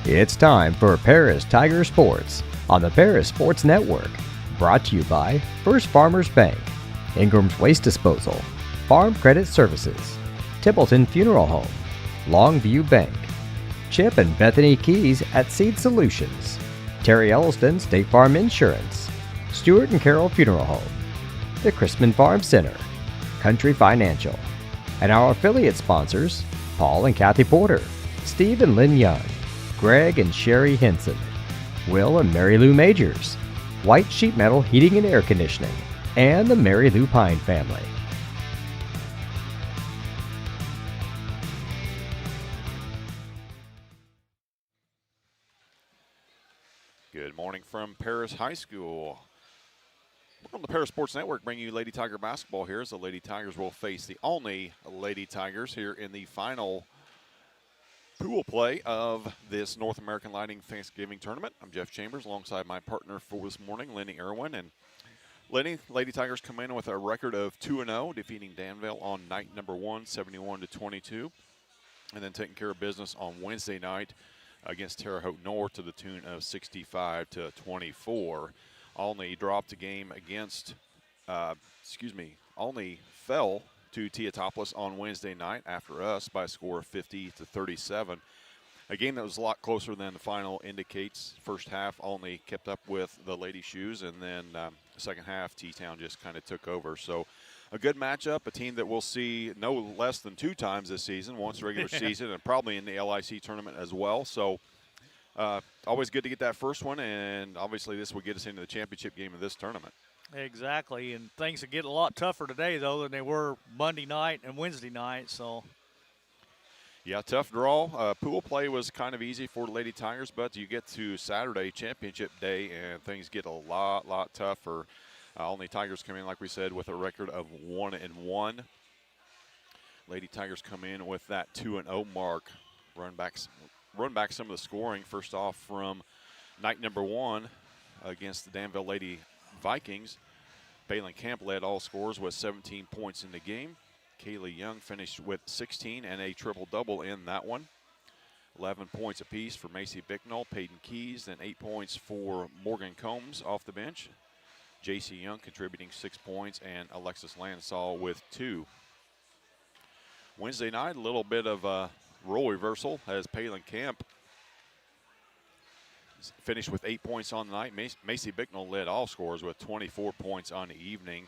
It's time for Paris Tiger Sports on the Paris Sports Network. Brought to you by First Farmers Bank, Ingram's Waste Disposal, Farm Credit Services, Templeton Funeral Home, Longview Bank, Chip and Bethany Keys at Seed Solutions, Terry Elliston State Farm Insurance, Stuart and Carroll Funeral Home, the Chrisman Farm Center, Country Financial, and our affiliate sponsors, Paul and Kathy Porter, Steve and Lynn Young, Greg and Sherry Henson, Will and Mary Lou Majors, White Sheet Metal Heating and Air Conditioning, and the Mary Lou Pine family. Good morning from Paris High School. We're on the Paris Sports Network bringing you Lady Tiger basketball here as the Lady Tigers will face the Olney Lady Tigers here in the final pool play of this North American Lighting Thanksgiving Tournament. I'm Jeff Chambers alongside my partner for this morning, Lenny Irwin. And Lenny, Lady Tigers come in with a record of 2-0, defeating Danville on night number 1, 71-22, and then taking care of business on Wednesday night against Terre Haute North to the tune of 65-24. Olney dropped a game against, Olney fell to Teotopoulos on Wednesday night after us by a score of 50-37. A game that was a lot closer than the final indicates. First half, Olney kept up with the Lady Shoes, and then second half, T-Town just kind of took over. So a good matchup, a team that we'll see no less than 2 times this season, once regular season and probably in the LIC tournament as well. So always good to get that first one, and obviously this will get us into the championship game of this tournament. Exactly, and things will get a lot tougher today, though, than they were Monday night and Wednesday night. So, yeah, tough draw. Pool play was kind of easy for the Lady Tigers, but you get to Saturday, championship day, and things get a lot tougher. Olney Tigers come in, like we said, with a record of 1-1. Lady Tigers come in with that 2-0 mark. Run back some of the scoring. First off, from night number 1 against the Danville Lady Vikings. Balin Camp led all scores with 17 points in the game. Kaylee Young finished with 16 and a triple-double in that one. 11 points apiece for Macy Bicknell, Peyton Keys, and 8 points for Morgan Combs off the bench. J.C. Young contributing 6 points, and Alexis Lansall with 2. Wednesday night, a little bit of a role reversal as Palin Camp finished with 8 points on the night. Macy Bicknell led all scores with 24 points on the evening.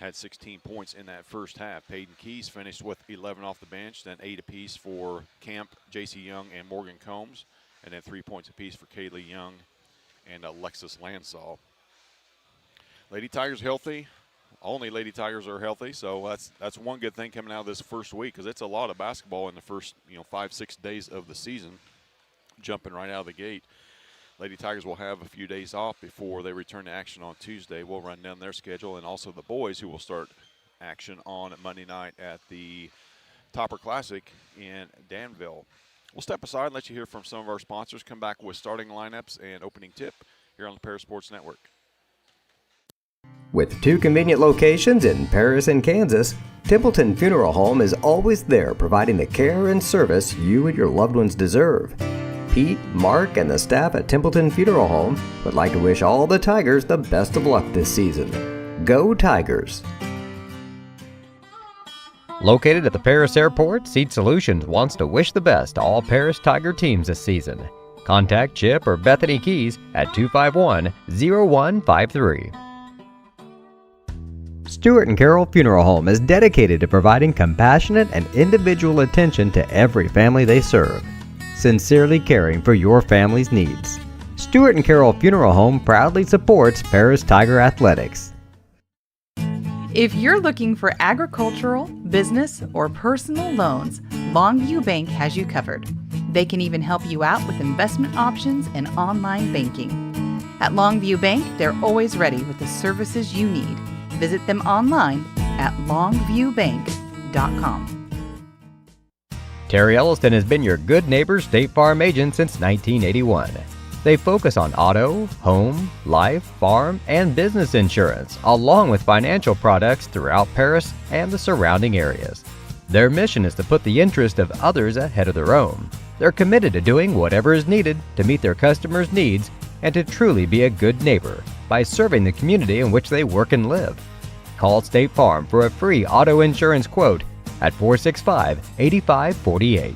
Had 16 points in that first half. Peyton Keys finished with 11 off the bench, then 8 apiece for Camp, J.C. Young, and Morgan Combs, and then 3 points apiece for Kaylee Young and Alexis Lansall. Lady Tigers healthy. Only Lady Tigers are healthy, so that's one good thing coming out of this first week, because it's a lot of basketball in the first 5-6 days of the season, jumping right out of the gate. Lady Tigers will have a few days off before they return to action on Tuesday. We'll run down their schedule, and also the boys, who will start action on Monday night at the Topper Classic in Danville. We'll step aside and let you hear from some of our sponsors, come back with starting lineups and opening tip here on the Paris Sports Network. With 2 convenient locations in Paris and Kansas, Templeton Funeral Home is always there providing the care and service you and your loved ones deserve. Pete, Mark, and the staff at Templeton Funeral Home would like to wish all the Tigers the best of luck this season. Go Tigers! Located at the Paris Airport, Seed Solutions wants to wish the best to all Paris Tiger teams this season. Contact Chip or Bethany Keys at 251-0153. Stuart and Carroll Funeral Home is dedicated to providing compassionate and individual attention to every family they serve, sincerely caring for your family's needs. Stuart and Carroll Funeral Home proudly supports Paris Tiger Athletics. If you're looking for agricultural, business, or personal loans, Longview Bank has you covered. They can even help you out with investment options and online banking. At Longview Bank, they're always ready with the services you need. Visit them online at longviewbank.com. Terry Elliston has been your good neighbor State Farm agent since 1981. They focus on auto, home, life, farm, and business insurance, along with financial products throughout Paris and the surrounding areas. Their mission is to put the interest of others ahead of their own. They're committed to doing whatever is needed to meet their customers' needs and to truly be a good neighbor by serving the community in which they work and live. Call State Farm for a free auto insurance quote at 465-8548.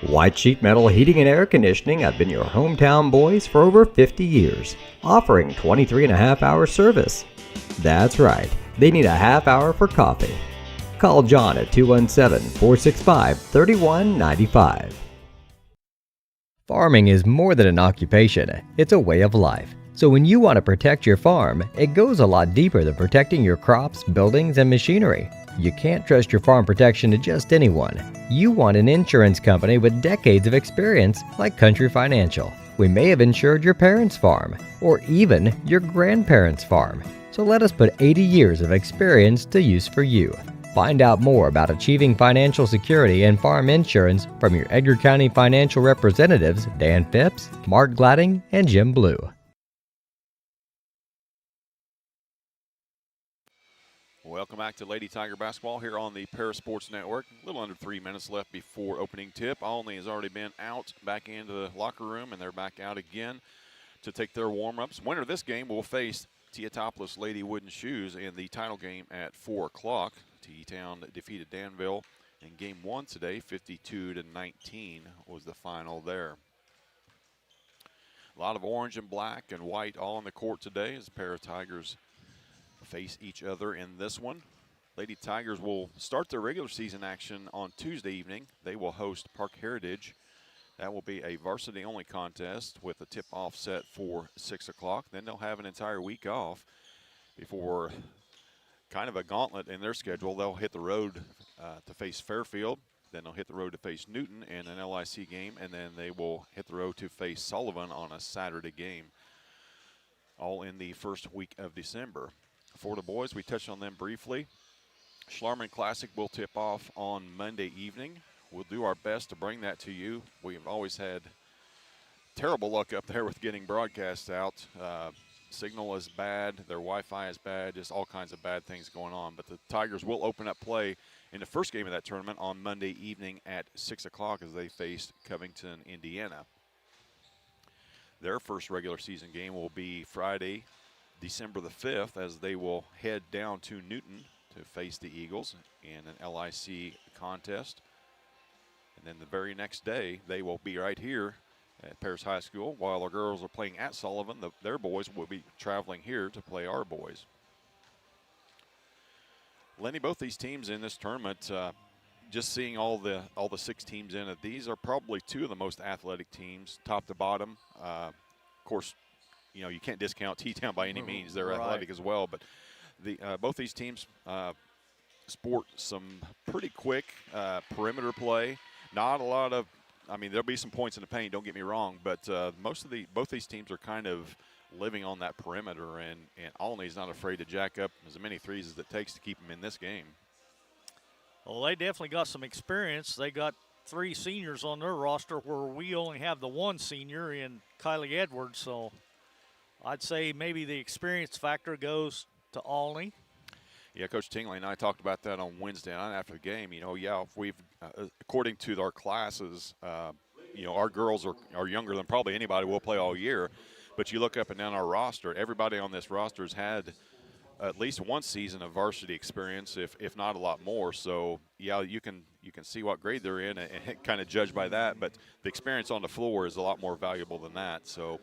White Sheet Metal Heating and Air Conditioning have been your hometown boys for over 50 years, offering 23.5-hour service. That's right, they need a half hour for coffee. Call John at 217-465-3195. Farming is more than an occupation, it's a way of life. So when you want to protect your farm, it goes a lot deeper than protecting your crops, buildings, and machinery. You can't trust your farm protection to just anyone. You want an insurance company with decades of experience like Country Financial. We may have insured your parents' farm, or even your grandparents' farm. So let us put 80 years of experience to use for you. Find out more about achieving financial security and farm insurance from your Edgar County financial representatives Dan Phipps, Mark Gladding, and Jim Blue. Welcome back to Lady Tiger Basketball here on the Paris Sports Network. A little under 3 minutes left before opening tip. Olney has already been out, back into the locker room, and they're back out again to take their warm-ups. Winner of this game will face Teotopolis Lady Wooden Shoes in the title game at 4 o'clock. T-Town defeated Danville in game 1 today, 52-19 was the final there. A lot of orange and black and white all on the court today as the pair of Tigers face each other in this one. Lady Tigers will start their regular season action on Tuesday evening. They will host Park Heritage. That will be a varsity-only contest with a tip-off set for 6 o'clock. Then they'll have an entire week off before kind of a gauntlet in their schedule. They'll hit the road to face Fairfield. Then they'll hit the road to face Newton in an LIC game. And then they will hit the road to face Sullivan on a Saturday game, all in the first week of December. For the boys, we touched on them briefly. Schlarman Classic will tip off on Monday evening. We'll do our best to bring that to you. We've always had terrible luck up there with getting broadcasts out. Signal is bad, their Wi-Fi is bad, just all kinds of bad things going on. But the Tigers will open up play in the first game of that tournament on Monday evening at 6 o'clock as they face Covington, Indiana. Their first regular season game will be Friday, December the 5th, as they will head down to Newton to face the Eagles in an LIC contest. And then the very next day, they will be right here at Paris High School. While our girls are playing at Sullivan, their boys will be traveling here to play our boys. Lenny, both these teams in this tournament, just seeing all the 6 teams in it, these are probably 2 of the most athletic teams, top to bottom. Of course, you know, you can't discount T-Town by any means. They're athletic as well. But both these teams sport some pretty quick perimeter play. Not a lot of, I mean, there'll be some points in the paint, don't get me wrong, but both these teams are kind of living on that perimeter, and Olney's not afraid to jack up as many threes as it takes to keep them in this game. Well, they definitely got some experience. They got 3 seniors on their roster where we only have the 1 senior in Kylie Edwards, so I'd say maybe the experience factor goes to Olney. Yeah, Coach Tingley and I talked about that on Wednesday night after the game. You know, yeah, we've according to our classes, you know, our girls are younger than probably anybody will play all year. But you look up and down our roster, everybody on this roster has had at least 1 season of varsity experience, if not a lot more. So, yeah, you can see what grade they're in and kind of judge by that. But the experience on the floor is a lot more valuable than that. So,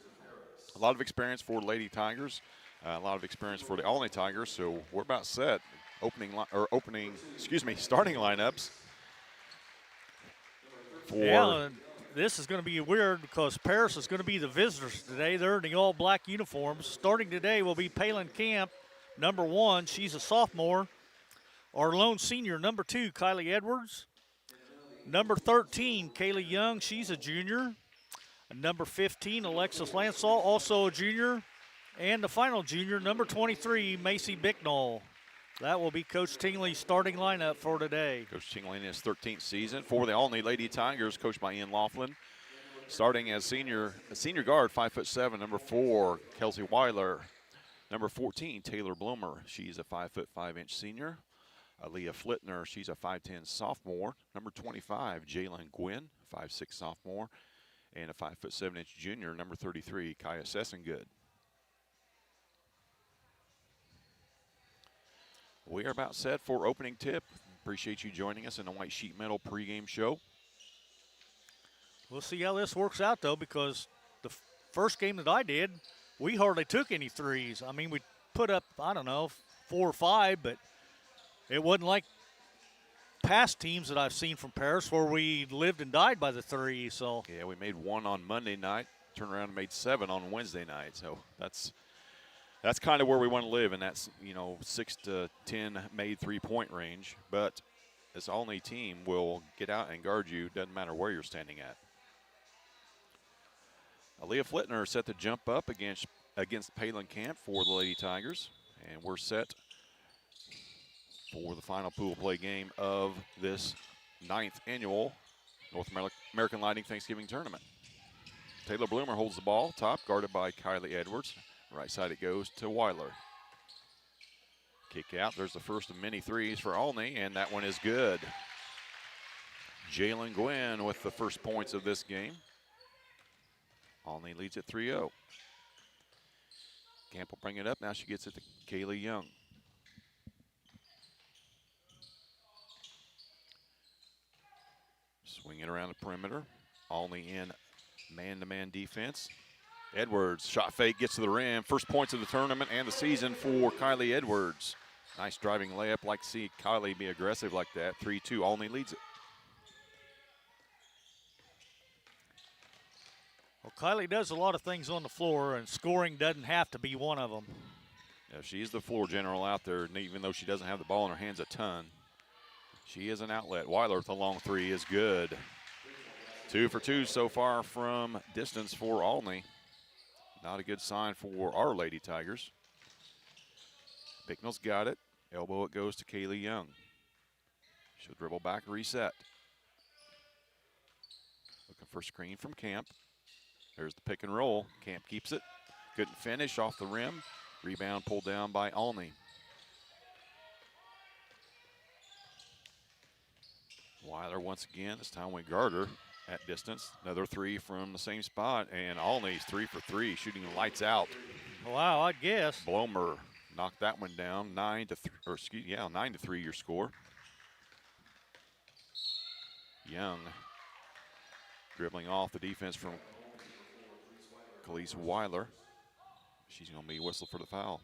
a lot of experience for Lady Tigers. A lot of experience for the Olney Tigers, so we're about set. Starting lineups. Yeah, this is going to be weird because Paris is going to be the visitors today. They're in the all-black uniforms. Starting today will be Palin Camp, number 1. She's a sophomore. Our lone senior, number 2, Kylie Edwards. Number 13, Kaylee Young. She's a junior. And number 15, Alexis Lansall, also a junior. And the final junior, number 23, Macy Bicknell. That will be Coach Tingley's starting lineup for today. Coach Tingley in his 13th season for the Olney Lady Tigers, coached by Ian Laughlin. Starting as senior guard, 5'7", number 4, Kelsey Weiler. Number 14, Taylor Bloomer. She's a 5'5" senior. Aaliyah Flitner, she's a 5'10 sophomore. Number 25, Jalen Gwynn, 5'6 sophomore. And a 5'7" junior, number 33, Kaya Sessengood. We are about set for opening tip. Appreciate you joining us in the White Sheet Metal pregame show. We'll see how this works out, though, because the first game that I did, we hardly took any threes. I mean, we put up, I don't know, 4 or 5, but it wasn't like past teams that I've seen from Paris where we lived and died by the three. So yeah, we made 1 on Monday night, turned around and made 7 on Wednesday night. So that's kind of where we want to live, and that's 6 to 10 made 3-point range. But this Olney team will get out and guard you, doesn't matter where you're standing at. Aaliyah Flitner set to jump up against Palin Camp for the Lady Tigers, and we're set for the final pool play game of this 9th annual North American Lighting Thanksgiving Tournament. Taylor Bloomer holds the ball, top, guarded by Kylie Edwards. Right side it goes to Weiler. Kick out, there's the first of many threes for Olney, and that one is good. Jalen Gwynn with the first points of this game. Olney leads at 3-0. Camp will bring it up, now she gets it to Kaylee Young. Swing it around the perimeter. Olney in man-to-man defense. Edwards, shot fake, gets to the rim. First points of the tournament and the season for Kylie Edwards. Nice driving layup. Like to see Kylie be aggressive like that. 3-2, Olney leads it. Well, Kylie does a lot of things on the floor, and scoring doesn't have to be one of them. Yeah, she's the floor general out there, and even though she doesn't have the ball in her hands a ton, she is an outlet. Weiler with a long 3 is good. 2 for 2 so far from distance for Olney. Not a good sign for our Lady Tigers. Bicknell's got it. Elbow it goes to Kaylee Young. She'll dribble back, reset. Looking for screen from Camp. There's the pick and roll. Camp keeps it. Couldn't finish off the rim. Rebound pulled down by Olney. Weiler once again, this time we guard her at distance. Another 3 from the same spot, and Olney's 3 for 3, shooting lights out. Wow, I guess. Blomer knocked that one down. 9-3 your score. Young dribbling off the defense from Khalees Weiler. She's going to be whistled for the foul.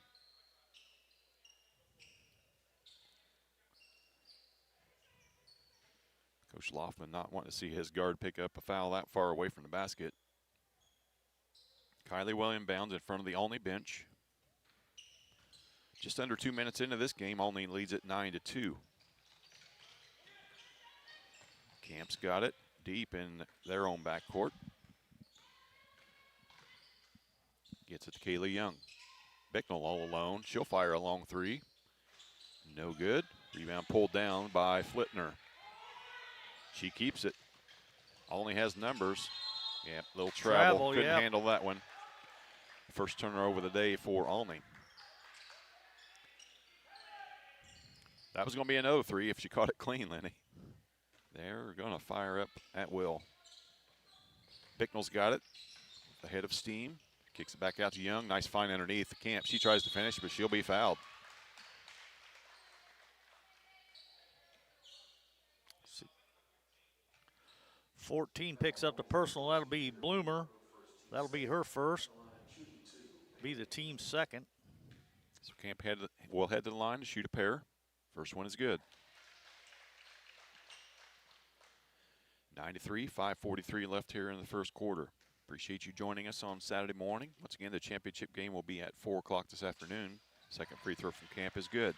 Coach Loftman not wanting to see his guard pick up a foul that far away from the basket. Kylie Williams bounds in front of the Olney bench. Just under 2 minutes into this game, Olney leads it 9-2. Camp's got it deep in their own backcourt. Gets it to Kaylee Young. Bicknell all alone. She'll fire a long 3. No good. Rebound pulled down by Flitner. She keeps it. Olney has numbers. Yeah, little travel. Couldn't handle that one. First turnover of the day for Olney. That was going to be another 3 if she caught it clean, Lenny. They're going to fire up at will. Bicknell's got it. Ahead of steam. Kicks it back out to Young. Nice find underneath the Camp. She tries to finish, but she'll be fouled. 14 picks up the personal. That'll be Bloomer. That'll be her first. Be the team's second. So Camp will head to the line to shoot a pair. First one is good. 9-3, 5:43 left here in the first quarter. Appreciate you joining us on Saturday morning. Once again, the championship game will be at 4 o'clock this afternoon. Second free throw from Camp is good.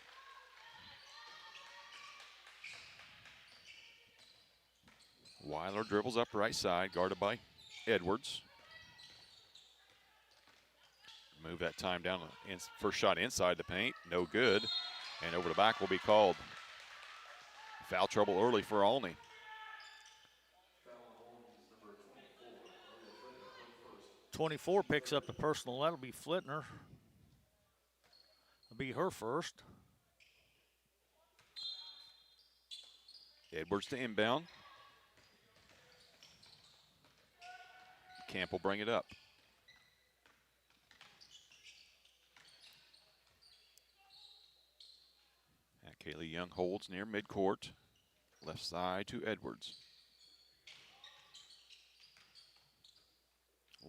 Weiler dribbles up right side, guarded by Edwards. Move that time down. First shot inside the paint, no good. And over the back will be called. Foul trouble early for Olney. 24 picks up the personal. That'll be Flitner. That'll be her first. Edwards to inbound. Camp will bring it up. And Kaylee Young holds near midcourt. Left side to Edwards.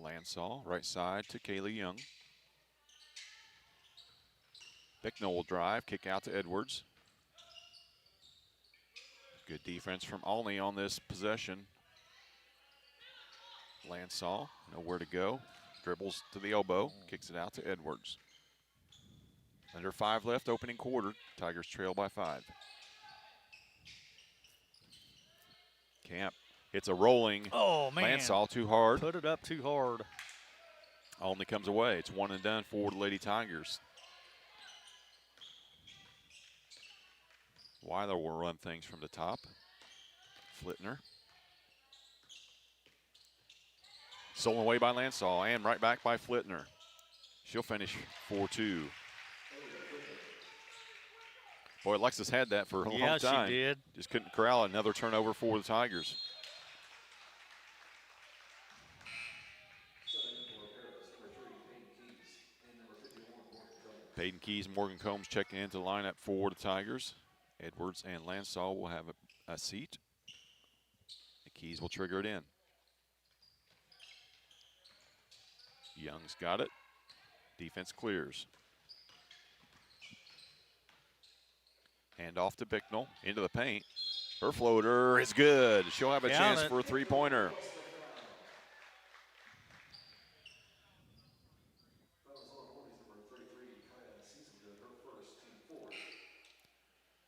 Lansall, right side to Kaylee Young. Bicknell will drive, kick out to Edwards. Good defense from Olney on this possession. Lansall, nowhere to go. Dribbles to the elbow, kicks it out to Edwards. Under 5 left, opening quarter. Tigers trail by 5. Camp hits a rolling. Oh, man. Lansall too hard. Put it up too hard. Olney comes away. It's 1 and done for the Lady Tigers. Weiler will run things from the top. Flittner. Stolen away by Lansall and right back by Flittner. She'll finish 4-2. Boy, Alexis had that for a long time. Yeah, she did. Just couldn't corral it. Another turnover for the Tigers. Peyton Keys and Morgan Combs checking into the lineup for the Tigers. Edwards and Lansall will have a seat. The Keys will trigger it in. Young's got it. Defense clears. Hand off to Bicknell, into the paint. Her floater is good. She'll have a chance for a three-pointer.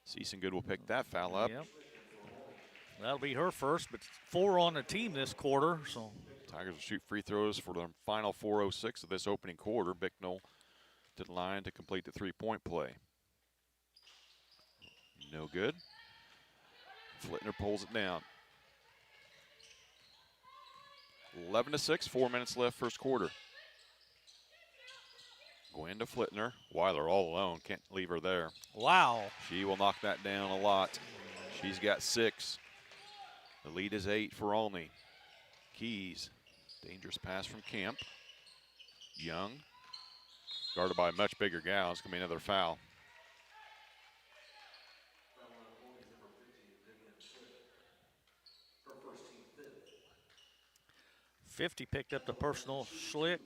Seasongood will pick that foul up. Yep. That'll be her first, but 4 on the team this quarter. So Tigers will shoot free throws for the final 4:06 of this opening quarter. Bicknell to the line to complete the three-point play. No good. Flittner pulls it down. 11-6, 4 minutes left first quarter. Going to Flittner. Weiler all alone, can't leave her there. wow. She will knock that down a lot. She's got 6. The lead is 8 for Olney. Keys, dangerous pass from Camp. Young, guarded by a much bigger gal. It's going to be another foul. Fifty picked up the personal. Schlick.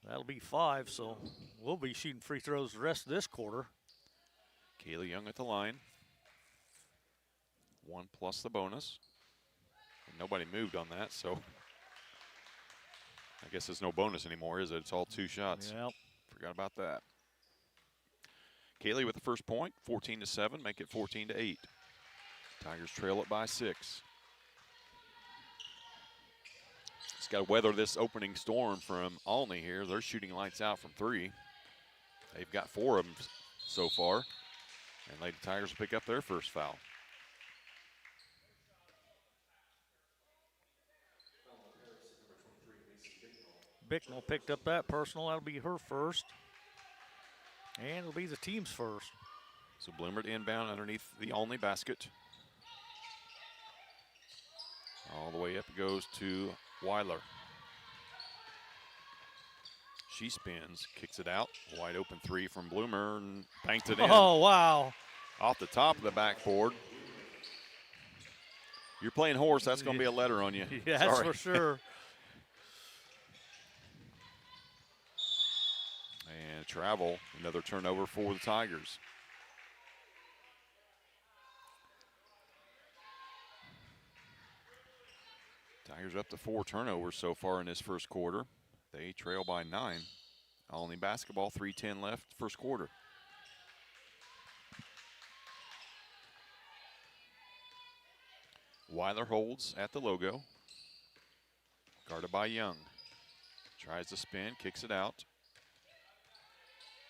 That'll be 5, so we'll be shooting free throws the rest of this quarter. Kaylee Young at the line. 1 plus the bonus. And nobody moved on that, so I guess it's no bonus anymore, is it? It's all 2 shots. Yep. Forgot about that. Kaylee with the first point, 14-7, make it 14-8. Tigers trail it by 6. Just got to weather this opening storm from Olney here. They're shooting lights out from 3. They've got 4 of them so far. And Lady Tigers will pick up their first foul. Bicknell picked up that personal. That'll be her first. And it'll be the team's first. So Bloomer to inbound underneath the Olney basket. All the way up it goes to Weiler. She spins, kicks it out. Wide open 3 from Bloomer and banked it in. Oh, wow. Off the top of the backboard. You're playing horse, that's going to be a letter on you. Yeah, that's Sorry. for sure. And travel, another turnover for the Tigers. Tigers up to 4 turnovers so far in this first quarter. They trail by 9. Olney basketball, 3:10 left, first quarter. Weiler holds at the logo. Guarded by Young. Tries to spin, kicks it out.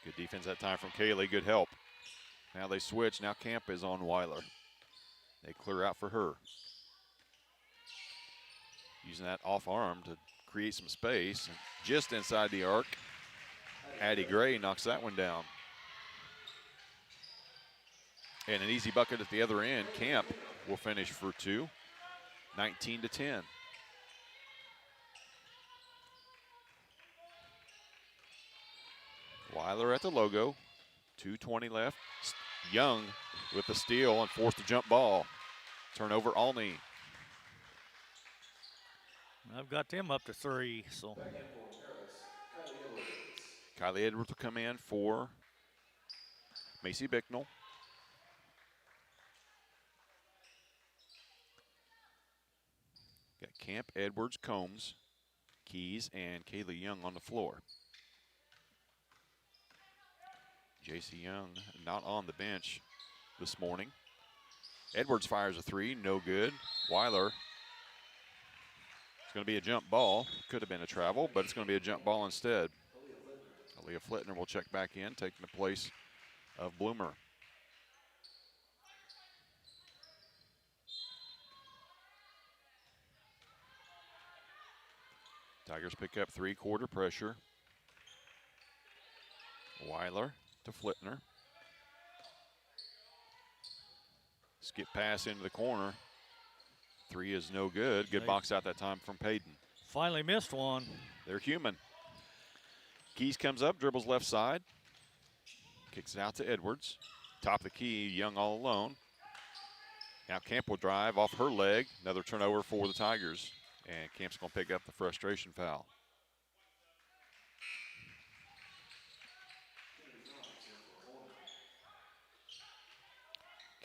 Good defense that time from Kaylee, good help. Now they switch, now Camp is on Weiler. They clear out for her. Using that off arm to create some space. Just inside the arc, Addie Gray knocks that one down. And an easy bucket at the other end. Camp will finish for 2, 19-10. Weiler at the logo, 2:20 left. Young with the steal and forced a jump ball. Turnover Olney. I've got them up to 3, so. Kylie Edwards will come in for Macy Bicknell. Got Camp, Edwards, Combs, Keys, and Kaylee Young on the floor. JC Young not on the bench this morning. Edwards fires a 3, no good. Weiler, it's going to be a jump ball. Could have been a travel, but it's going to be a jump ball instead. Aaliyah Flitner will check back in, taking the place of Bloomer. Tigers pick up 3-quarter pressure. Weiler to Flitner. Skip pass into the corner. 3 is no good. Good box out that time from Payton. Finally missed one. They're human. Keys comes up, dribbles left side. Kicks it out to Edwards. Top of the key, Young all alone. Now Camp will drive off her leg. Another turnover for the Tigers. And Camp's going to pick up the frustration foul.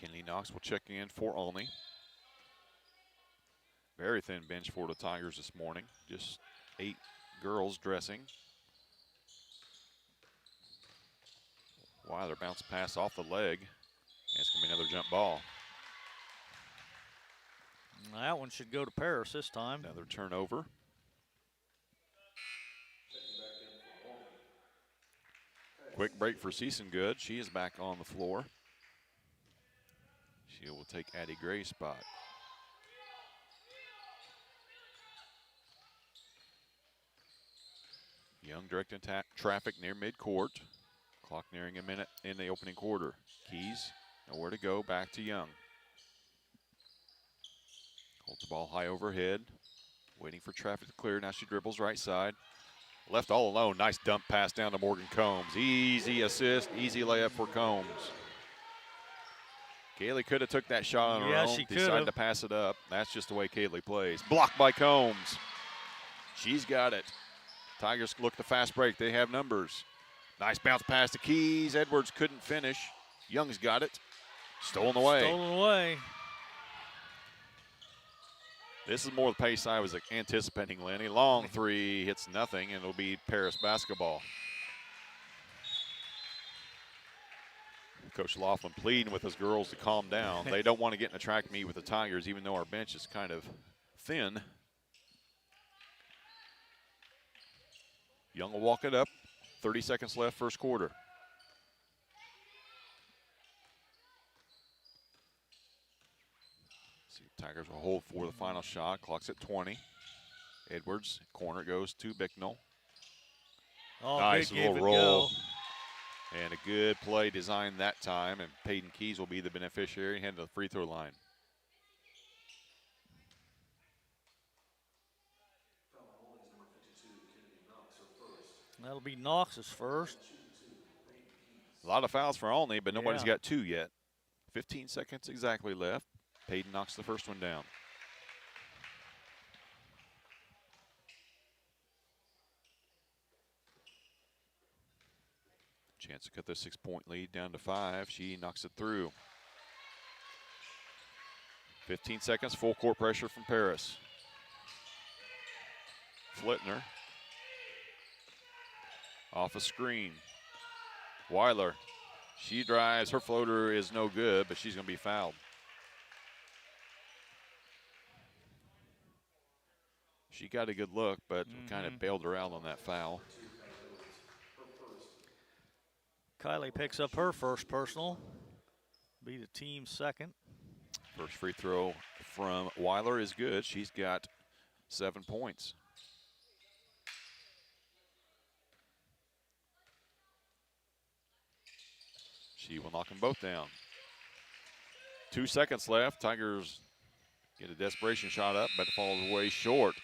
Kenley Knox will check in for Olney. Very thin bench for the Tigers this morning. Just 8 girls dressing. Weiler bounce pass off the leg. And it's going to be another jump ball. That one should go to Paris this time. Another turnover. Quick break for Season Good. She is back on the floor. She will take Addie Gray's spot. Young directing traffic near midcourt. Clock nearing a minute in the opening quarter. Keys, nowhere to go, back to Young. Holds the ball high overhead. Waiting for traffic to clear. Now she dribbles right side. Left all alone. Nice dump pass down to Morgan Combs. Easy assist, easy layup for Combs. Kaylee could have took that shot on her own. She decided to pass it up. That's just the way Kaylee plays. Blocked by Combs. She's got it. Tigers look the fast break. They have numbers. Nice bounce pass to Keys. Edwards couldn't finish. Young's got it. Stolen away. Stolen away. This is more the pace I was anticipating, Lenny. Long 3 hits nothing, and it'll be Paris basketball. Coach Laughlin pleading with his girls to calm down. They don't want to get in a track meet with the Tigers, even though our bench is kind of thin. Young will walk it up. 30 seconds left, first quarter. See, Tigers will hold for the final shot. Clock's at 20. Edwards, corner goes to Bicknell. Oh, nice little roll. And a good play designed that time, and Peyton Keys will be the beneficiary heading to the free throw line. That'll be Knox's first. A lot of fouls for Olney, but nobody's got 2 yet. 15 seconds exactly left. Peyton knocks the first one down. Chance to cut the 6-point lead down to 5. She knocks it through. 15 seconds, full court pressure from Paris. Flitner. Off a screen. Weiler. She drives. Her floater is no good, but she's going to be fouled. She got a good look, but kind of bailed her out on that foul. Kylie picks up her first personal. Be the team's second. First free throw from Weiler is good. She's got 7 points. She will knock them both down. 2 seconds left. Tigers get a desperation shot up, but it falls way short.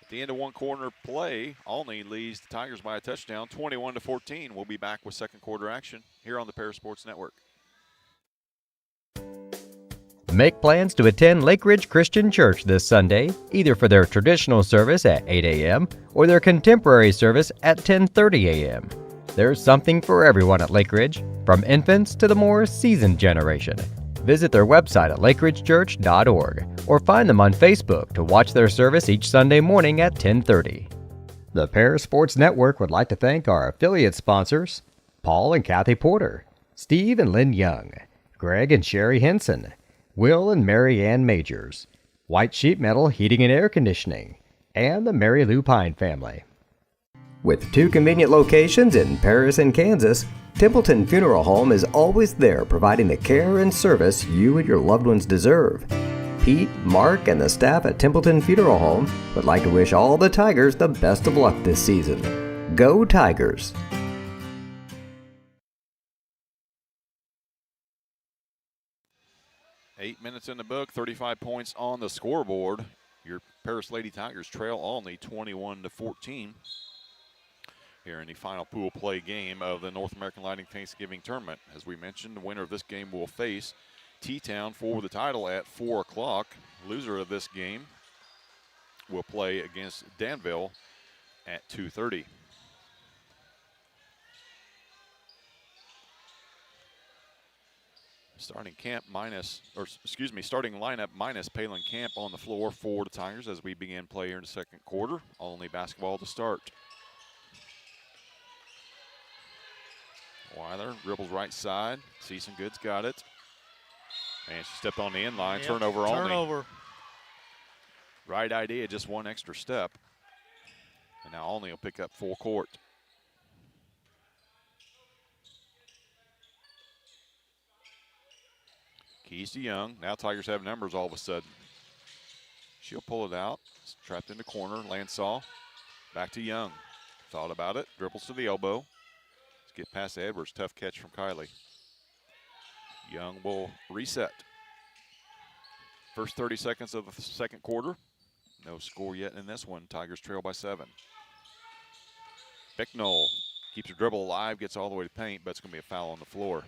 At the end of one quarter play, Olney leads the Tigers by a touchdown, 21-14. We'll be back with second quarter action here on the Paris Sports Network. Make plans to attend Lake Ridge Christian Church this Sunday, either for their traditional service at 8 a.m. or their contemporary service at 10:30 a.m. There's something for everyone at Lake Ridge, from infants to the more seasoned generation. Visit their website at lakeridgechurch.org or find them on Facebook to watch their service each Sunday morning at 10:30. The Paris Sports Network would like to thank our affiliate sponsors, Paul and Kathy Porter, Steve and Lynn Young, Greg and Sherry Henson, Will and Mary Ann Majors, White Sheet Metal Heating and Air Conditioning, and the Mary Lou Pine family. With 2 convenient locations in Paris and Kansas, Templeton Funeral Home is always there providing the care and service you and your loved ones deserve. Pete, Mark, and the staff at Templeton Funeral Home would like to wish all the Tigers the best of luck this season. Go Tigers! 8 minutes in the book, 35 points on the scoreboard. Your Paris Lady Tigers trail Olney 21-14 here in the final pool play game of the North American Lighting Thanksgiving Tournament. As we mentioned, the winner of this game will face T-Town for the title at 4 o'clock. Loser of this game will play against Danville at 2:30. Starting lineup minus Palin Camp on the floor for the Tigers as we begin play here in the second quarter. Only basketball to start. Weiler dribbles right side. Season Goods got it. And she stepped on the end line. Yep, turnover only. Turnover. Right idea, just one extra step. And now Olney will pick up full court. Keys to Young. Now Tigers have numbers all of a sudden. She'll pull it out. It's trapped in the corner. Lansaw. Back to Young. Thought about it. Dribbles to the elbow. Let's get past Edwards. Tough catch from Kylie. Young will reset. First 30 seconds of the second quarter. No score yet in this one. Tigers trail by 7. Bicknell keeps her dribble alive, gets all the way to paint, but it's going to be a foul on the floor.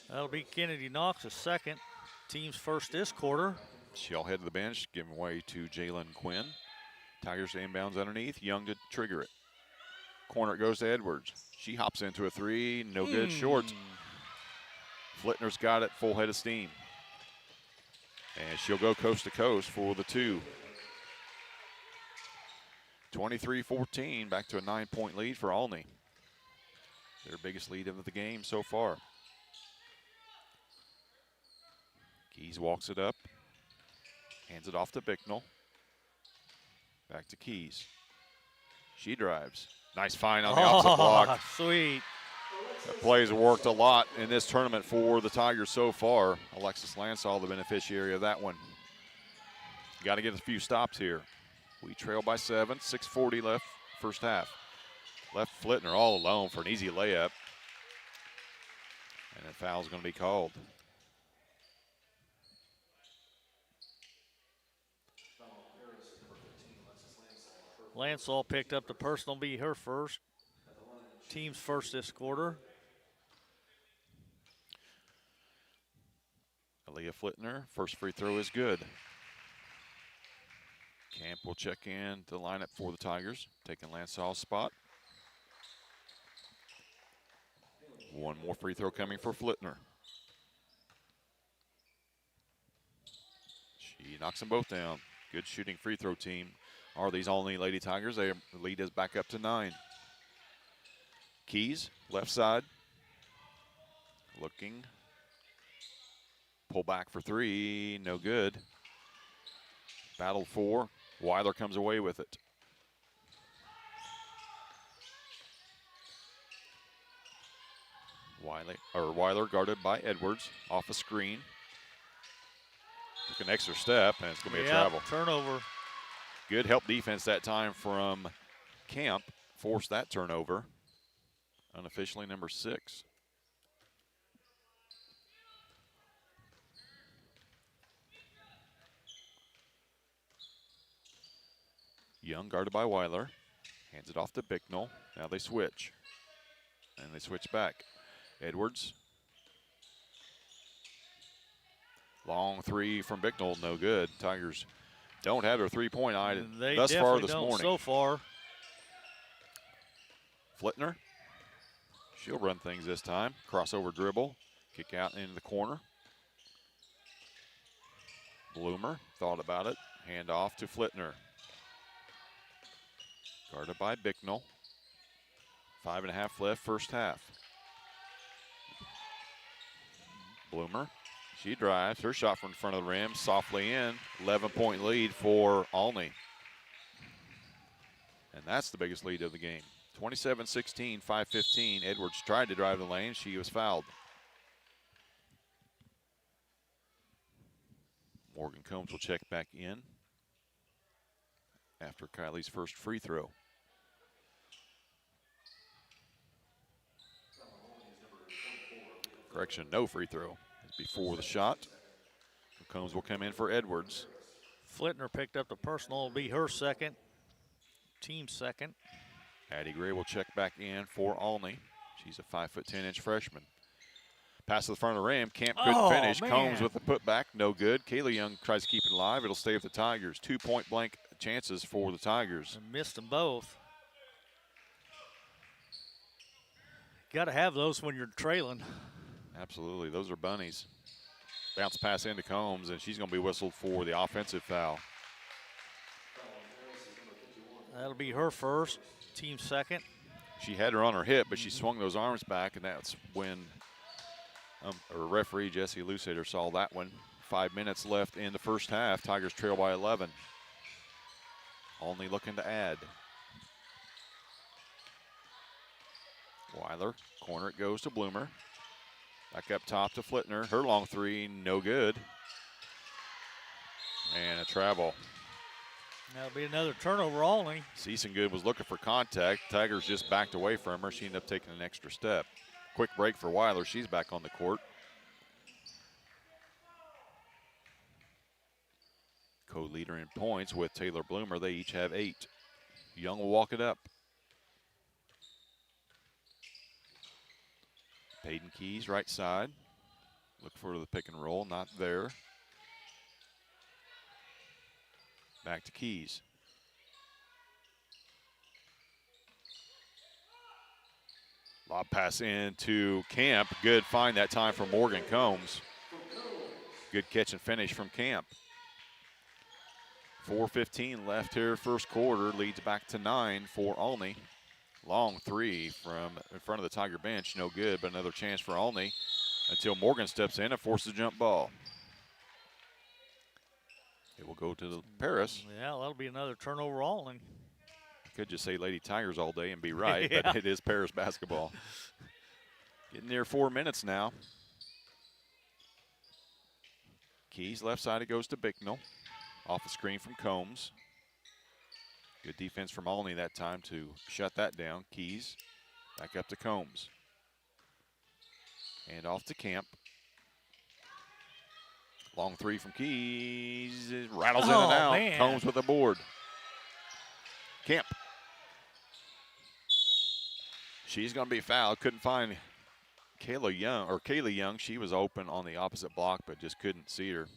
That'll be Kennedy Knox, a second. Team's first this quarter. She'll head to the bench, giving way to Jalen Quinn. Tigers inbounds underneath. Young to trigger it. Corner it goes to Edwards. She hops into a 3. No good. Short. Flittner's got it. Full head of steam. And she'll go coast to coast for the 2. 23-14. Back to a 9-point lead for Olney. Their biggest lead of the game so far. Keys walks it up. Hands it off to Bicknell. Back to Keys. She drives. Nice find on the opposite block. Sweet. That plays worked a lot in this tournament for the Tigers so far. Alexis Lansaw, the beneficiary of that one. Got to get a few stops here. We trail by 7. 6:40 left first half. Left Flittner all alone for an easy layup. And a foul's going to be called. Lansaw picked up the personal, be her first. Team's first this quarter. Aaliyah Flittner, first free throw is good. Camp will check in the lineup for the Tigers, taking Lansaw's spot. One more free throw coming for Flittner. She knocks them both down. Good shooting free throw team are these Olney Lady Tigers. Their lead is back up to 9. Keys, left side. Looking. Pull back for 3, no good. Battle 4. Weiler comes away with it. Weiler guarded by Edwards off a screen. Took an extra step, and it's going to be a travel. Turnover. Good help defense that time from Camp. Forced that turnover. Unofficially number 6. Young guarded by Weiler. Hands it off to Bicknell. Now they switch. And they switch back. Edwards. Long three from Bicknell, no good. Tigers don't have their three-point eye thus far this morning. So far. Flittner. She'll run things this time. Crossover dribble. Kick out into the corner. Bloomer thought about it. Hand off to Flittner. Guarded by Bicknell. 5.5 left, first half. Bloomer. She drives. Her shot from in front of the rim. Softly in. 11-point lead for Olney. And that's the biggest lead of the game. 27-16, 5:15. Edwards tried to drive the lane. She was fouled. Morgan Combs will check back in after Kylie's first free throw. Correction, no free throw before the shot. Combs will come in for Edwards. Flittner picked up the personal. It'll be her second. Team second. Addie Gray will check back in for Olney. She's a 5'10" freshman. Pass to the front of the rim. Camp couldn't finish. Man. Combs with the putback. No good. Kaylee Young tries to keep it alive. It'll stay with the Tigers. 2 point blank chances for the Tigers. And missed them both. Got to have those when you're trailing. Absolutely. Those are bunnies. Bounce pass into Combs, and she's going to be whistled for the offensive foul. That'll be her first. Team second. She had her on her hip, but she swung those arms back, and that's when her referee, Jesse Lusader, saw that one. 5 minutes left in the first half. Tigers trail by 11. Only looking to add. Weiler, corner it goes to Bloomer. Back up top to Flittner. Her long three, no good. And a travel. That'll be another turnover only. Good was looking for contact. Tigers just backed away from her. She ended up taking an extra step. Quick break for Weiler. She's back on the court. Co-leader in points with Taylor Bloomer. They each have 8. Young will walk it up. Peyton Keys, right side. Look for the pick and roll, not there. Back to Keys. Lob pass into Camp. Good find that time from Morgan Combs. Good catch and finish from Camp. 4:15 left here, first quarter. Leads back to 9 for Olney. Long three from in front of the Tiger bench. No good, but another chance for Olney until Morgan steps in and forces a jump ball. It will go to the Paris. Yeah, that'll be another turnover only. Could just say Lady Tigers all day and be right, Yeah. but it is Paris basketball. Getting near 4 minutes now. Keys, left side, it goes to Bicknell. Off the screen from Combs. Good defense from Olney that time to shut that down. Keys, back up to Combs. And off to Camp. Long three from Keys. It rattles in and out. Man. Combs with the board. Camp. She's going to be fouled. Couldn't find Kaylee Young. She was open on the opposite block, but just couldn't see her.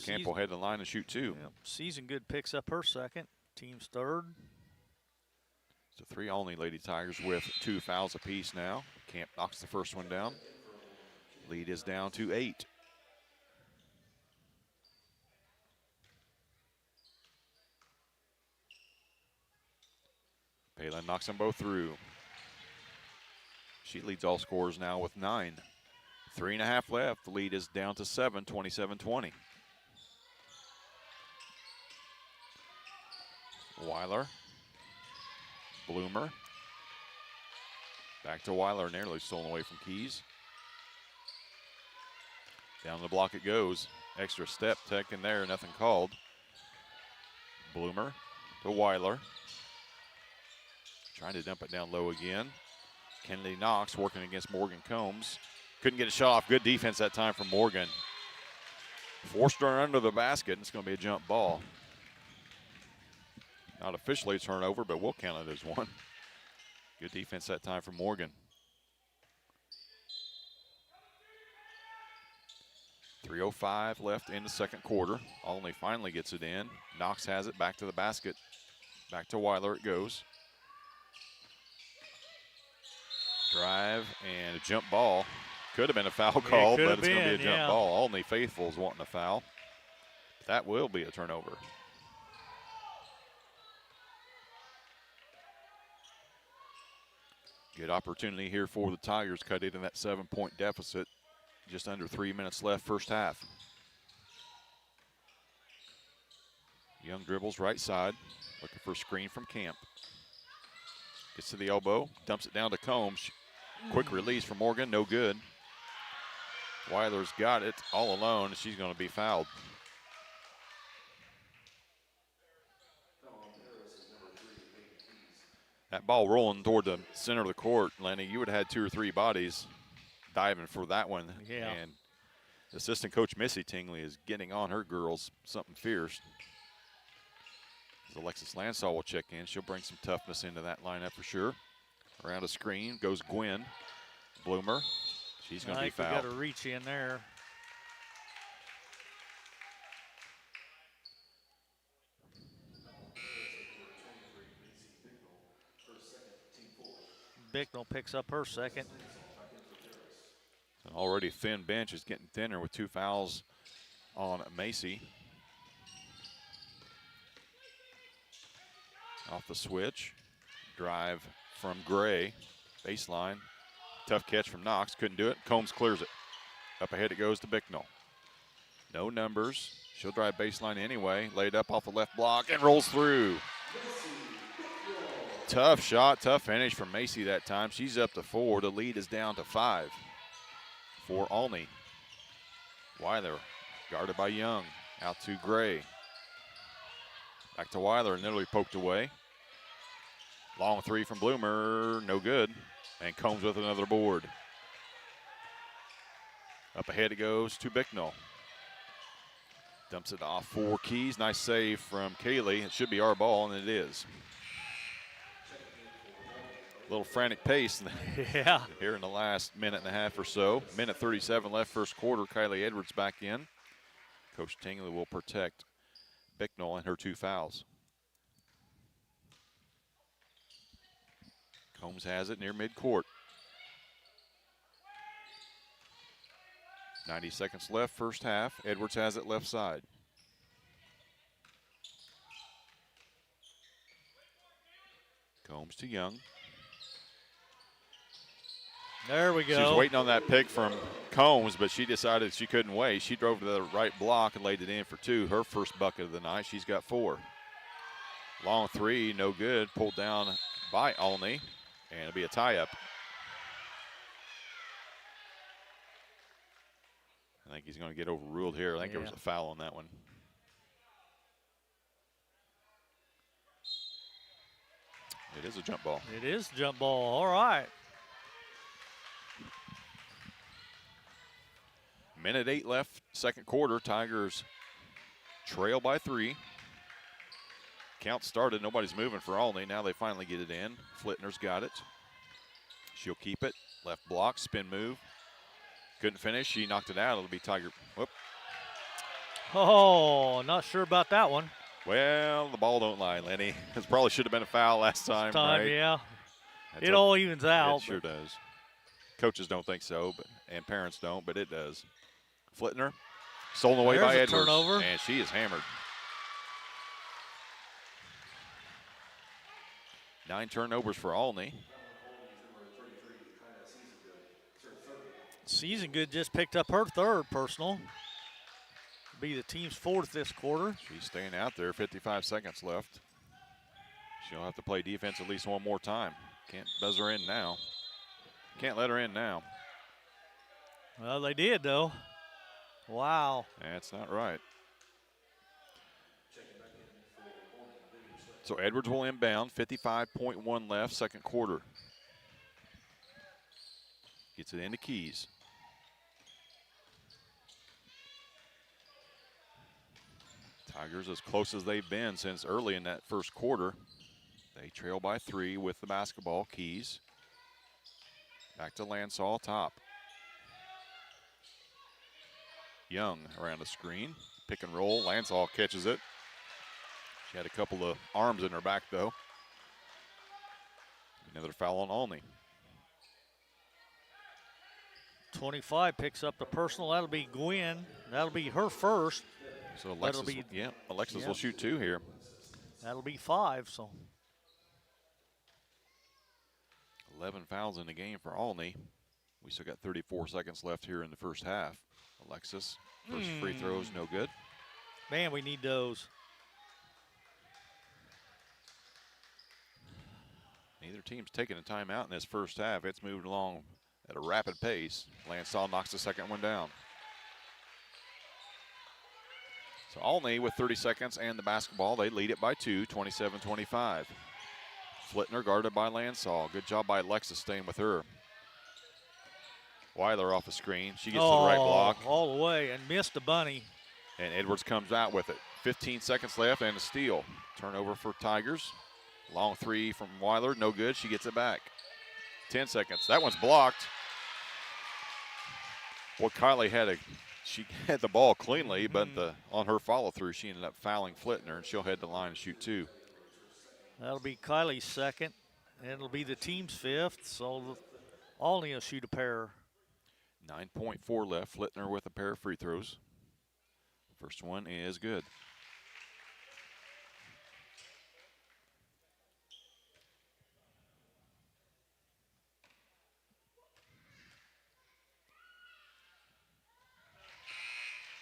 Camp will head to the line and shoot 2. Yep. Season Good picks up her second. Team's third. So 3 Olney Lady Tigers with 2 fouls apiece now. Camp knocks the first one down. Lead is down to 8. Palin knocks them both through. She leads all scorers now with 9. 3.5 left. The lead is down to 7, 27-20. Weiler. Bloomer. Back to Weiler, nearly stolen away from Keys. Down the block it goes. Extra step taken there, nothing called. Bloomer to Weiler. Trying to dump it down low again. Kennedy Knox working against Morgan Combs. Couldn't get a shot off. Good defense that time from Morgan. Forced her under the basket, and it's going to be a jump ball. Not officially a turnover, but we'll count it as one. Good defense that time from Morgan. 3:05 left in the second quarter. Olney finally gets it in. Knox has it back to the basket. Back to Weiler it goes. Drive and a jump ball. Could have been a foul call, but it's going to be a jump ball. Olney faithfuls wanting a foul. That will be a turnover. Good opportunity here for the Tigers. Cut it in that 7-point deficit. Just under 3 minutes left, first half. Young dribbles right side. Looking for a screen from Camp. Gets to the elbow. Dumps it down to Combs. Quick release from Morgan. No good. Weiler's got it all alone. She's going to be fouled. That ball rolling toward the center of the court, Lenny, you would have had 2 or 3 bodies diving for that one. Yeah. And assistant coach Missy Tingley is getting on her girls something fierce. As Alexis Lansall will check in. She'll bring some toughness into that lineup for sure. Around a screen goes Gwen. Bloomer. She's going to be fouled. I think we got a reach in there. Bicknell picks up her second. An already thin bench is getting thinner with 2 fouls on Macy. Off the switch. Drive from Gray. Baseline. Tough catch from Knox. Couldn't do it. Combs clears it. Up ahead it goes to Bicknell. No numbers. She'll drive baseline anyway. Laid up off the left block and rolls through. Tough shot, tough finish from Macy that time. She's up to 4. The lead is down to 5 for Olney. Weiler guarded by Young. Out to Gray. Back to Weiler, nearly poked away. Long 3 from Bloomer, no good. And Combs with another board. Up ahead it goes to Bicknell. Dumps it off for Keys. Nice save from Kaylee. It should be our ball, and it is. A little frantic pace here in the last minute and a half or so. Minute 37 left, first quarter. Kylie Edwards back in. Coach Tingley will protect Bicknell and her 2 fouls. Combs has it near midcourt. 90 seconds left, first half. Edwards has it left side. Combs to Young. There we go. She was waiting on that pick from Combs, but she decided she couldn't wait. She drove to the right block and laid it in for 2. Her first bucket of the night. She's got 4. Long 3, no good. Pulled down by Olney, and it'll be a tie-up. I think he's going to get overruled here. I think there was a foul on that one. It is a jump ball. It is a jump ball. All right. Minute 8 left, second quarter. Tigers trail by 3. Count started. Nobody's moving for Olney. Now they finally get it in. Flitner's got it. She'll keep it. Left block, spin move. Couldn't finish. She knocked it out. It'll be Tiger. Whoop. Oh, not sure about that one. Well, the ball don't lie, Lenny. It probably should have been a foul last time, right? Yeah. It all evens out. It sure does. Coaches don't think so, and parents don't, but it does. Flitner, stolen away by Edwards. Turnover. And she is hammered. 9 turnovers for Olney. Season Good just picked up her 3rd personal. Be the team's 4th this quarter. She's staying out there. 55 seconds left. She'll have to play defense at least one more time. Can't buzz her in now. Can't let her in now. Well, they did, though. Wow. That's not right. So Edwards will inbound, 55.1 left, second quarter. Gets it into Keys. Tigers as close as they've been since early in that first quarter. They trail by 3 with the basketball. Keys. Back to Lansall, top. Young around the screen. Pick and roll. Lansall catches it. She had a couple of arms in her back, though. Another foul on Olney. 25 picks up the personal. That'll be Gwen. That'll be her first. So Alexis will shoot 2 here. That'll be 5. So 11 fouls in the game for Olney. We still got 34 seconds left here in the first half. Alexis, first free throws, no good. Man, we need those. Neither team's taking a timeout in this first half. It's moved along at a rapid pace. Lansall knocks the second one down. So Olney with 30 seconds and the basketball. They lead it by 2, 27-25. Flittner guarded by Lansall. Good job by Alexis staying with her. Weiler off the screen. She gets to the right block. All the way and missed the bunny. And Edwards comes out with it. 15 seconds left and a steal. Turnover for Tigers. Long 3 from Weiler, no good. She gets it back. 10 seconds. That one's blocked. Well, Kylie she had the ball cleanly, but on her follow through, she ended up fouling Flittner, and she'll head to the line and shoot 2. That'll be Kylie's second. And it'll be the team's 5th. So Olney will shoot a pair. 9.4 left. Flittner with a pair of free throws. First one is good.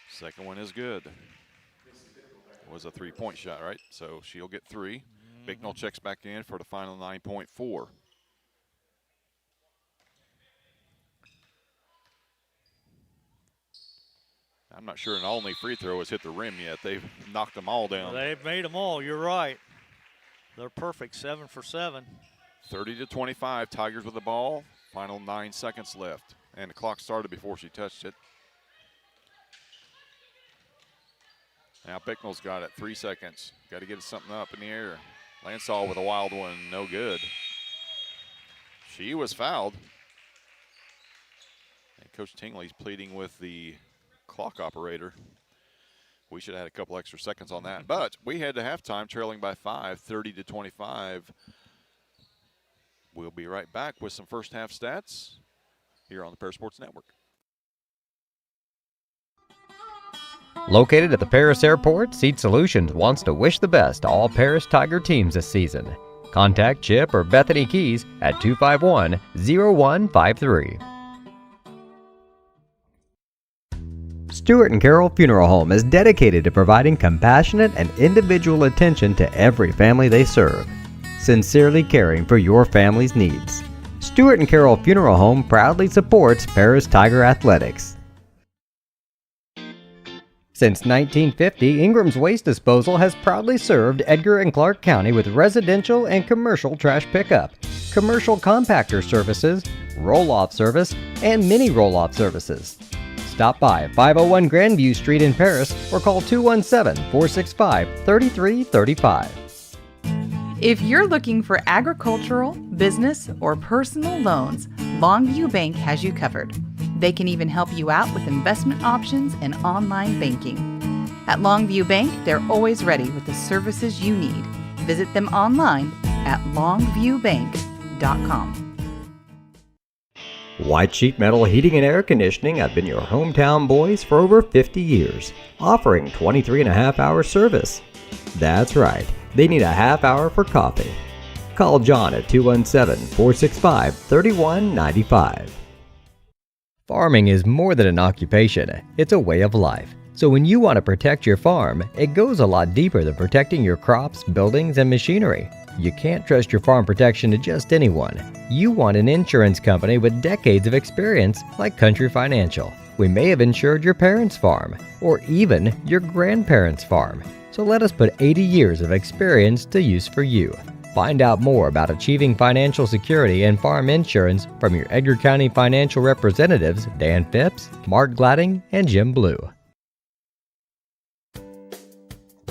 Second one is good. It was a 3-point shot, right? So she'll get 3. Bicknell checks back in for the final 9.4. I'm not sure an Olney free throw has hit the rim yet. They've knocked them all down. They've made them all. You're right. They're perfect, 7 for 7. 30-25, Tigers with the ball. Final 9 seconds left. And the clock started before she touched it. Now Bicknell's got it, 3 seconds. Got to get something up in the air. Lansall with a wild one, no good. She was fouled. And Coach Tingley's pleading with the clock operator. We should have had a couple extra seconds on that. But we head to halftime, trailing by 5, 30-25. We'll be right back with some first half stats here on the Paris Sports Network. Located at the Paris Airport, Seat Solutions wants to wish the best to all Paris Tiger teams this season. Contact Chip or Bethany Keys at 251-0153. Stewart and Carroll Funeral Home is dedicated to providing compassionate and individual attention to every family they serve, sincerely caring for your family's needs. Stewart and Carroll Funeral Home proudly supports Paris Tiger Athletics. Since 1950, Ingram's Waste Disposal has proudly served Edgar and Clark County with residential and commercial trash pickup, commercial compactor services, roll-off service, and mini roll-off services. Stop by 501 Grandview Street in Paris or call 217-465-3335. If you're looking for agricultural, business, or personal loans, Longview Bank has you covered. They can even help you out with investment options and online banking. At Longview Bank, they're always ready with the services you need. Visit them online at longviewbank.com. White Sheet Metal Heating and Air Conditioning have been your hometown boys for over 50 years, offering 23.5-hour service. That's right, they need a half hour for coffee. Call John at 217-465-3195. Farming is more than an occupation, it's a way of life. So when you want to protect your farm, it goes a lot deeper than protecting your crops, buildings, and machinery. You can't trust your farm protection to just anyone. You want an insurance company with decades of experience like Country Financial. We may have insured your parents' farm or even your grandparents' farm. So let us put 80 years of experience to use for you. Find out more about achieving financial security and farm insurance from your Edgar County financial representatives Dan Phipps, Mark Gladding, and Jim Blue.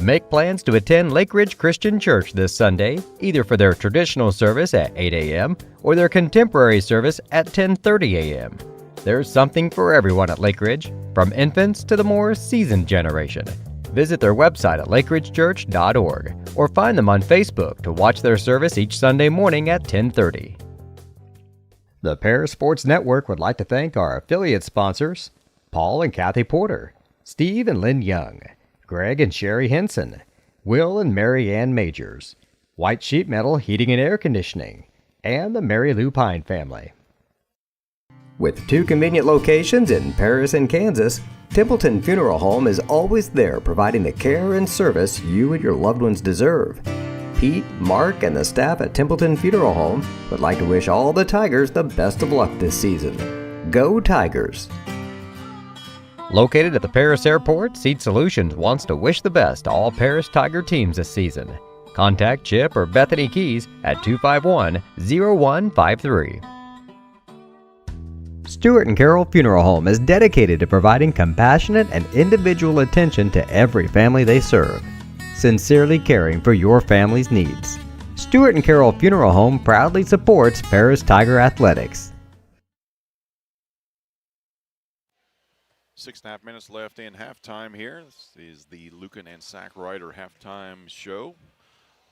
Make plans to attend Lake Ridge Christian Church this Sunday, either for their traditional service at 8 a.m. or their contemporary service at 10:30 a.m. There's something for everyone at Lake Ridge, from infants to the more seasoned generation. Visit their website at lakeridgechurch.org or find them on Facebook to watch their service each Sunday morning at 10:30. The Paris Sports Network would like to thank our affiliate sponsors, Paul and Kathy Porter, Steve and Lynn Young, Greg and Sherry Henson, Will and Mary Ann Majors, White Sheet Metal Heating and Air Conditioning, and the Mary Lou Pine family. With 2 convenient locations in Paris and Kansas, Templeton Funeral Home is always there providing the care and service you and your loved ones deserve. Pete, Mark, and the staff at Templeton Funeral Home would like to wish all the Tigers the best of luck this season. Go Tigers! Located at the Paris Airport, Seat Solutions wants to wish the best to all Paris Tiger teams this season. Contact Chip or Bethany Keys at 251-0153. Stuart and Carol Funeral Home is dedicated to providing compassionate and individual attention to every family they serve, sincerely caring for your family's needs. Stuart and Carol Funeral Home proudly supports Paris Tiger Athletics. 6.5 minutes left in halftime here. This is the Lucan and Sack Rider halftime show.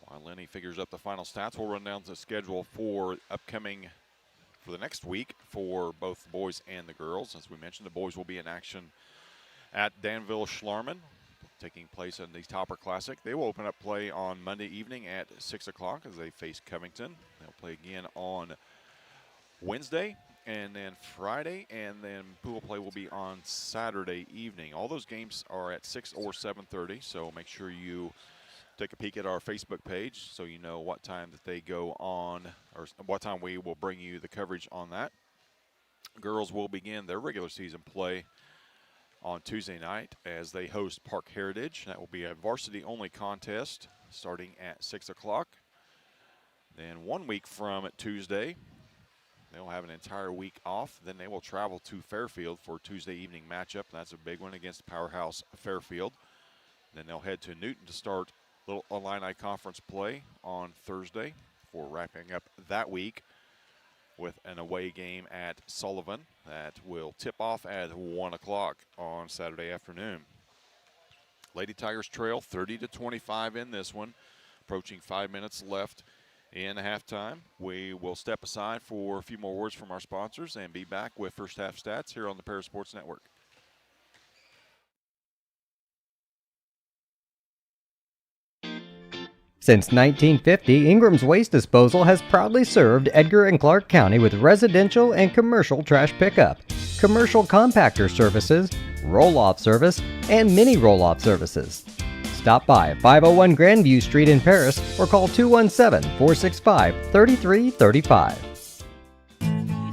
While Lenny figures up the final stats, we'll run down the schedule for the next week for both the boys and the girls. As we mentioned, the boys will be in action at Danville Schlarman, taking place in the Topper Classic. They will open up play on Monday evening at 6 o'clock as they face Covington. They'll play again on Wednesday and then Friday, and then pool play will be on Saturday evening. All those games are at 6 or 7:30, so make sure you take a peek at our Facebook page so you know what time that they go on, or what time we will bring you the coverage on that. Girls will begin their regular season play on Tuesday night as they host Park Heritage. That will be a varsity-only contest starting at 6 o'clock. Then 1 week from Tuesday, they'll have an entire week off. Then they will travel to Fairfield for a Tuesday evening matchup. That's a big one against Powerhouse Fairfield. Then they'll head to Newton to start Little Illini Conference play on Thursday for wrapping up that week with an away game at Sullivan that will tip off at 1 o'clock on Saturday afternoon. Lady Tigers trail 30-25 in this one, approaching 5 minutes left in halftime. We will step aside for a few more words from our sponsors and be back with first half stats here on the Paris Sports Network. Since 1950, Ingram's Waste Disposal has proudly served Edgar and Clark County with residential and commercial trash pickup, commercial compactor services, roll-off service, and mini roll-off services. Stop by 501 Grandview Street in Paris or call 217-465-3335.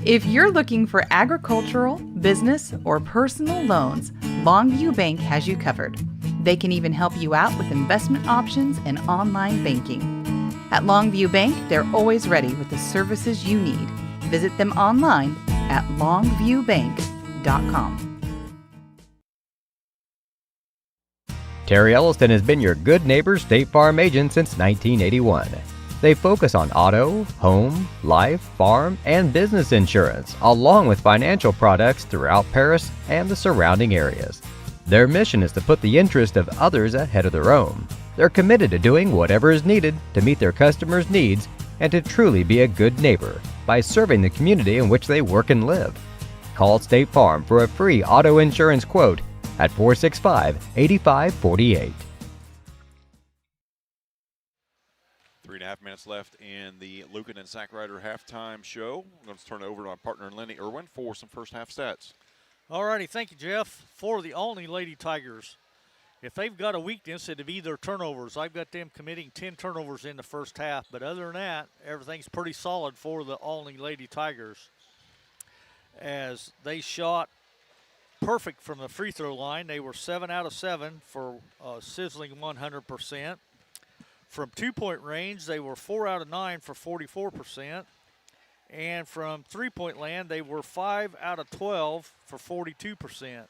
If you're looking for agricultural, business, or personal loans, Longview Bank has you covered. They can even help you out with investment options and online banking. At Longview Bank, they're always ready with the services you need. Visit them online at longviewbank.com. Terry Elliston has been your good neighbor State Farm agent since 1981. They focus on auto, home, life, farm, and business insurance, along with financial products throughout Paris and the surrounding areas. Their mission is to put the interest of others ahead of their own. They're committed to doing whatever is needed to meet their customers' needs and to truly be a good neighbor by serving the community in which they work and live. Call State Farm for a free auto insurance quote at 465-8548. 3.5 minutes left in the Lucan and Sack Rider halftime show. I'm going to turn it over to my partner Lenny Irwin for some first half stats. All righty, thank you, Jeff. For the Olney Lady Tigers, if they've got a weakness, it'd be their turnovers. I've got them committing 10 turnovers in the first half. But other than that, everything's pretty solid for the Olney Lady Tigers, as they shot perfect from the free throw line. They were 7 out of 7 for a sizzling 100%. From two-point range, they were 4 out of 9 for 44%. And from three-point land, they were 5 out of 12 for 42%.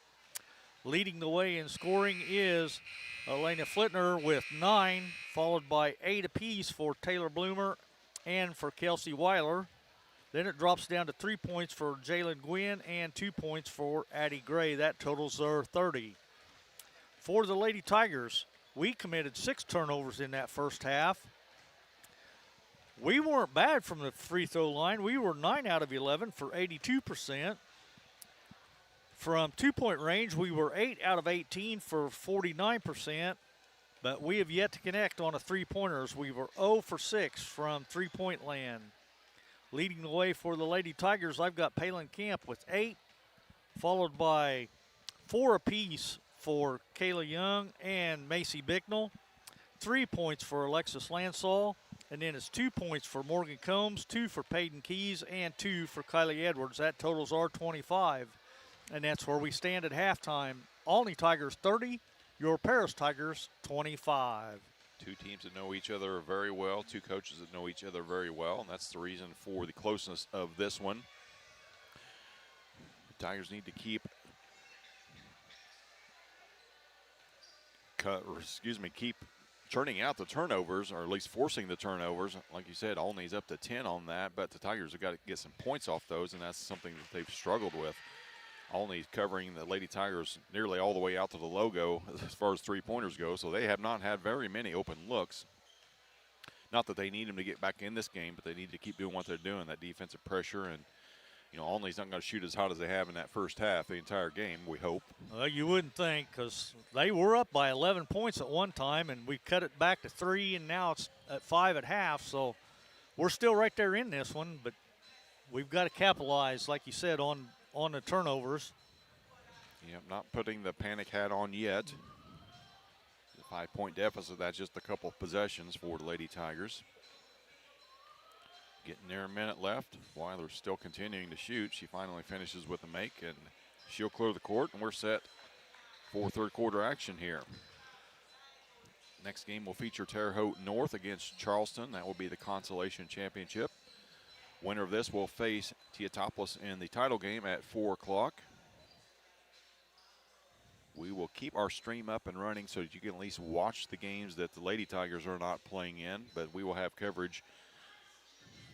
Leading the way in scoring is Elena Flitner with 9, followed by 8 apiece for Taylor Bloomer and for Kelsey Weiler. Then it drops down to 3 points for Jalen Gwynn and 2 points for Addie Gray. That totals their 30. For the Lady Tigers, we committed 6 turnovers in that first half. We weren't bad from the free throw line. We were 9 out of 11 for 82%. From two-point range, we were 8 out of 18 for 49%, but we have yet to connect on a three-pointers. We were 0 for 6 from three-point land. Leading the way for the Lady Tigers, I've got Palin Camp with 8, followed by 4 apiece for Kayla Young and Macy Bicknell, 3 points for Alexis Lansall, and then it's 2 points for Morgan Combs, 2 for Peyton Keys, and 2 for Kylie Edwards. That totals our 25. And that's where we stand at halftime. Olney Tigers 30, your Paris Tigers 25. Two teams that know each other very well, two coaches that know each other very well, and that's the reason for the closeness of this one. The Tigers need to keep churning out the turnovers, or at least forcing the turnovers. Like you said, Olney's up to 10 on that, but the Tigers have got to get some points off those, and that's something that they've struggled with. Olney covering the Lady Tigers nearly all the way out to the logo as far as three-pointers go, so they have not had very many open looks. Not that they need them to get back in this game, but they need to keep doing what they're doing, that defensive pressure. And, you know, Olney's not going to shoot as hot as they have in that first half the entire game, we hope. Well, you wouldn't think, because they were up by 11 points at one time, and we cut it back to 3, and now it's at 5 at half. So we're still right there in this one, but we've got to capitalize, like you said, on the turnovers. Yep, not putting the panic hat on yet. The 5-point deficit, that's just a couple of possessions for the Lady Tigers. Getting there, a minute left. Weiler's still continuing to shoot. She finally finishes with a make, and she'll clear the court, and we're set for third quarter action here. Next game will feature Terre Haute North against Charleston. That will be the consolation championship. Winner of this will face Teotopoulos in the title game at 4 o'clock. We will keep our stream up and running so that you can at least watch the games that the Lady Tigers are not playing in, but we will have coverage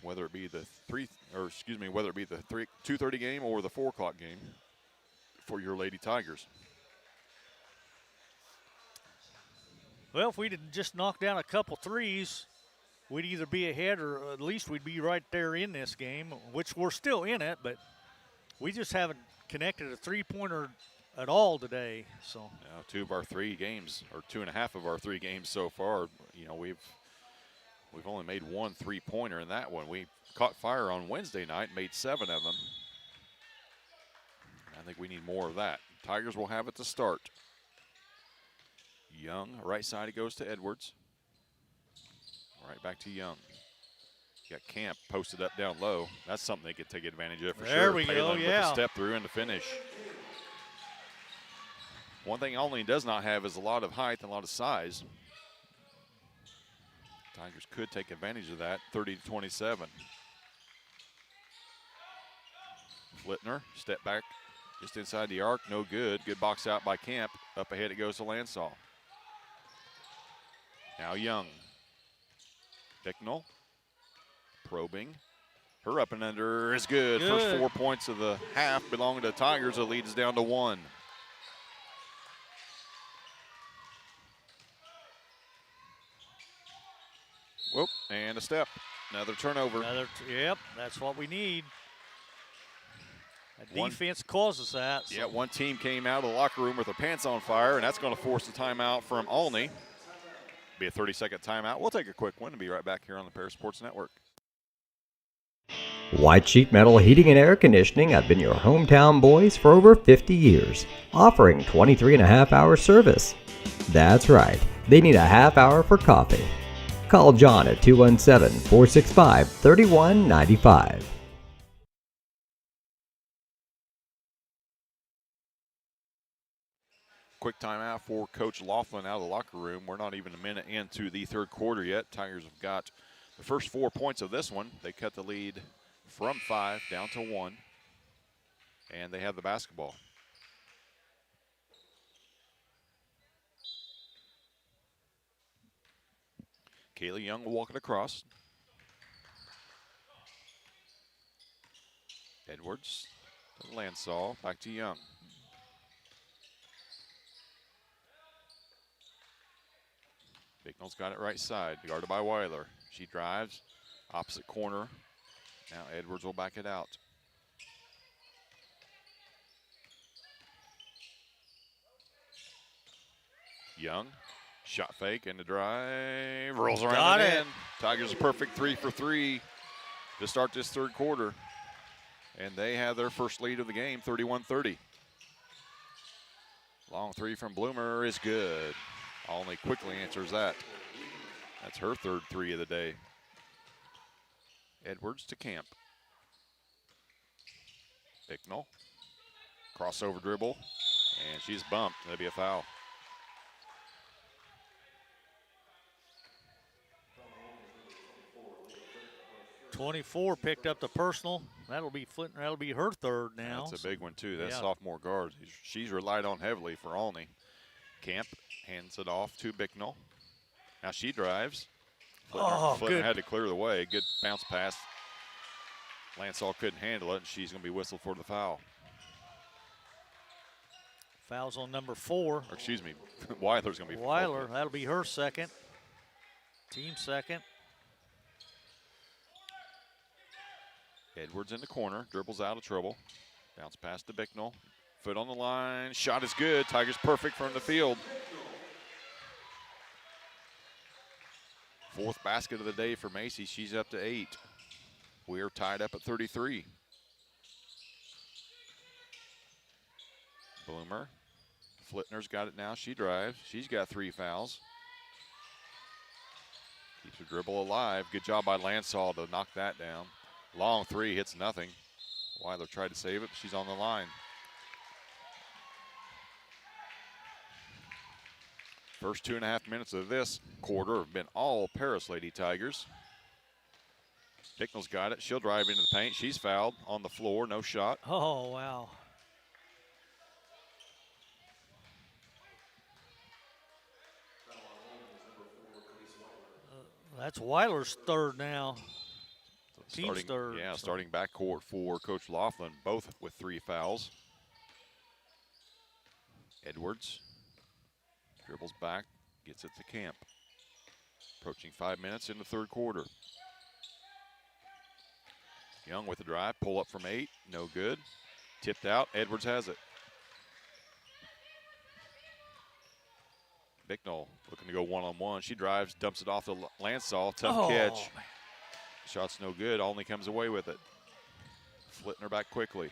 whether it be the 2:30 game or the 4 o'clock game for your Lady Tigers. Well, if we didn't just knock down a couple threes, we'd either be ahead or at least we'd be right there in this game, which we're still in it, but we just haven't connected a three-pointer at all today. So now 2 of our 3 games, or 2.5 of our 3 games so far, you know, we've only made 1 3-pointer in that one. We caught fire on Wednesday night, made 7 of them. I think we need more of that. Tigers will have it to start. Young, right side, it goes to Edwards. Right back to Young. You got Camp posted up down low. That's something they could take advantage of for sure. There we go, Palin yeah. with a step through and the finish. One thing Olney does not have is a lot of height and a lot of size. Tigers could take advantage of that, 30-27. Flitner, step back just inside the arc, no good. Good box out by Camp. Up ahead it goes to Lansall. Now Young. Bicknell, probing. Her up and under is good. First 4 points of the half belong to the Tigers. The lead is down to 1. Whoop, and a step. Another turnover. Yep, that's what we need. The defense causes that. So. Yeah, one team came out of the locker room with their pants on fire, and that's going to force a timeout from Olney. Be a 30-second timeout. We'll take a quick one and be right back here on the Paris Sports Network. White Sheet Metal Heating and Air Conditioning have been your hometown boys for over 50 years, offering 23.5-hour service. That's right, they need a half hour for coffee. Call John at 217-465-3195. Quick timeout for Coach Laughlin out of the locker room. We're not even a minute into the third quarter yet. Tigers have got the first 4 points of this one. They cut the lead from 5 down to 1, and they have the basketball. Kaylee Young will walk it across. Edwards to Lansall, back to Young. Bicknell's got it right side, guarded by Weiler. She drives, opposite corner. Now Edwards will back it out. Young, shot fake and the drive, rolls around Got and it. in. Tigers a perfect 3 for 3 to start this third quarter. And they have their first lead of the game, 31-30. Long three from Bloomer is good. Olney quickly answers that. That's her third 3 of the day. Edwards to Camp. Bicknell, crossover dribble, and she's bumped. That'll be a foul. .24 picked up the personal. That'll be Flintner. That'll be her third now. That's a big one too. That Yeah. sophomore guard. She's relied on heavily for Olney. Camp hands it off to Bicknell. Now she drives. Flintner Good. had to clear the way. Good bounce pass. Lansall couldn't handle it, and she's going to be whistled for the foul. Fouls on number 4. Or excuse me, Weiler's going to be. Weiler, that'll be her second. Team second. Edwards in the corner, dribbles out of trouble. Bounce pass to Bicknell. Foot on the line, shot is good. Tigers perfect from the field. 4th basket of the day for Macy. She's up to 8. We're tied up at 33. Bloomer. Flitner's got it now. She drives. She's got 3 fouls. Keeps her dribble alive. Good job by Lansall to knock that down. Long 3 hits nothing. Weiler tried to save it, but she's on the line. First 2.5 minutes of this quarter have been all Paris Lady Tigers. Bicknell's got it. She'll drive into the paint. She's fouled on the floor. No shot. Oh, wow. That's Weiler's third now. Team's third. Yeah, starting backcourt for Coach Laughlin, both with 3 fouls. Edwards dribbles back, gets it to Camp. Approaching 5 minutes in the third quarter. Young with the drive, pull up from 8, no good. Tipped out, Edwards has it. Bicknell looking to go one-on-one. She drives, dumps it off to Lansall, tough catch. Shot's no good, Olney comes away with it. Flitner back quickly.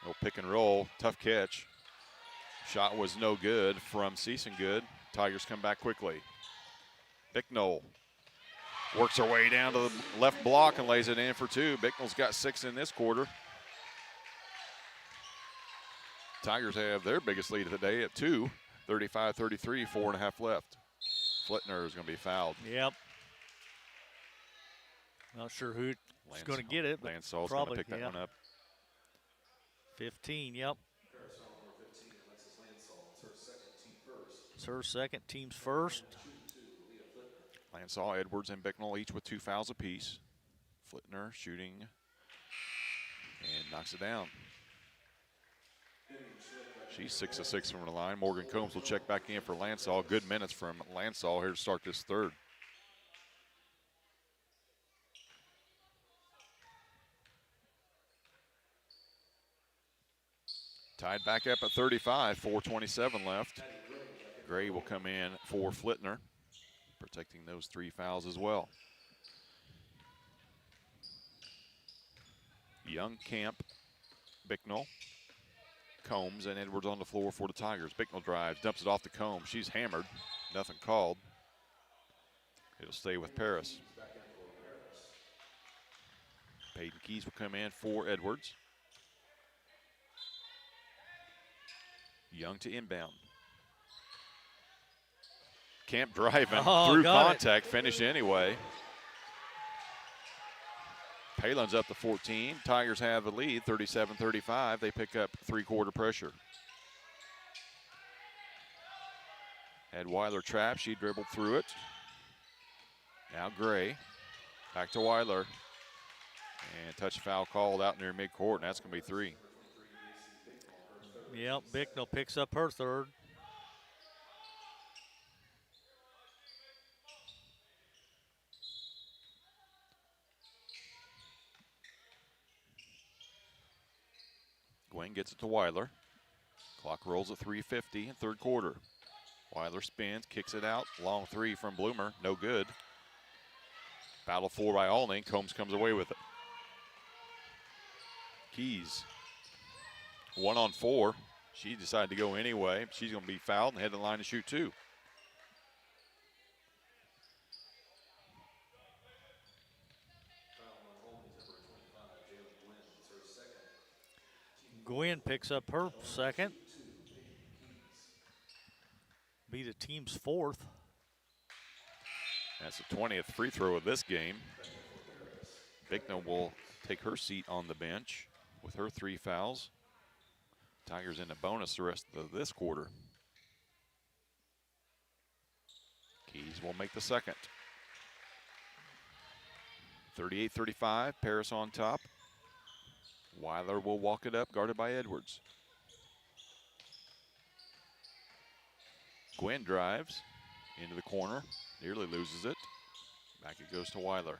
No pick and roll, tough catch. Shot was no good from Good. Tigers come back quickly. Bicknell works her way down to the left block and lays it in for 2. Bicknell's got 6 in this quarter. Tigers have their biggest lead of the day at 2, 35-33, 4.5 left. Flitner is going to be fouled. Yep. Not sure who's going to get it. Lansall's going to pick that one up. 15, yep. It's her second, team's first. Lansall, Edwards, and Bicknell each with 2 fouls apiece. Flitner shooting and knocks it down. She's 6 of 6 from the line. Morgan Combs will check back in for Lansall. Good minutes from Lansall here to start this third. Tied back up at 35, 4:27 left. Gray will come in for Flitner, protecting those 3 fouls as well. Young, Camp, Bicknell, Combs, and Edwards on the floor for the Tigers. Bicknell drives, dumps it off to Combs. She's hammered. Nothing called. It'll stay with Paris. Peyton Keys will come in for Edwards. Young to inbound. Camp driving through contact, finish anyway. Palin's up to 14. Tigers have a lead, 37-35. They pick up three-quarter pressure. Had Weiler trapped. She dribbled through it. Now Gray. Back to Weiler. And touch foul called out near midcourt, and that's going to be three. Yep, Bicknell picks up her third. Gwen gets it to Weiler. Clock rolls at 3:50 in third quarter. Weiler spins, kicks it out. Long three from Bloomer, no good. Battle for by Olney. Combs comes away with it. Keys, 1-on-4. She decided to go anyway. She's going to be fouled and head to the line to shoot two. Gwen picks up her second. Be the team's fourth. That's the 20th free throw of this game. Bicknell will take her seat on the bench with her 3 fouls. Tigers in a bonus the rest of this quarter. Keys will make the second. 38-35, Paris on top. Weiler will walk it up, guarded by Edwards. Gwen drives into the corner, nearly loses it. Back it goes to Weiler.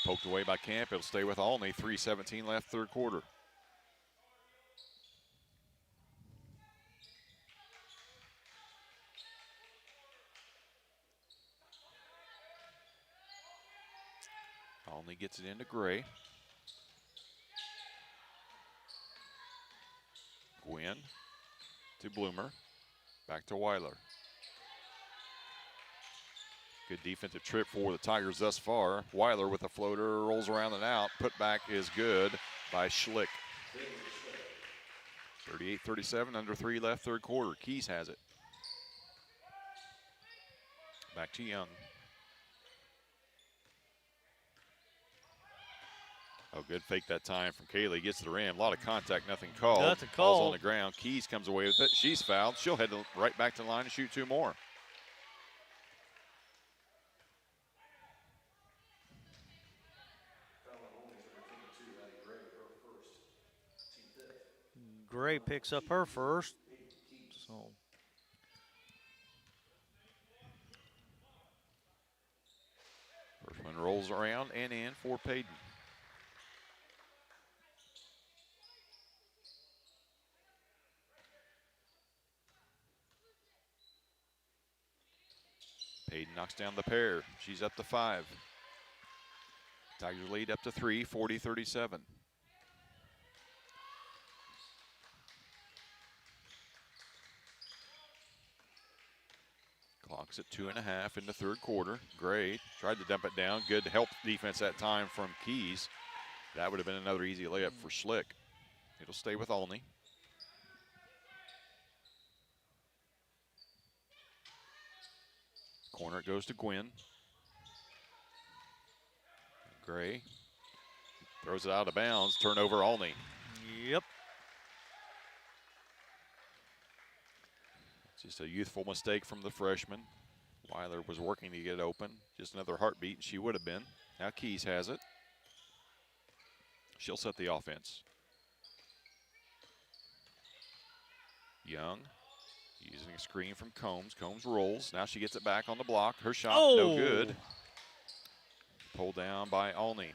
Poked away by Camp, it'll stay with Olney. 3:17 left, third quarter. Olney gets it into Gray. Gwen to Bloomer. Back to Weiler. Good defensive trip for the Tigers thus far. Weiler with a floater, rolls around and out. Put back is good by Schlick. 38-37, under 3 left, third quarter. Keys has it. Back to Young. Oh, good fake that time from Kaylee. Gets to the rim. A lot of contact, nothing called. Nothing Ball's called. on the ground. Keys comes away with it. She's fouled. She'll head right back to the line and shoot 2 more. Gray picks up her first. So First one rolls around and in for Payton. Payton knocks down the pair. She's up to 5. Tigers lead up to 3, 40-37. Clock's at 2.5 in the third quarter. Gray tried to dump it down. Good help defense that time from Keys. That would have been another easy layup for Schlick. It'll stay with Olney. Corner goes to Gwynn. Gray throws it out of bounds. Turnover Olney. yep. Just a youthful mistake from the freshman. Weiler was working to get it open. Just another heartbeat, and she would have been. Now Keys has it. She'll set the offense. Young using a screen from Combs. Combs rolls. Now she gets it back on the block. Her shot, no good. Pulled down by Olney.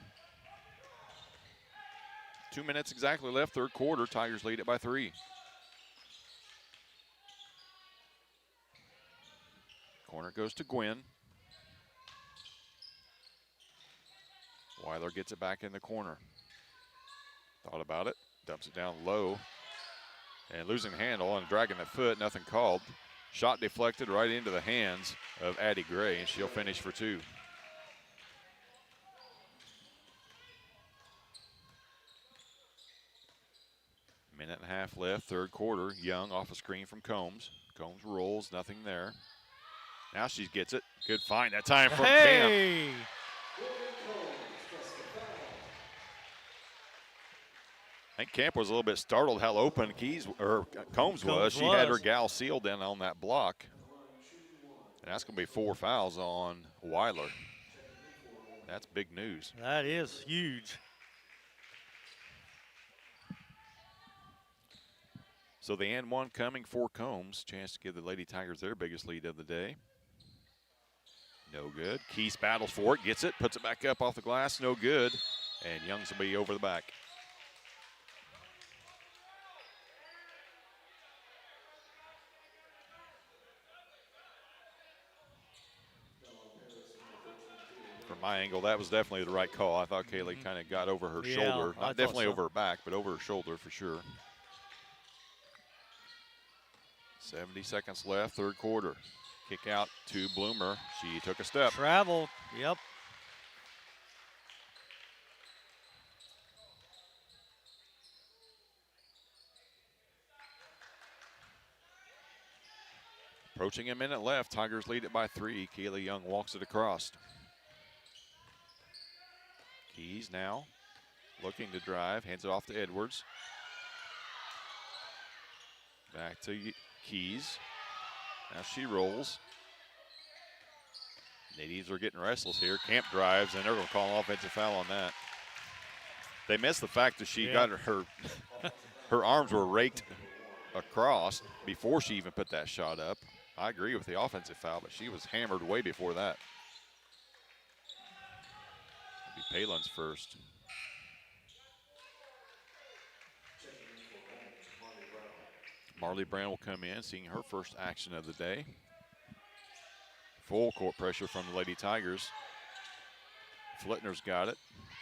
2 minutes exactly left, third quarter. Tigers lead it by 3. Corner goes to Gwynn. Weiler gets it back in the corner. Thought about it, dumps it down low, and losing handle and dragging the foot, nothing called. Shot deflected right into the hands of Addie Gray, and she'll finish for 2. Minute and a half left, third quarter. Young off a screen from Combs. Combs rolls, nothing there. Now she gets it. Good find that time from Camp. I think Camp was a little bit startled how open Combs was. She had her gal sealed in on that block. And that's going to be 4 fouls on Weiler. That's big news. That is huge. So the and one coming for Combs. Chance to give the Lady Tigers their biggest lead of the day. No good. Keys battles for it, gets it, puts it back up off the glass, no good. And Young's will be over the back. From my angle, that was definitely the right call. I thought Kaylee kind of got over her shoulder. Not definitely over her back, but over her shoulder for sure. 70 seconds left, third quarter. Kick out to Bloomer. She took a step. Travel, yep. Approaching a minute left. Tigers lead it by 3. Kaylee Young walks it across. Keys now looking to drive. Hands it off to Edwards. Back to Keys. Now she rolls. Nadies are getting restless here. Camp drives, and they're going to call an offensive foul on that. They missed the fact that she got her arms were raked across before she even put that shot up. I agree with the offensive foul, but she was hammered way before that. It'll be Palin's first. Marley Brown will come in, seeing her first action of the day. Full court pressure from the Lady Tigers. Flitner's got it.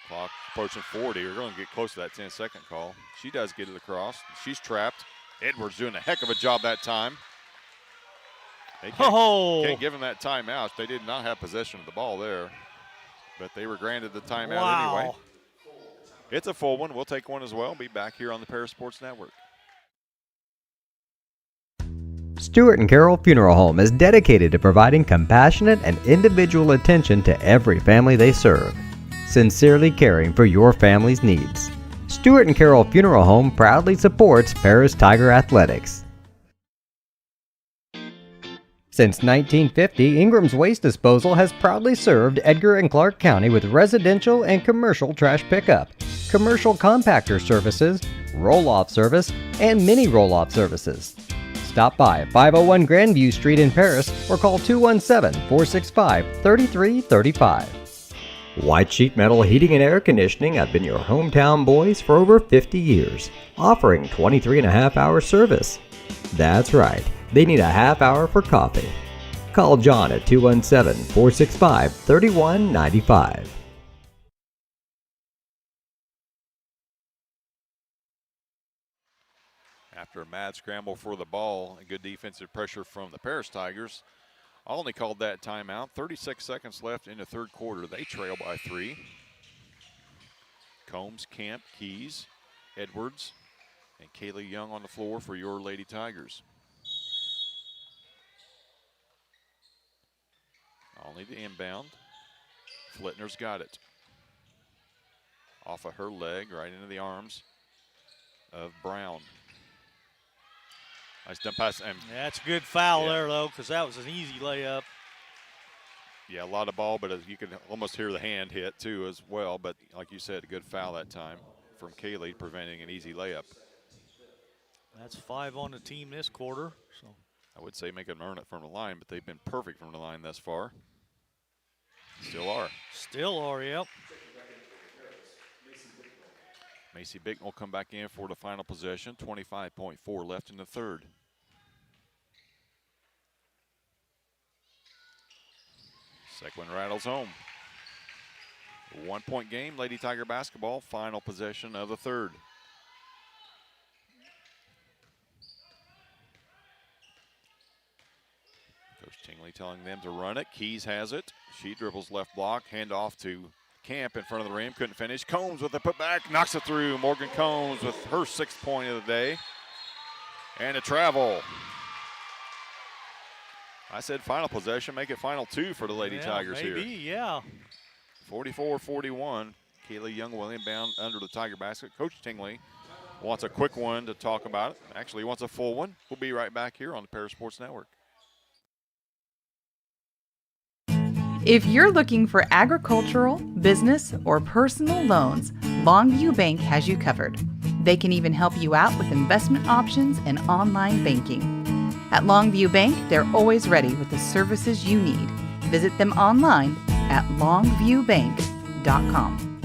Clock approaching 40. We're going to get close to that 10-second call. She does get it across. She's trapped. Edwards doing a heck of a job that time. They can't give them that timeout. They did not have possession of the ball there, but they were granted the timeout anyway. It's a full one. We'll take one as well. Be back here on the Paris Sports Network. Stewart and Carroll Funeral Home is dedicated to providing compassionate and individual attention to every family they serve, sincerely caring for your family's needs. Stewart and Carroll Funeral Home proudly supports Paris Tiger Athletics. Since 1950, Ingram's Waste Disposal has proudly served Edgar and Clark County with residential and commercial trash pickup, commercial compactor services, roll-off service, and mini roll-off services. Stop by 501 Grandview Street in Paris or call 217-465-3335. White Sheet Metal Heating and Air Conditioning have been your hometown boys for over 50 years, offering 23.5-hour service. That's right, they need a half hour for coffee. Call John at 217-465-3195. After a mad scramble for the ball and good defensive pressure from the Paris Tigers, Olney called that timeout. 36 seconds left in the third quarter. They trail by 3. Combs, Camp, Keys, Edwards, and Kaylee Young on the floor for your Lady Tigers. Olney the inbound. Flitner's got it. Off of her leg, right into the arms of Brown. Nice dump pass. And that's a good foul there, though, because that was an easy layup. Yeah, a lot of ball, but you could almost hear the hand hit, too, as well. But like you said, a good foul that time from Kaylee, preventing an easy layup. That's 5 on the team this quarter. So I would say make them earn it from the line, but they've been perfect from the line thus far. Still are. Still are, yep. Macy Bicknell will come back in for the final possession. 25.4 left in the third. Second one rattles home. 1-point game, Lady Tiger basketball, final possession of the third. Coach Tingley telling them to run it. Keys has it. She dribbles left block, hand off to Camp in front of the rim, couldn't finish. Combs with the putback, knocks it through. Morgan Combs with her 6th point of the day. And a travel. I said final possession, make it final 2 for the Lady Tigers maybe, here. Yeah. 44-41. Kaylee Young will inbound under the Tiger basket. Coach Tingley wants a quick one to talk about it. Actually, he wants a full one. We'll be right back here on the Paris Sports Network. If you're looking for agricultural, business, or personal loans, Longview Bank has you covered. They can even help you out with investment options and online banking. At Longview Bank, they're always ready with the services you need. Visit them online at longviewbank.com.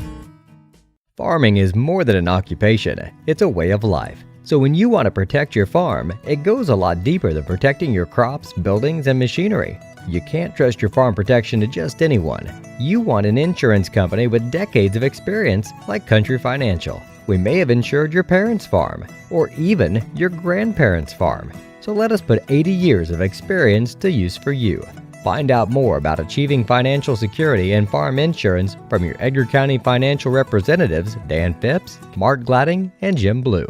Farming is more than an occupation, it's a way of life. So when you want to protect your farm, it goes a lot deeper than protecting your crops, buildings, and machinery. You can't trust your farm protection to just anyone. You want an insurance company with decades of experience, like Country Financial. We may have insured your parents' farm, or even your grandparents' farm. So let us put 80 years of experience to use for you. Find out more about achieving financial security and farm insurance from your Edgar County financial representatives, Dan Phipps, Mark Gladding, and Jim Blue.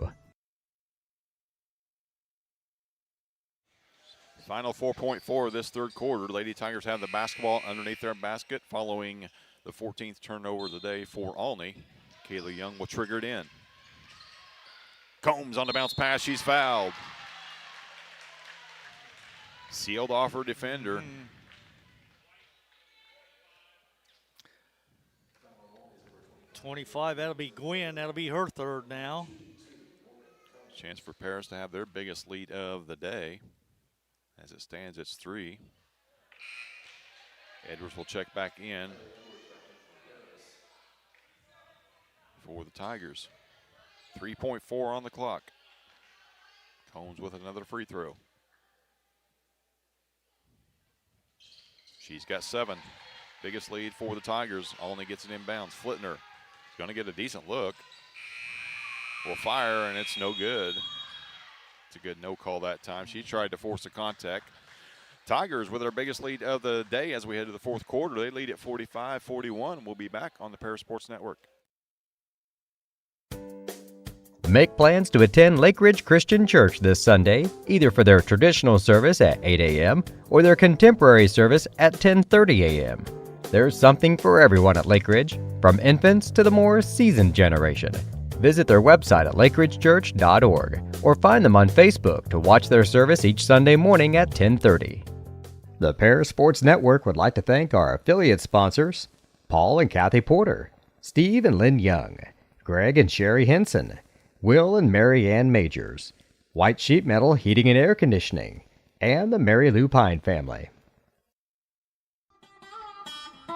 Final 4.4 of this third quarter. Lady Tigers have the basketball underneath their basket following the 14th turnover of the day for Olney. Kaylee Young will trigger it in. Combs on the bounce pass. She's fouled. Sealed off her defender. 25, that'll be Gwen. That'll be her third now. Chance for Paris to have their biggest lead of the day. As it stands, it's 3. Edwards will check back in for the Tigers. 3.4 on the clock. Combs with another free throw. She's got 7. Biggest lead for the Tigers. Only gets it inbounds. Flittner is going to get a decent look. Will fire, and it's no good. It's a good no call that time. She tried to force a contact. Tigers with their biggest lead of the day as we head to the fourth quarter. They lead at 45-41. We'll be back on the Paris Sports Network. Make plans to attend Lake Ridge Christian Church this Sunday, either for their traditional service at 8 a.m. or their contemporary service at 10:30 a.m. There's something for everyone at Lake Ridge, from infants to the more seasoned generation. Visit their website at lakeridgechurch.org or find them on Facebook to watch their service each Sunday morning at 10:30. The Paris Sports Network would like to thank our affiliate sponsors, Paul and Kathy Porter, Steve and Lynn Young, Greg and Sherry Henson, Will and Mary Ann Majors, White Sheet Metal Heating and Air Conditioning, and the Mary Lou Pine family.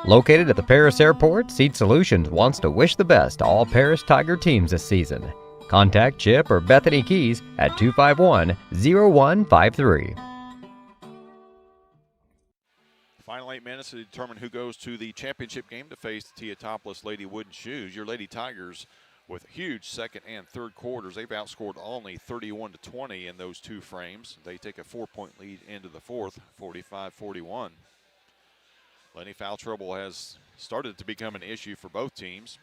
Located at the Paris Airport, Seed Solutions wants to wish the best to all Paris Tiger teams this season. Contact Chip or Bethany Keys at 251-0153. Final 8 minutes to determine who goes to the championship game to face the Teotopolis Lady Wooden Shoes. Your Lady Tigers with huge second and third quarters. They've outscored only 31-20 in those two frames. They take a 4-point lead into the fourth, 45-41. Lenny, foul trouble has started to become an issue for both teams.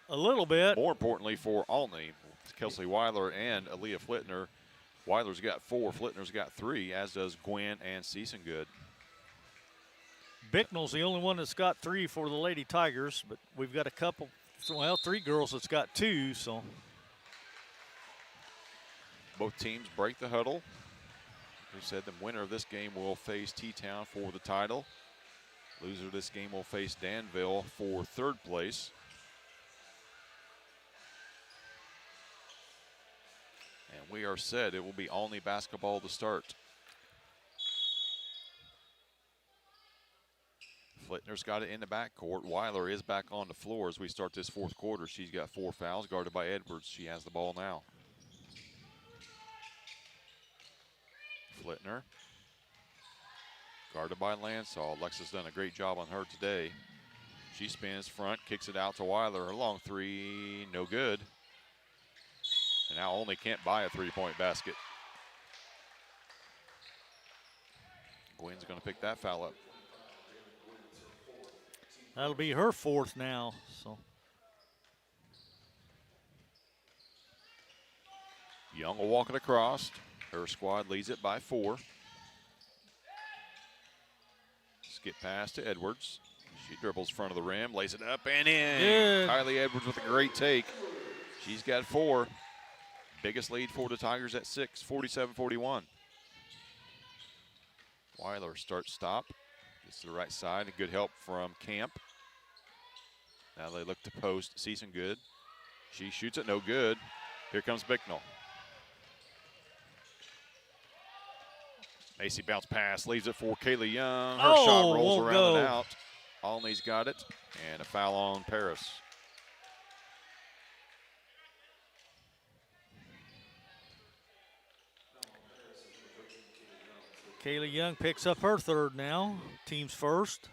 A little bit. More importantly for Olney, Kelsey Weiler and Aaliyah Flittner. Weiler's got 4, Flittner's got 3, as does Gwen and Seasongood. Bicknell's the only one that's got 3 for the Lady Tigers, but we've got a couple, well, 3 girls that's got 2, so. Both teams break the huddle. We said the winner of this game will face T-Town for the title. Loser of this game will face Danville for third place. And we are set. It will be Olney basketball to start. Flittner's got it in the backcourt. Weiler is back on the floor as we start this fourth quarter. She's got 4 fouls, guarded by Edwards. She has the ball now. Flittner, guarded by Lansall. Alexa's done a great job on her today. She spins front, kicks it out to Weiler. A long three, no good. And now Olney can't buy a three-point basket. Gwynn's going to pick that foul up. That'll be her 4th now. So Young will walk it across. Her squad leads it by 4. Skip pass to Edwards. She dribbles front of the rim, lays it up and in. Good. Kylie Edwards with a great take. She's got 4. Biggest lead for the Tigers at 6, 47-41. Weiler start stop. Gets to the right side. A good help from Camp. Now they look to post. Season good. She shoots it, no good. Here comes Bicknell. Macy bounce pass, leaves it for Kaylee Young. Her shot rolls won't around go. and out. Olney's got it, and a foul on Paris. Kaylee Young picks up her 3rd now. Team's first.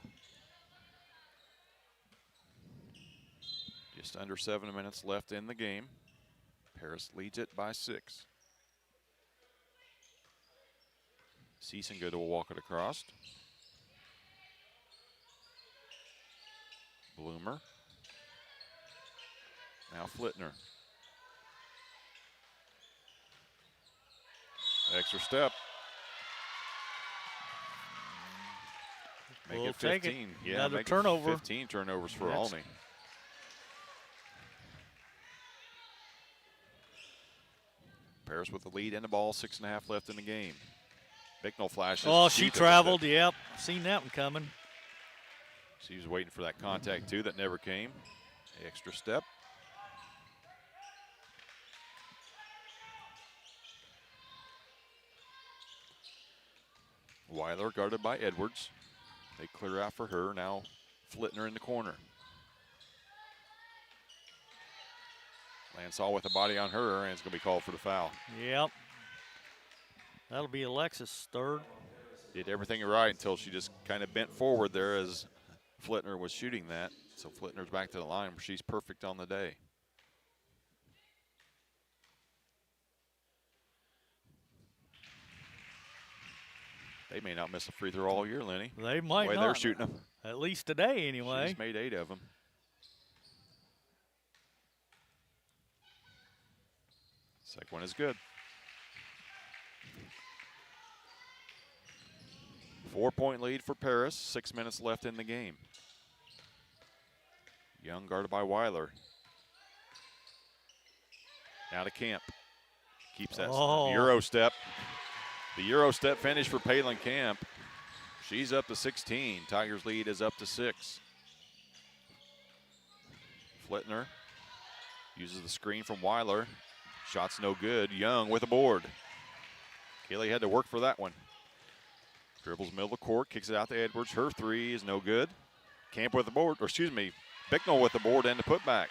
Just under 7 minutes left in the game. Paris leads it by 6. Season good will walk it across. Bloomer. Now Flitner. Extra step. Make We'll it take 15. it. Yeah, Another make turnover. It 15 turnovers for That's- Olney. Paris with the lead and the ball, 6.5 left in the game. Bicknell flashes. Oh, she took a traveled. step. Yep. Seen that one coming. She was waiting for that contact too, that never came. Extra step. Weiler guarded by Edwards. They clear out for her. Now Flitner in the corner. Lansall with a body on her, and it's going to be called for the foul. Yep. That'll be Alexis' 3rd. Did everything right until she just kind of bent forward there as Flitner was shooting that. So Flitner's back to the line where she's perfect on the day. They may not miss a free throw all year, Lenny. They might the way not. they're shooting them. At least today, anyway. She's made 8 of them. Second one is good. 4-point lead for Paris. 6 minutes left in the game. Young guarded by Weiler. Now to Camp. Keeps that Euro step. The Euro step finish for Palin Camp. She's up to 16. Tigers lead is up to 6. Flitner uses the screen from Weiler. Shot's no good. Young with a board. Kaylee had to work for that one. Dribbles middle of the court, kicks it out to Edwards. Her 3 is no good. Camp with the board, or excuse me, Bicknell with the board and the putback.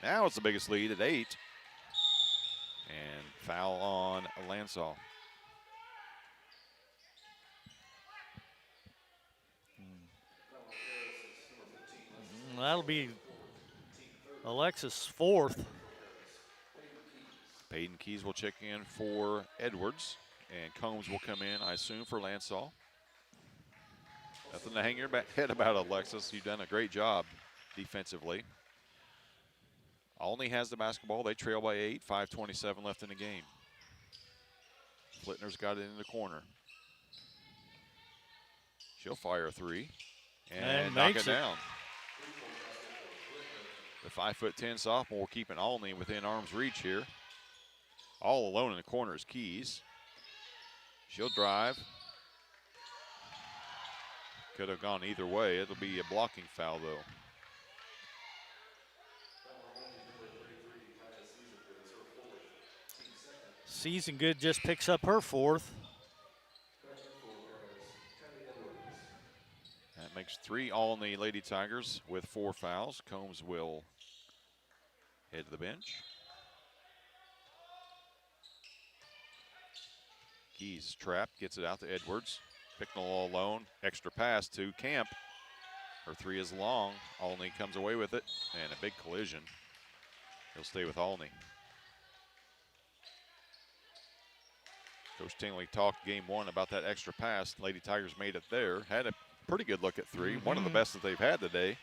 Now it's the biggest lead at 8. And foul on Lansall. That'll be Alexis' 4th. Peyton Keys will check in for Edwards, and Combs will come in, I assume, for Lansall. Nothing to hang your head about, Alexis. You've done a great job defensively. Olney has the basketball. They trail by 8, 5:27 left in the game. Flitner's got it in the corner. She'll fire a 3 and knock it down. The 5'10" sophomore keeping Olney within arm's reach here. All alone in the corner is Keys. She'll drive. Could have gone either way. It'll be a blocking foul, though. Season Good just picks up her 4th. That makes 3 Olney Lady Tigers with 4 fouls. Combs will head to the bench. Keys trapped, gets it out to Edwards. Bicknell all alone. Extra pass to Camp. Her three is long. Olney comes away with it, and a big collision. He'll stay with Olney. Coach Tingley talked game one about that extra pass. Lady Tigers made it there. Had a pretty good look at three. One of the best that they've had today.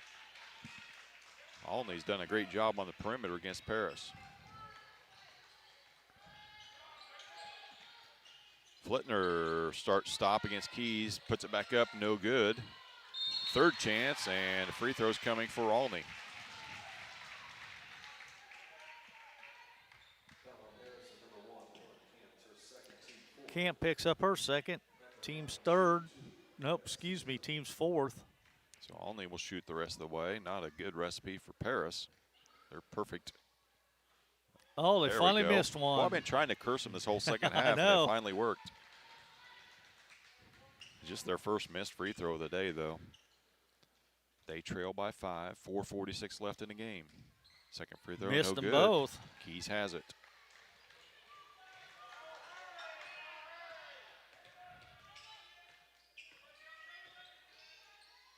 Olney's done a great job on the perimeter against Paris. Flittner starts stop against Keys, puts it back up, no good. Third chance, and free throws coming for Olney. Camp picks up her second. Team's third. Nope, excuse me, team's fourth. So Olney will shoot the rest of the way. Not a good recipe for Paris. They're perfect. Oh, they There finally we go. missed one. Well, I've been trying to curse them this whole second half, and know. it finally worked. Just their first missed free throw of the day, though. They trail by 5, 4:46 left in the game. Second free throw, Missed no them good. both. Keys has it.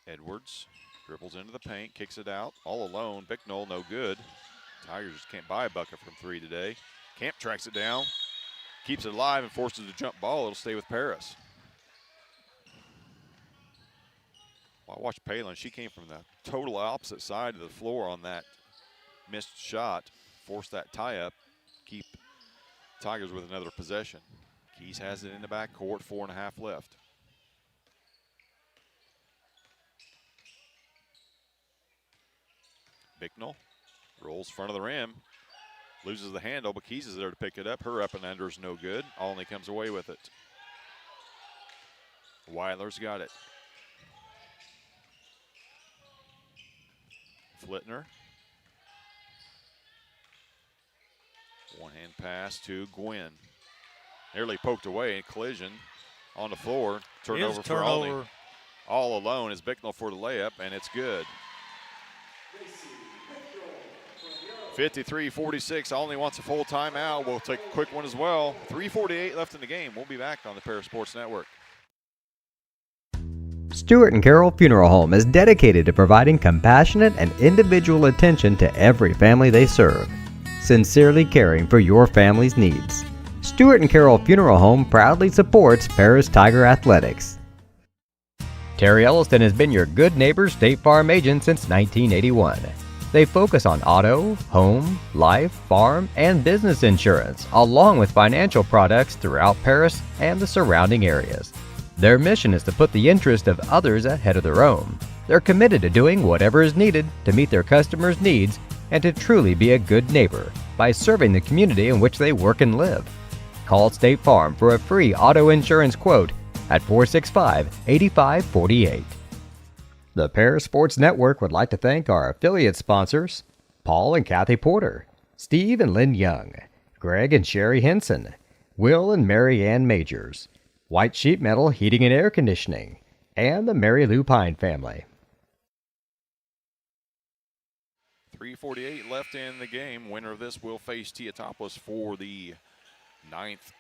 Edwards dribbles into the paint, kicks it out, all alone. Bicknell, no good. Tigers just can't buy a bucket from three today. Camp tracks it down, keeps it alive, and forces a jump ball. It'll stay with Paris. Well, I watched Palin. She came from the total opposite side of the floor on that missed shot, forced that tie-up, keep Tigers with another possession. Keys has it in the backcourt, 4.5 left. Bicknell rolls front of the rim, loses the handle, but Keys is there to pick it up. Her up and under is no good. Olney comes away with it. Weiler's got it. Flittner. One-hand pass to Gwynn. Nearly poked away, collision on the floor. Turnover for Olney. All alone is Bicknell for the layup, and it's good. 53-46, Olney wants a full timeout. We'll take a quick one as well. 3:48 left in the game. We'll be back on the Paris Sports Network. Stewart and Carroll Funeral Home is dedicated to providing compassionate and individual attention to every family they serve, sincerely caring for your family's needs. Stewart and Carroll Funeral Home proudly supports Paris Tiger Athletics. Terry Elliston has been your good neighbor State Farm agent since 1981. They focus on auto, home, life, farm, and business insurance, along with financial products throughout Paris and the surrounding areas. Their mission is to put the interest of others ahead of their own. They're committed to doing whatever is needed to meet their customers' needs and to truly be a good neighbor by serving the community in which they work and live. Call State Farm for a free auto insurance quote at 465-8548. The Paris Sports Network would like to thank our affiliate sponsors, Paul and Kathy Porter, Steve and Lynn Young, Greg and Sherry Henson, Will and Mary Ann Majors, White Sheet Metal Heating and Air Conditioning, and the Mary Lou Pine family. 3:48 left in the game. Winner of this will face Teotopos for the 9th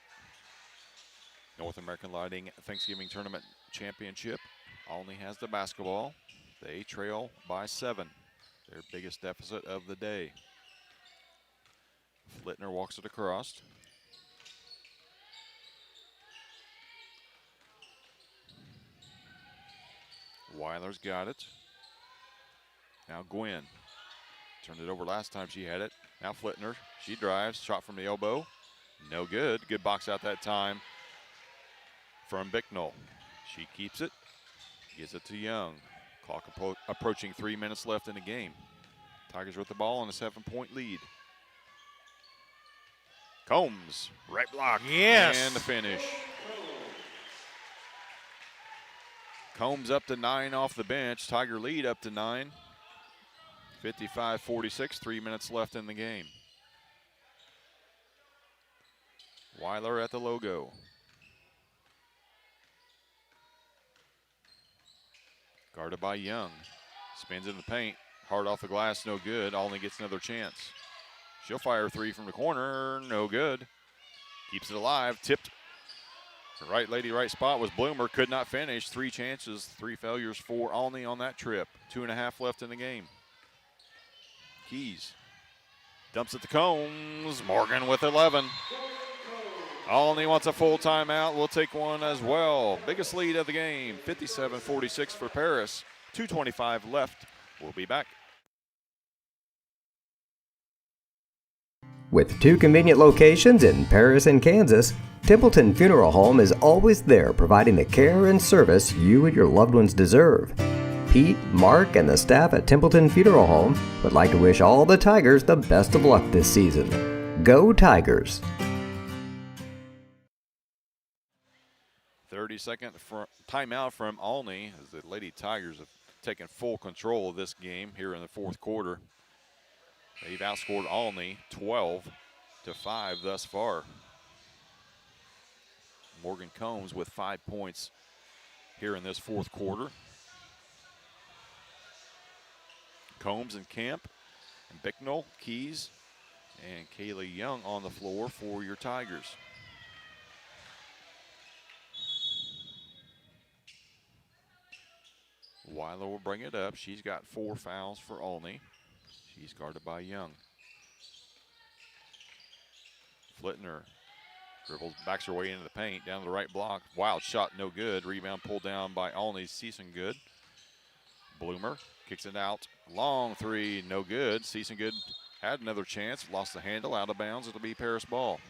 North American Lighting Thanksgiving Tournament Championship. Olney has the basketball. They trail by 7. Their biggest deficit of the day. Flittner walks it across. Weiler's got it. Now Gwynn. Turned it over last time she had it. Now Flittner. She drives. Shot from the elbow. No good. Good box out that time from Bicknell. She keeps it. Gives it to Young. Clock approaching 3 minutes left in the game. Tigers with the ball on a 7-point lead. Combs. Right block. Yes. And the finish. Combs up to 9 off the bench. Tiger lead up to 9. 55-46, 3 minutes left in the game. Weiler at the logo. Guarded by Young. Spins in the paint. Hard off the glass, no good. Olney gets another chance. She'll fire 3 from the corner, no good. Keeps it alive, tipped The right lady, right spot was Bloomer. Could not finish. 3 chances, 3 failures for Olney on that trip. 2.5 left in the game. Keys dumps it to Combs. Morgan with 11. Olney wants a full timeout. We'll take one as well. Biggest lead of the game, 57-46 for Paris. 2:25 left. We'll be back. With 2 convenient locations in Paris and Kansas, Templeton Funeral Home is always there providing the care and service you and your loved ones deserve. Pete, Mark, and the staff at Templeton Funeral Home would like to wish all the Tigers the best of luck this season. Go Tigers! 30-second timeout from Olney as the Lady Tigers have taken full control of this game here in the 4th quarter. They've outscored Olney 12-5 thus far. Morgan Combs with 5 points here in this 4th quarter. Combs and Camp and Bicknell, Keys, and Kaylee Young on the floor for your Tigers. Weiler will bring it up. She's got 4 fouls for Olney. She's guarded by Young. Flittner dribbles, backs her way into the paint, down to the right block. Wild shot, no good. Rebound pulled down by Olney's Seasongood. Bloomer kicks it out. Long 3, no good. Seasongood had another chance, lost the handle, out of bounds. It'll be Paris ball.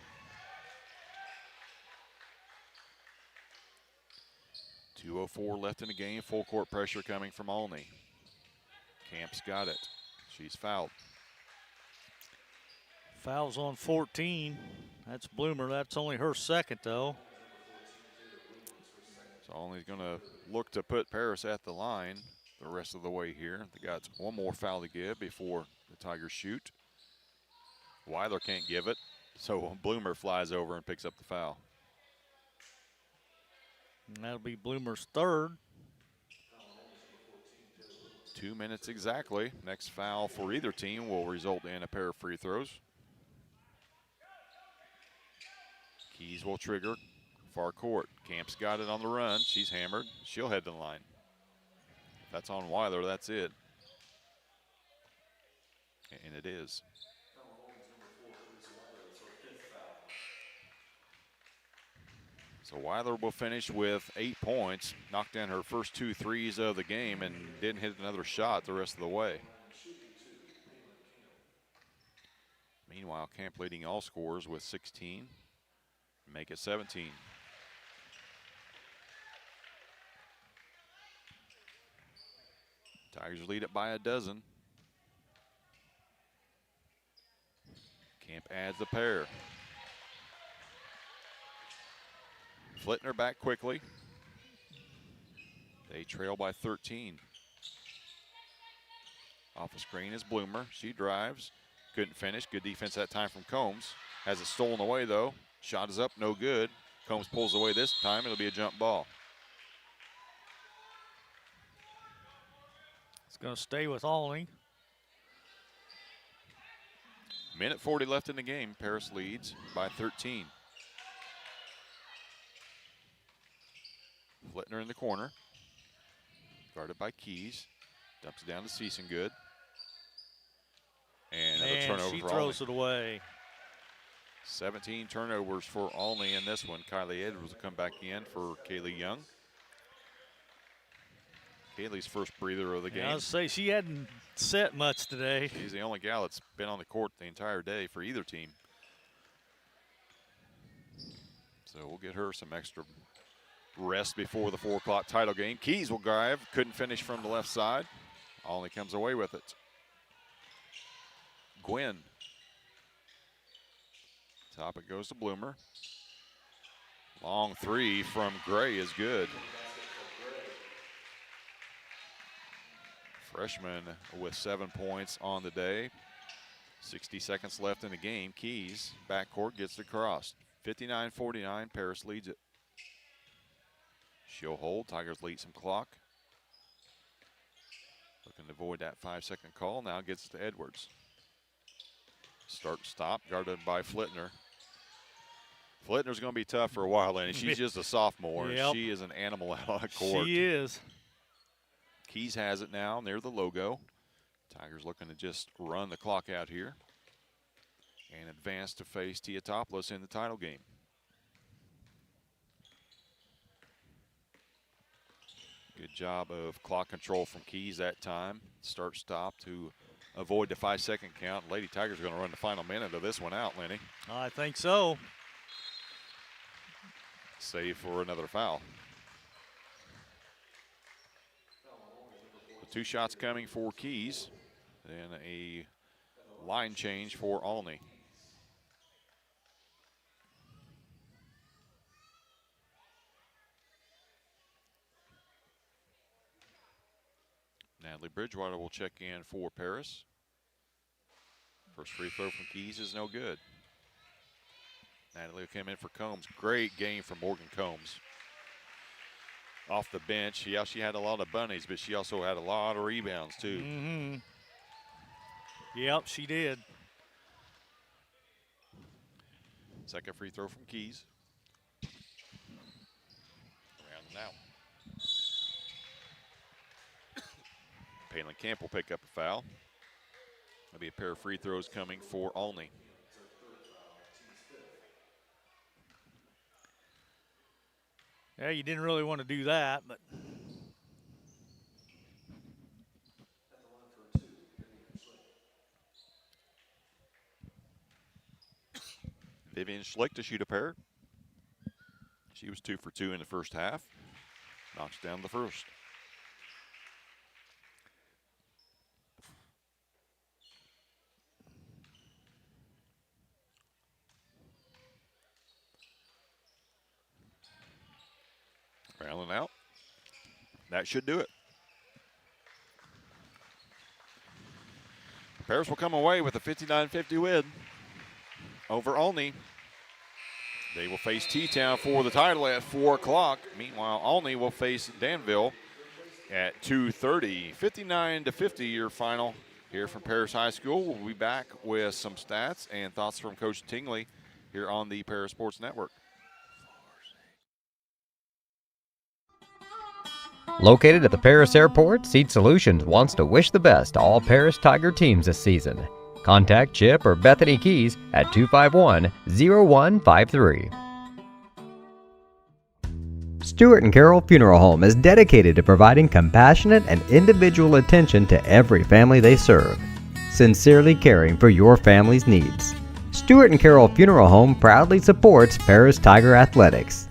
.204 left in the game. Full court pressure coming from Olney. Camp's got it. She's fouled. Fouls on 14. That's Bloomer. That's only her second, though. So Olney's going to look to put Paris at the line the rest of the way here. They got one more foul to give before the Tigers shoot. Weiler can't give it, so Bloomer flies over and picks up the foul. And that'll be Bloomer's third. 2 minutes exactly. Next foul for either team will result in a pair of free throws. Keys will trigger far court. Camp's got it on the run. She's hammered. She'll head to the line. If that's on Weiler, that's it. And it is. So Weiler will finish with 8 points, knocked down her first 2 threes of the game and didn't hit another shot the rest of the way. Meanwhile, Camp leading all scorers with 16. Make it 17. Tigers lead it by a dozen. Camp adds a pair. Flittner back quickly. They trail by 13. Off the screen is Bloomer. She drives. Couldn't finish. Good defense that time from Combs. Has it stolen away, though. Shot is up, no good. Combs pulls away this time. It'll be a jump ball. It's going to stay with Olney. Minute 40 left in the game. Paris leads by 13. Flittner in the corner. Guarded by Keys. Dumps it down to Seasongood. And another turnover she for throws Olney. it away. 17 turnovers for Olney in this one. Kylie Edwards will come back in for Kaylee Young. Kaylee's first breather of the game. I was say she hadn't set much today. She's the only gal that's been on the court the entire day for either team. So we'll get her some extra rest before the 4 o'clock title game. Keys will drive. Couldn't finish from the left side. Olney comes away with it. Gwynn. Top it goes to Bloomer. Long 3 from Gray is good. Freshman with 7 points on the day. 60 seconds left in the game. Keys, backcourt, gets it across. 59-49, Paris leads it. She'll hold. Tigers lead some clock. Looking to avoid that 5-second call. Now gets it to Edwards. Start, stop, guarded by Flittner. Flittner's going to be tough for a while, Lenny. She's just a sophomore. Yep. She is an animal out on the court. She is. Keys has it now near the logo. Tigers looking to just run the clock out here and advance to face Teotopoulos in the title game. Good job of clock control from Keys that time. Start-stop to avoid the 5-second count. Lady Tigers are going to run the final minute of this one out, Lenny. I think so. Save for another foul. The 2 shots coming for Keys. Then a line change for Olney. Natalie Bridgewater will check in for Paris. First free throw from Keys is no good. Natalie will come in for Combs. Great game from Morgan Combs. Off the bench, yeah, she had a lot of bunnies, but she also had a lot of rebounds too. Mm-hmm. Yep, she did. Second free throw from Keys. Around and out. Palin Camp will pick up a foul. There'll be a pair of free throws coming for Olney. Yeah, you didn't really want to do that, but Vivian Schlick to shoot a pair. She was 2 for 2 in the first half. Knocks down the first. Railing out. That should do it. Paris will come away with a 59-50 win over Olney. They will face T-Town for the title at 4 o'clock. Meanwhile, Olney will face Danville at 2:30. 59-50 your final here from Paris High School. We'll be back with some stats and thoughts from Coach Tingley here on the Paris Sports Network. Located at the Paris Airport, Seat Solutions wants to wish the best to all Paris Tiger teams this season. Contact Chip or Bethany Keys at 251-0153. Stewart and Carroll Funeral Home is dedicated to providing compassionate and individual attention to every family they serve, sincerely caring for your family's needs. Stewart and Carroll Funeral Home proudly supports Paris Tiger Athletics.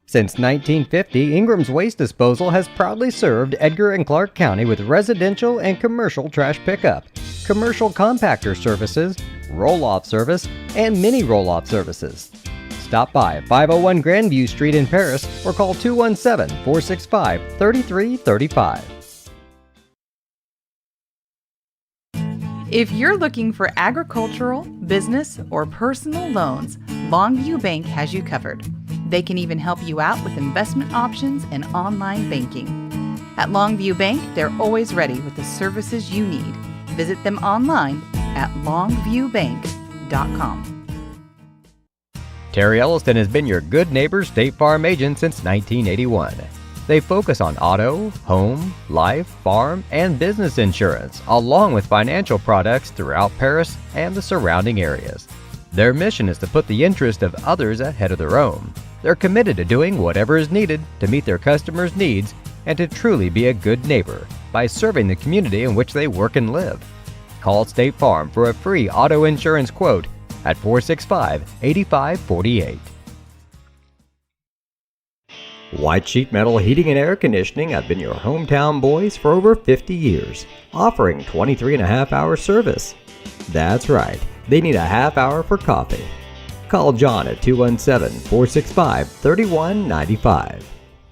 Since 1950, Ingram's Waste Disposal has proudly served Edgar and Clark County with residential and commercial trash pickup, commercial compactor services, roll-off service, and mini roll-off services. Stop by 501 Grandview Street in Paris or call 217-465-3335. If you're looking for agricultural, business, or personal loans, Longview Bank has you covered. They can even help you out with investment options and online banking. At Longview Bank, they're always ready with the services you need. Visit them online at longviewbank.com. Terry Elliston has been your good neighbor State Farm agent since 1981. They focus on auto, home, life, farm, and business insurance, along with financial products throughout Paris and the surrounding areas. Their mission is to put the interest of others ahead of their own. They're committed to doing whatever is needed to meet their customers' needs and to truly be a good neighbor by serving the community in which they work and live. Call State Farm for a free auto insurance quote at 465-8548. White Sheet Metal Heating and Air Conditioning have been your hometown boys for over 50 years, offering 23.5-hour service. That's right, they need a half hour for coffee. Call John at 217-465-3195.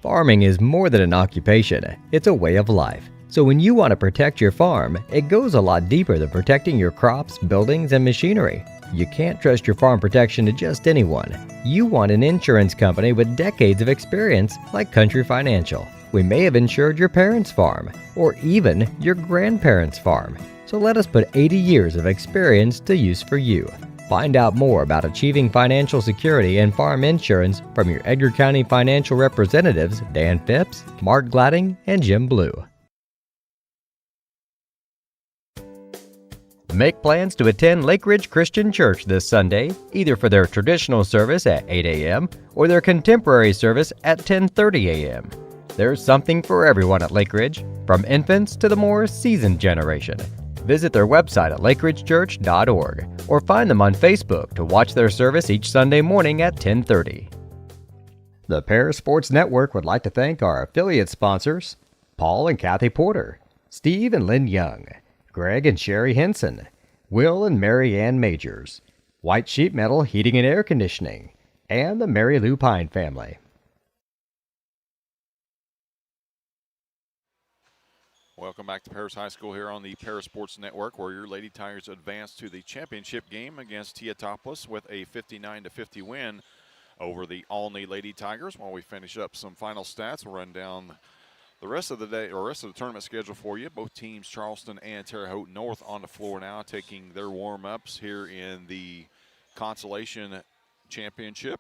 Farming is more than an occupation, it's a way of life. So when you want to protect your farm, it goes a lot deeper than protecting your crops, buildings, and machinery. You can't trust your farm protection to just anyone. You want an insurance company with decades of experience like Country Financial. We may have insured your parents' farm or even your grandparents' farm. So let us put 80 years of experience to use for you. Find out more about achieving financial security and farm insurance from your Edgar County financial representatives, Dan Phipps, Mark Gladding, and Jim Blue. Make plans to attend Lake Ridge Christian Church this Sunday, either for their traditional service at 8 a.m. or their contemporary service at 10:30 a.m. There's something for everyone at Lake Ridge, from infants to the more seasoned generation. Visit their website at lakeridgechurch.org or find them on Facebook to watch their service each Sunday morning at 10:30. The Paris Sports Network would like to thank our affiliate sponsors, Paul and Kathy Porter, Steve and Lynn Young, Greg and Sherry Henson, Will and Mary Ann Majors, White Sheet Metal Heating and Air Conditioning, and the Mary Lou Pine family. Welcome back to Paris High School here on the Paris Sports Network, where your Lady Tigers advance to the championship game against Teotopoulos with a 59-50 win over the Olney Lady Tigers. While we finish up some final stats, we'll run down the rest of the day, or rest of the tournament schedule for you. Both teams, Charleston and Terre Haute North, on the floor now, taking their warm-ups here in the Consolation Championship.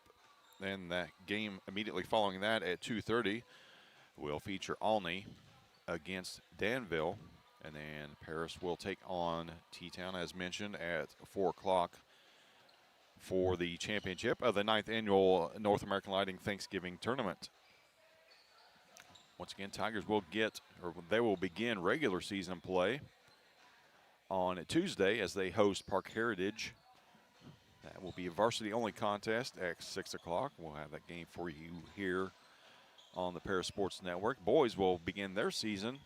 Then that game immediately following that at 2:30 will feature Olney against Danville, and then Paris will take on T-Town, as mentioned, at 4 o'clock for the championship of the 9th annual North American Lighting Thanksgiving Tournament. Once again, Tigers will they will begin regular season play on Tuesday as they host Park Heritage. That will be a varsity-only contest at 6 o'clock. We'll have that game for you here on the Paris Sports Network. Boys will begin their season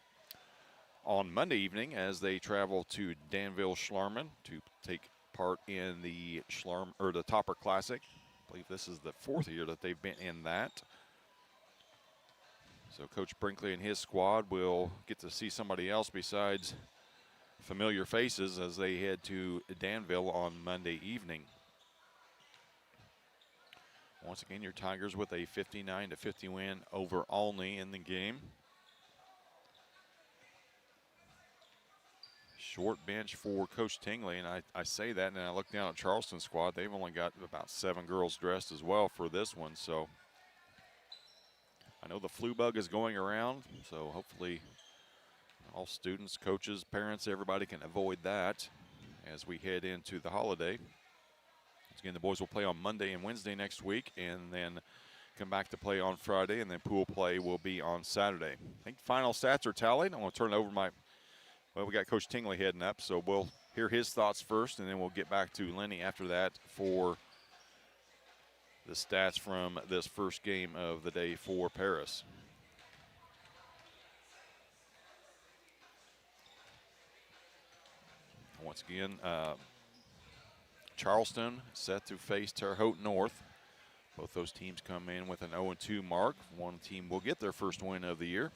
on Monday evening as they travel to Danville Schlarman to take part in the Topper Classic. I believe this is the 4th year that they've been in that. So Coach Brinkley and his squad will get to see somebody else besides familiar faces as they head to Danville on Monday evening. Once again, your Tigers with a 59-50 win over Olney in the game. Short bench for Coach Tingley, and I say that, and I look down at Charleston's squad. They've only got about 7 girls dressed as well for this one, so I know the flu bug is going around, so hopefully all students, coaches, parents, everybody can avoid that as we head into the holiday. Again, the boys will play on Monday and Wednesday next week, and then come back to play on Friday, and then pool play will be on Saturday. I think final stats are tallied. I'm going to turn it over we got Coach Tingley heading up, so we'll hear his thoughts first, and then we'll get back to Lenny after that for the stats from this first game of the day for Paris. Once again, Charleston set to face Terre Haute North. Both those teams come in with an 0-2 mark. One team will get their first win of the year.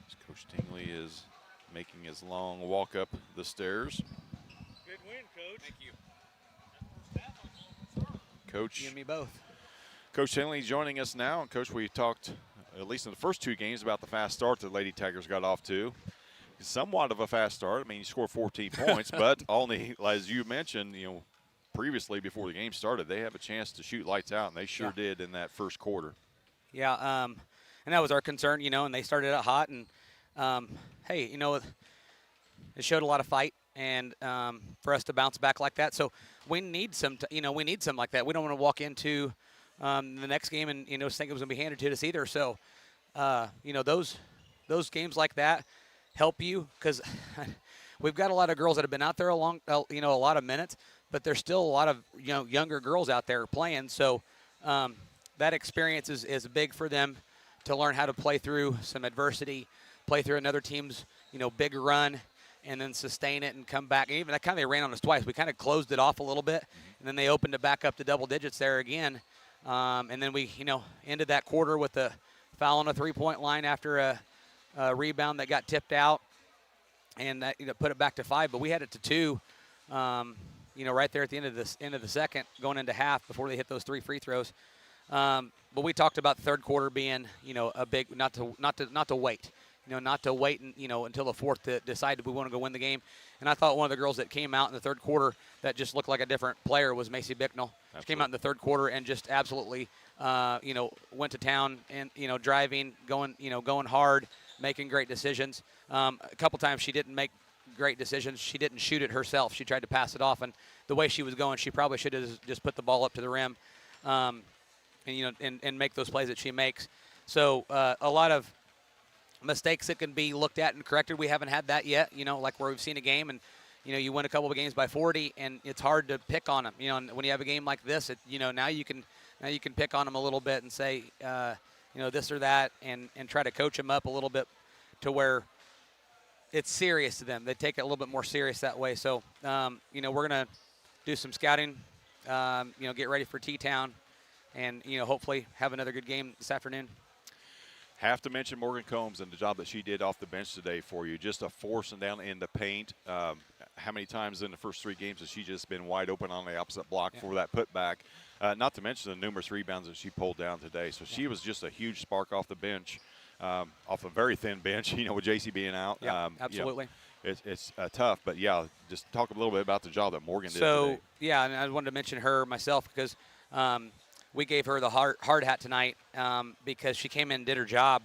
As Coach Tingley is making his long walk up the stairs. Good win, Coach. Thank you. Coach, You and me both. Coach Tingley joining us now. And Coach, we talked, at least in the first 2 games, about the fast start that Lady Tigers got off to. Somewhat of a fast start. I mean, you scored 14 points, but only, as you mentioned, previously before the game started, they have a chance to shoot lights out, and they sure did in that first quarter. Yeah, and that was our concern, and they started out hot, and hey, it showed a lot of fight, and for us to bounce back like that, so we need some, we need some like that. We don't want to walk into the next game and think it was going to be handed to us either. So, those games like that help you because we've got a lot of girls that have been out there a lot of minutes, but there's still a lot of younger girls out there playing. So that experience is big for them to learn how to play through some adversity, play through another team's big run, and then sustain it and come back. And even that kind of they ran on us twice. We kind of closed it off a little bit, and then they opened it back up to double digits there again. And then we ended that quarter with a foul on a 3-point line after a rebound that got tipped out, and that put it back to 5. But we had it to 2. Right there at the end of the second, going into half before they hit those 3 free throws. But we talked about the third quarter being, a big not to wait. not to wait until the fourth to decide if we want to go win the game. And I thought one of the girls that came out in the third quarter that just looked like a different player was Macy Bicknell. She came out in the third quarter and just absolutely, went to town and, driving, going hard, making great decisions. A couple times she didn't make great decisions. She didn't shoot it herself. She tried to pass it off, and the way she was going, she probably should have just put the ball up to the rim, and make those plays that she makes. So a lot of mistakes that can be looked at and corrected. We haven't had that yet, like where we've seen a game and, you win a couple of games by 40 and it's hard to pick on them. And when you have a game like this, now you can pick on them a little bit and say, this or that and try to coach them up a little bit to where it's serious to them. They take it a little bit more serious that way. So, we're going to do some scouting, get ready for T-Town and, hopefully have another good game this afternoon. Have to mention Morgan Combs and the job that she did off the bench today for you. Just a forcing down in the paint. How many times in the first 3 games has she just been wide open on the opposite block for that putback? Not to mention the numerous rebounds that she pulled down today. So she was just a huge spark off the bench, off a very thin bench, with JC being out. Yeah, absolutely. It's tough, but, just talk a little bit about the job that Morgan did today. Yeah, and I wanted to mention her myself because we gave her the hard hat tonight because she came in and did her job.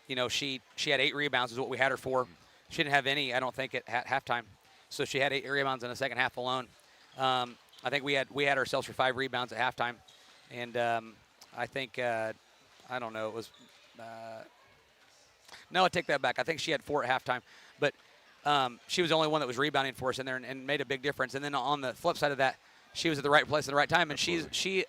She had 8 rebounds is what we had her for. She didn't have any, I don't think, at halftime. So she had 8 rebounds in the second half alone. I think we had ourselves for 5 rebounds at halftime. And I think, I don't know, it was no, I take that back. I think she had 4 at halftime. But she was the only one that was rebounding for us in there and made a big difference. And then on the flip side of that, she was at the right place at the right time, and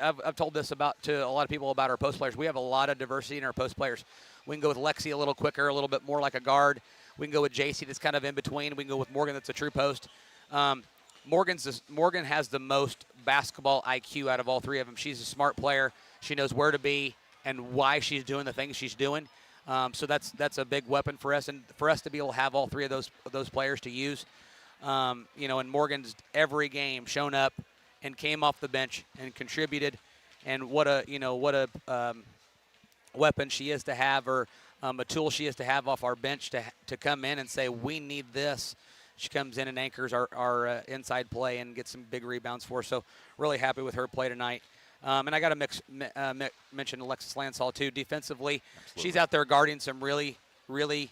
I've told this to a lot of people about our post players. We have a lot of diversity in our post players. We can go with Lexi a little quicker, a little bit more like a guard. We can go with JC that's kind of in between. We can go with Morgan that's a true post. Morgan has the most basketball IQ out of all 3 of them. She's a smart player. She knows where to be and why she's doing the things she's doing. So that's a big weapon for us, and for us to be able to have all 3 of those players to use. And Morgan's every game shown up and came off the bench and contributed, and what a weapon she is to have, or a tool she is to have off our bench to come in and say, we need this. She comes in and anchors our inside play and gets some big rebounds for us. So really happy with her play tonight. And I got to mention Alexis Lansall, too. Defensively, she's out there guarding some really, really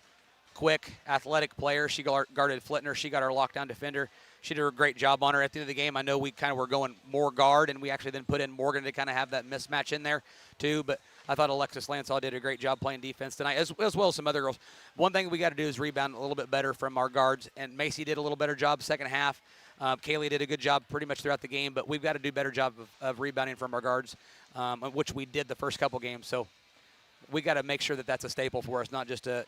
quick, athletic players. She guarded Flittner. She got our lockdown defender. She did a great job on her. At the end of the game, I know we kind of were going more guard, and we actually then put in Morgan to kind of have that mismatch in there, too. But I thought Alexis Lansall did a great job playing defense tonight, as well as some other girls. One thing we got to do is rebound a little bit better from our guards, and Macy did a little better job second half. Kaylee did a good job pretty much throughout the game, but we've got to do a better job of rebounding from our guards, which we did the first couple games. So we got to make sure that that's a staple for us, not just a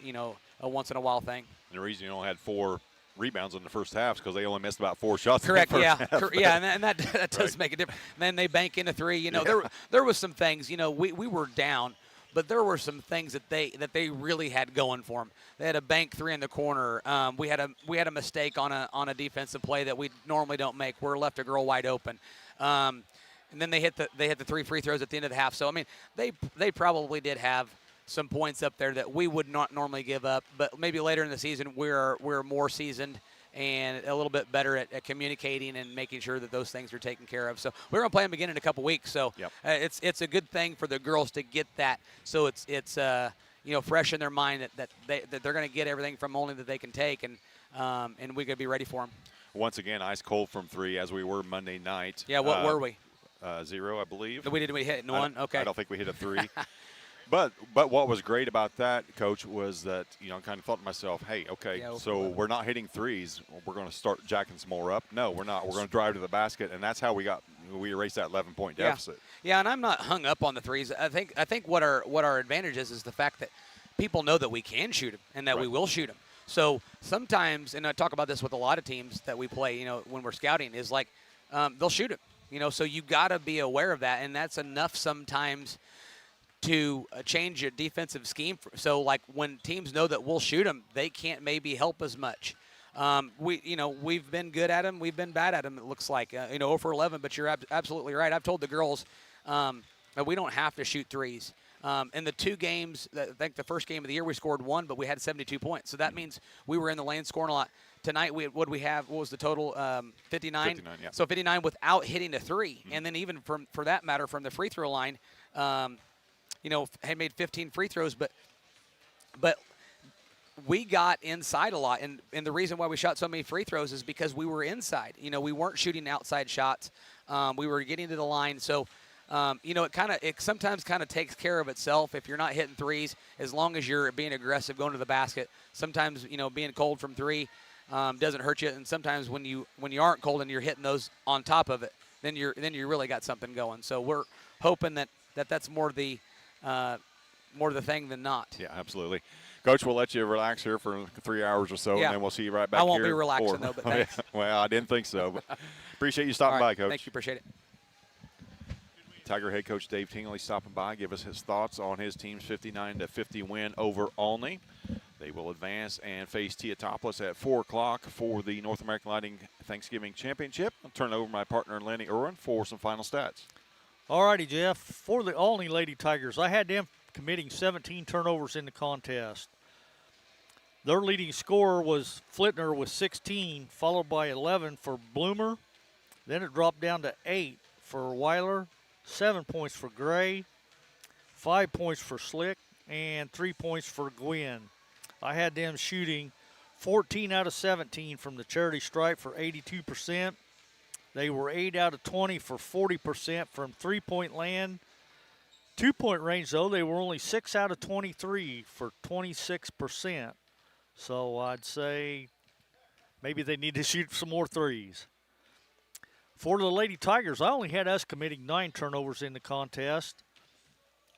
once-in-a-while thing. And the reason you only had 4 rebounds in the first half is because they only missed about 4 shots. Correct. In the yeah. first half. Yeah, and that does make a difference. And then they bank into 3. There was some things. We were down, but there were some things that they really had going for them. They had a bank 3 in the corner. We had a mistake on a defensive play that we normally don't make. We're left a girl wide open. And then they hit the 3 free throws at the end of the half. So I mean, they probably did have some points up there that we would not normally give up, but maybe later in the season we're more seasoned and a little bit better at communicating and making sure that those things are taken care of. So we're going to play them again in a couple weeks. So it's a good thing for the girls to get that. So it's fresh in their mind that they're going to get everything from Olney that they can take, and we're going to be ready for them. Once again, ice cold from 3 as we were Monday night. Yeah, what were we? 0, I believe. We hit 1. Okay. I don't think we hit a 3. But what was great about that, Coach, was that, I kind of thought to myself, hey, okay, so we're not hitting 3s. We're going to start jacking some more up. No, we're not. We're going to drive to the basket, and that's how we erased that 11-point deficit. Yeah, and I'm not hung up on the 3s. I think what our advantage is the fact that people know that we can shoot them and that we will shoot them. So sometimes, and I talk about this with a lot of teams that we play, when we're scouting, is like they'll shoot them. So you got to be aware of that, and that's enough sometimes to change your defensive scheme. So, like, when teams know that we'll shoot them, they can't maybe help as much. We've been good at them. We've been bad at them, it looks like. 0 for 11, but you're absolutely right. I've told the girls that we don't have to shoot 3s. In the 2 games, I think the first game of the year we scored 1, but we had 72 points. So that means we were in the lane scoring a lot. Tonight, what was the total? 59? 59, yeah. So 59 without hitting a 3. And then even for that matter, from the free throw line, had made 15 free throws, but we got inside a lot, and the reason why we shot so many free throws is because we were inside. We weren't shooting outside shots. We were getting to the line. So, it sometimes kind of takes care of itself if you're not hitting threes, as long as you're being aggressive, going to the basket. Sometimes, being cold from 3 doesn't hurt you, and sometimes when you aren't cold and you're hitting those on top of it, then you really got something going. So we're hoping that's more the thing than not. Yeah, absolutely. Coach, we'll let you relax here for 3 hours or so, Yeah. and then we'll see you right back here. I won't be relaxing, though, but thanks. Well, I didn't think so. But appreciate you stopping by, Coach. Thank you. Appreciate it. Tiger head coach Dave Tingley stopping by, give us his thoughts on his team's 59-50 win over Olney. They will advance and face Teotopoulos at 4 o'clock for the North American Lighting Thanksgiving Championship. I'll turn it over to my partner, Lenny Irwin, for some final stats. All righty, Jeff. For the Olney Lady Tigers, I had them committing 17 turnovers in the contest. Their leading scorer was Flitner with 16, followed by 11 for Bloomer. Then it dropped down to 8 for Weiler, 7 points for Gray, 5 points for Slick, and 3 points for Gwynn. I had them shooting 14 out of 17 from the charity stripe for 82%. They were 8 out of 20 for 40% from three-point land. 2-point range, though, they were only 6 out of 23 for 26%. So I'd say maybe they need to shoot some more threes. For the Lady Tigers, I only had us committing 9 turnovers in the contest.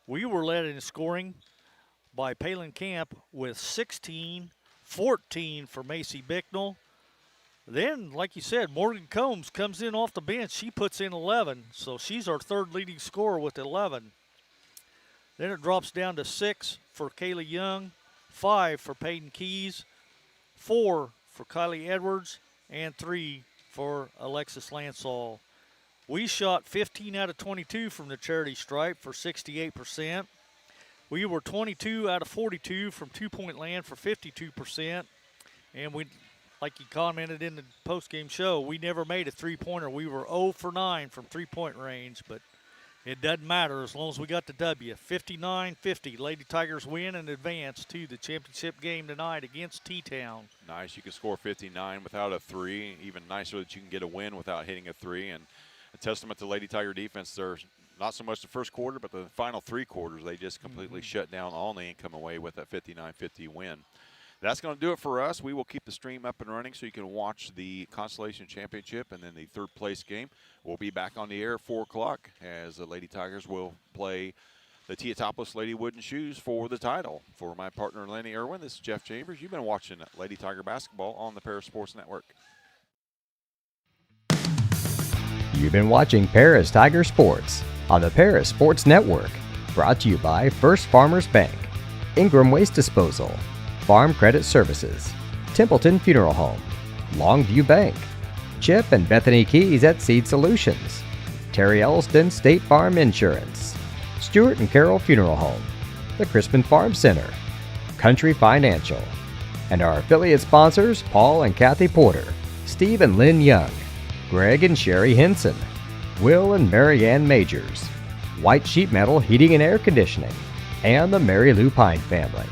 We were led in scoring by Palin Camp with 16, 14 for Macy Bicknell. Then, like you said, Morgan Combs comes in off the bench. She puts in 11, so she's our 3rd leading scorer with 11. Then it drops down to 6 for Kaylee Young, 5 for Peyton Keys, 4 for Kylie Edwards, and 3 for Alexis Lansall. We shot 15 out of 22 from the charity stripe for 68%. We were 22 out of 42 from 2-point land for 52%. And we, like you commented in the post-game show, we never made a three-pointer. We were 0 for 9 from three-point range, but it doesn't matter as long as we got the W. 59-50. Lady Tigers win and advance to the championship game tonight against T-Town. Nice. You can score 59 without a 3. Even nicer that you can get a win without hitting a 3. And a testament to Lady Tiger defense. They're not so much the first quarter, but the final 3 quarters, they just completely shut down Olney and come away with a 59-50 win. That's going to do it for us. We will keep the stream up and running so you can watch the Constellation Championship and then the 3rd place game. We'll be back on the air at 4 o'clock as the Lady Tigers will play the Teotopoulos Lady Wooden Shoes for the title. For my partner, Lenny Irwin, this is Jeff Chambers. You've been watching Lady Tiger basketball on the Paris Sports Network. You've been watching Paris Tiger Sports on the Paris Sports Network. Brought to you by First Farmers Bank, Ingram Waste Disposal, Farm Credit Services, Templeton Funeral Home, Longview Bank, Chip and Bethany Keys at Seed Solutions, Terry Elston State Farm Insurance, Stuart and Carroll Funeral Home, the Crispin Farm Center, Country Financial, and our affiliate sponsors Paul and Kathy Porter, Steve and Lynn Young, Greg and Sherry Henson, Will and Mary Ann Majors, White Sheet Metal Heating and Air Conditioning, and the Mary Lou Pine family.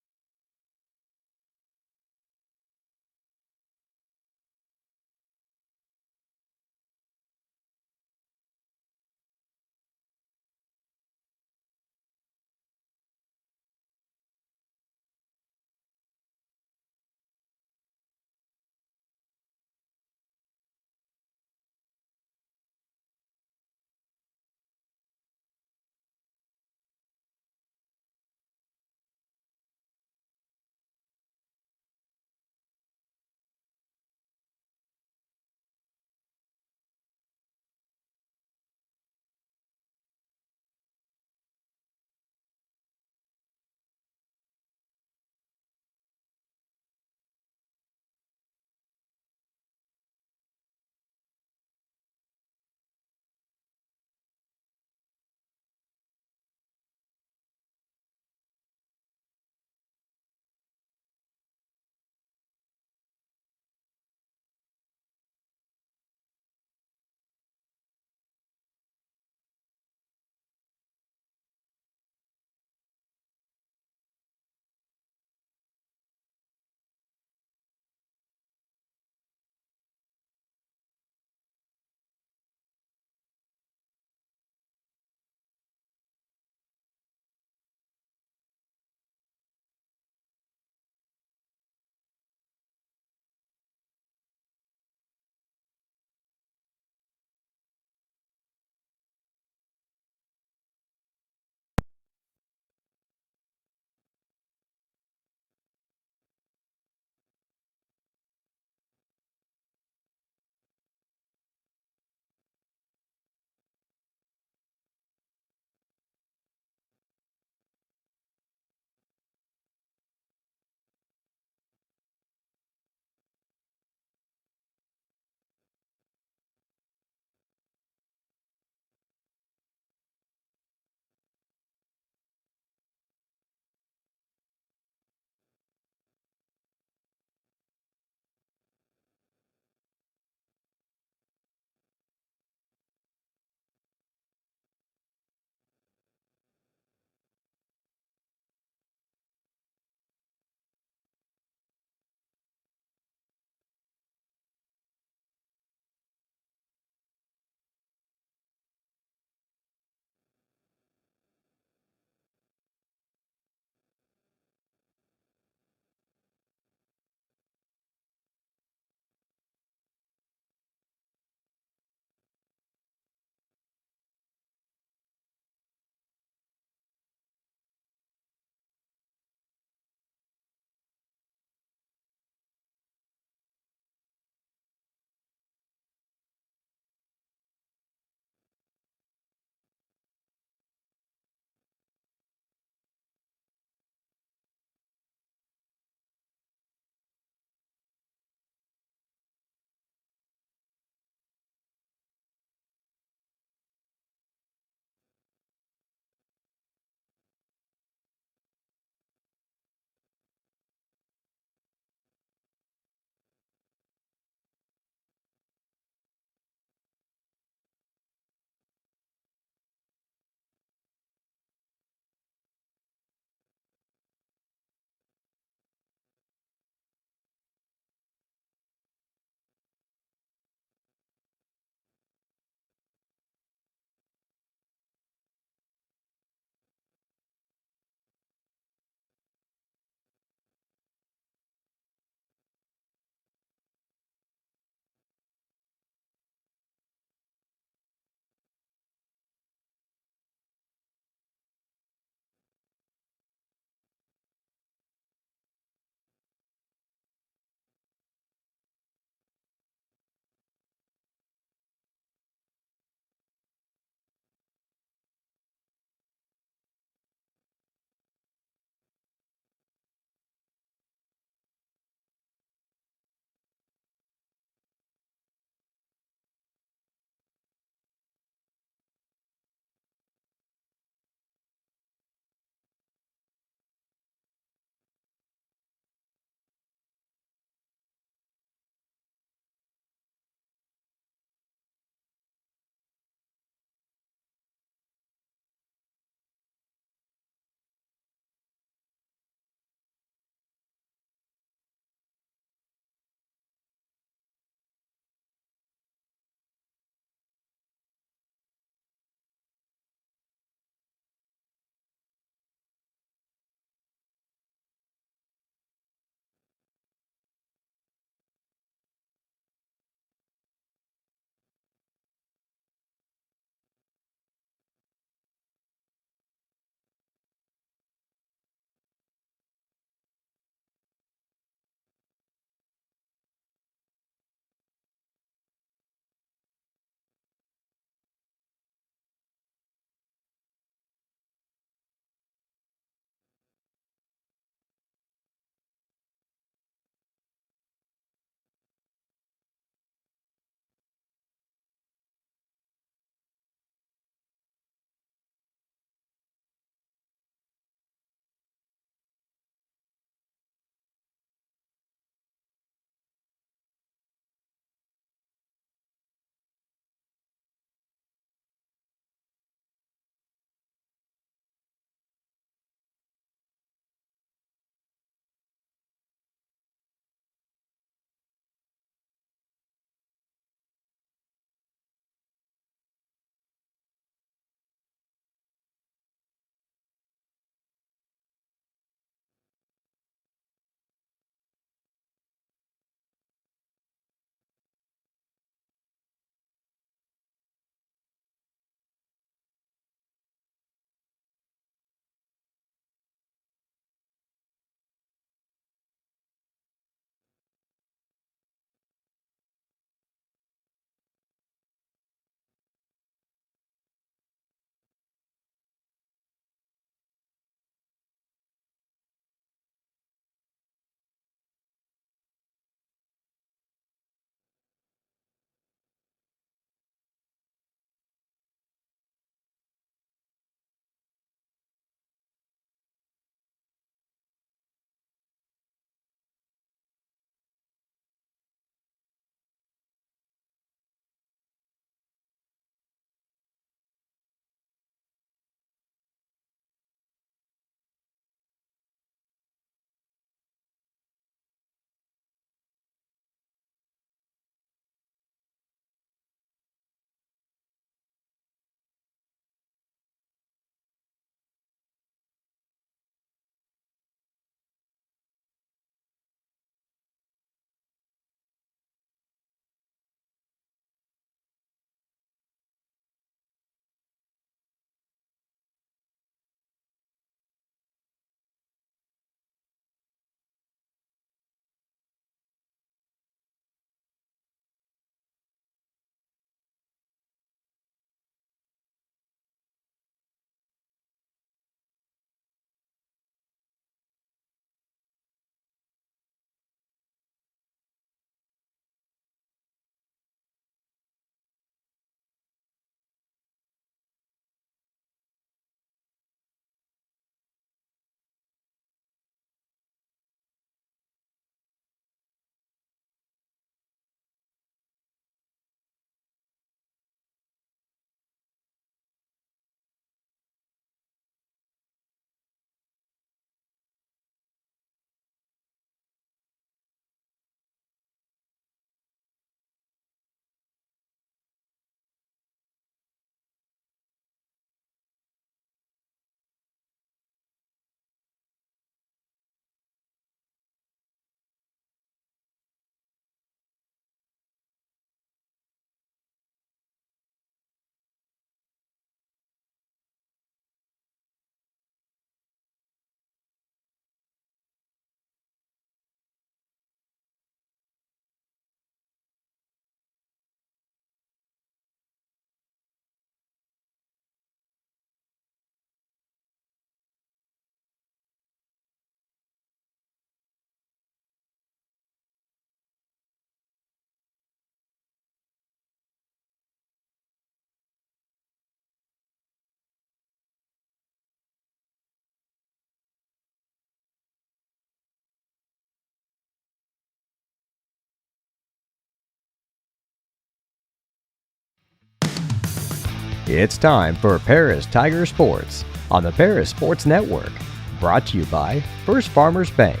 It's time for Paris Tiger Sports on the Paris Sports Network. Brought to you by First Farmers Bank,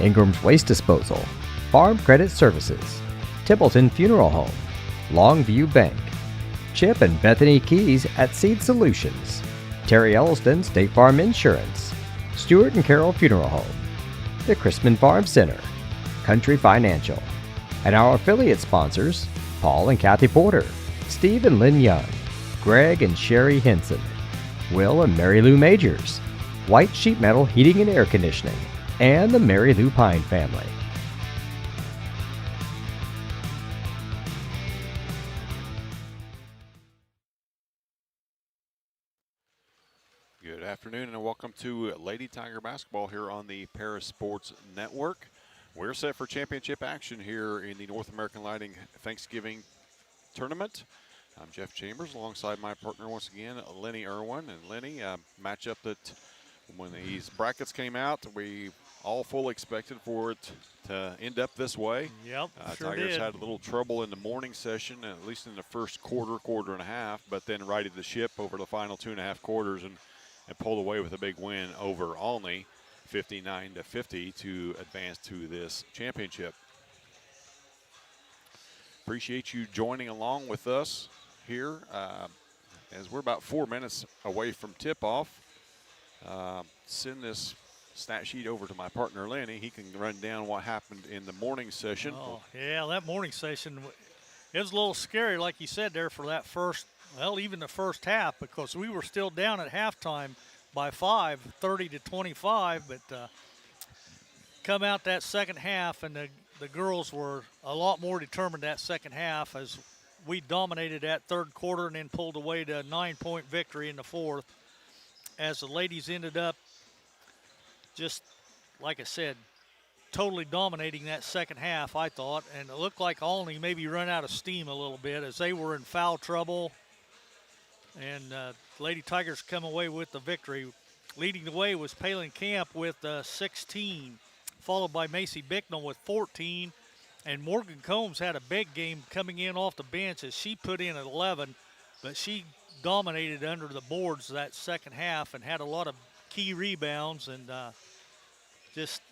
Ingram's Waste Disposal, Farm Credit Services, Templeton Funeral Home, Longview Bank, Chip and Bethany Keys at Seed Solutions, Terry Elliston State Farm Insurance, Stewart and Carroll Funeral Home, the Crispin Farm Center, Country Financial, and our affiliate sponsors, Paul and Kathy Porter, Steve and Lynn Young, Greg and Sherry Henson, Will and Mary Lou Majors, White Sheet Metal Heating and Air Conditioning, and the Mary Lou Pine family. Good afternoon and welcome to Lady Tiger Basketball here on the Paris Sports Network. We're set for championship action here in the North American Lighting Thanksgiving Tournament. I'm Jeff Chambers alongside my partner once again, Lenny Irwin. And Lenny, matchup that when these brackets came out, we all fully expected for it to end up this way. Yep, sure Tigers did. had a little trouble in the morning session, at least in the first quarter and a half, but then righted the ship over the final 2.5 quarters and pulled away with a big win over Olney, 59-50, to advance to this championship. Appreciate you joining along with us here as we're about 4 minutes away from tip-off. Send this stat sheet over to my partner Lenny. He can run down what happened in the morning session. Oh, yeah, that morning session, it was a little scary, like you said there, for that first, well, even the first half, because we were still down at halftime by 5, 30-25, but come out that second half, and the girls were a lot more determined that second half as we dominated that third quarter and then pulled away to a 9-point victory in the fourth, as the ladies ended up just, like I said, totally dominating that second half, I thought, and it looked like Olney maybe run out of steam a little bit as they were in foul trouble, and Lady Tigers come away with the victory. Leading the way was Palin Camp with 16, followed by Macy Bicknell with 14, and Morgan Combs had a big game coming in off the bench as she put in 11, but she dominated under the boards that second half and had a lot of key rebounds, and just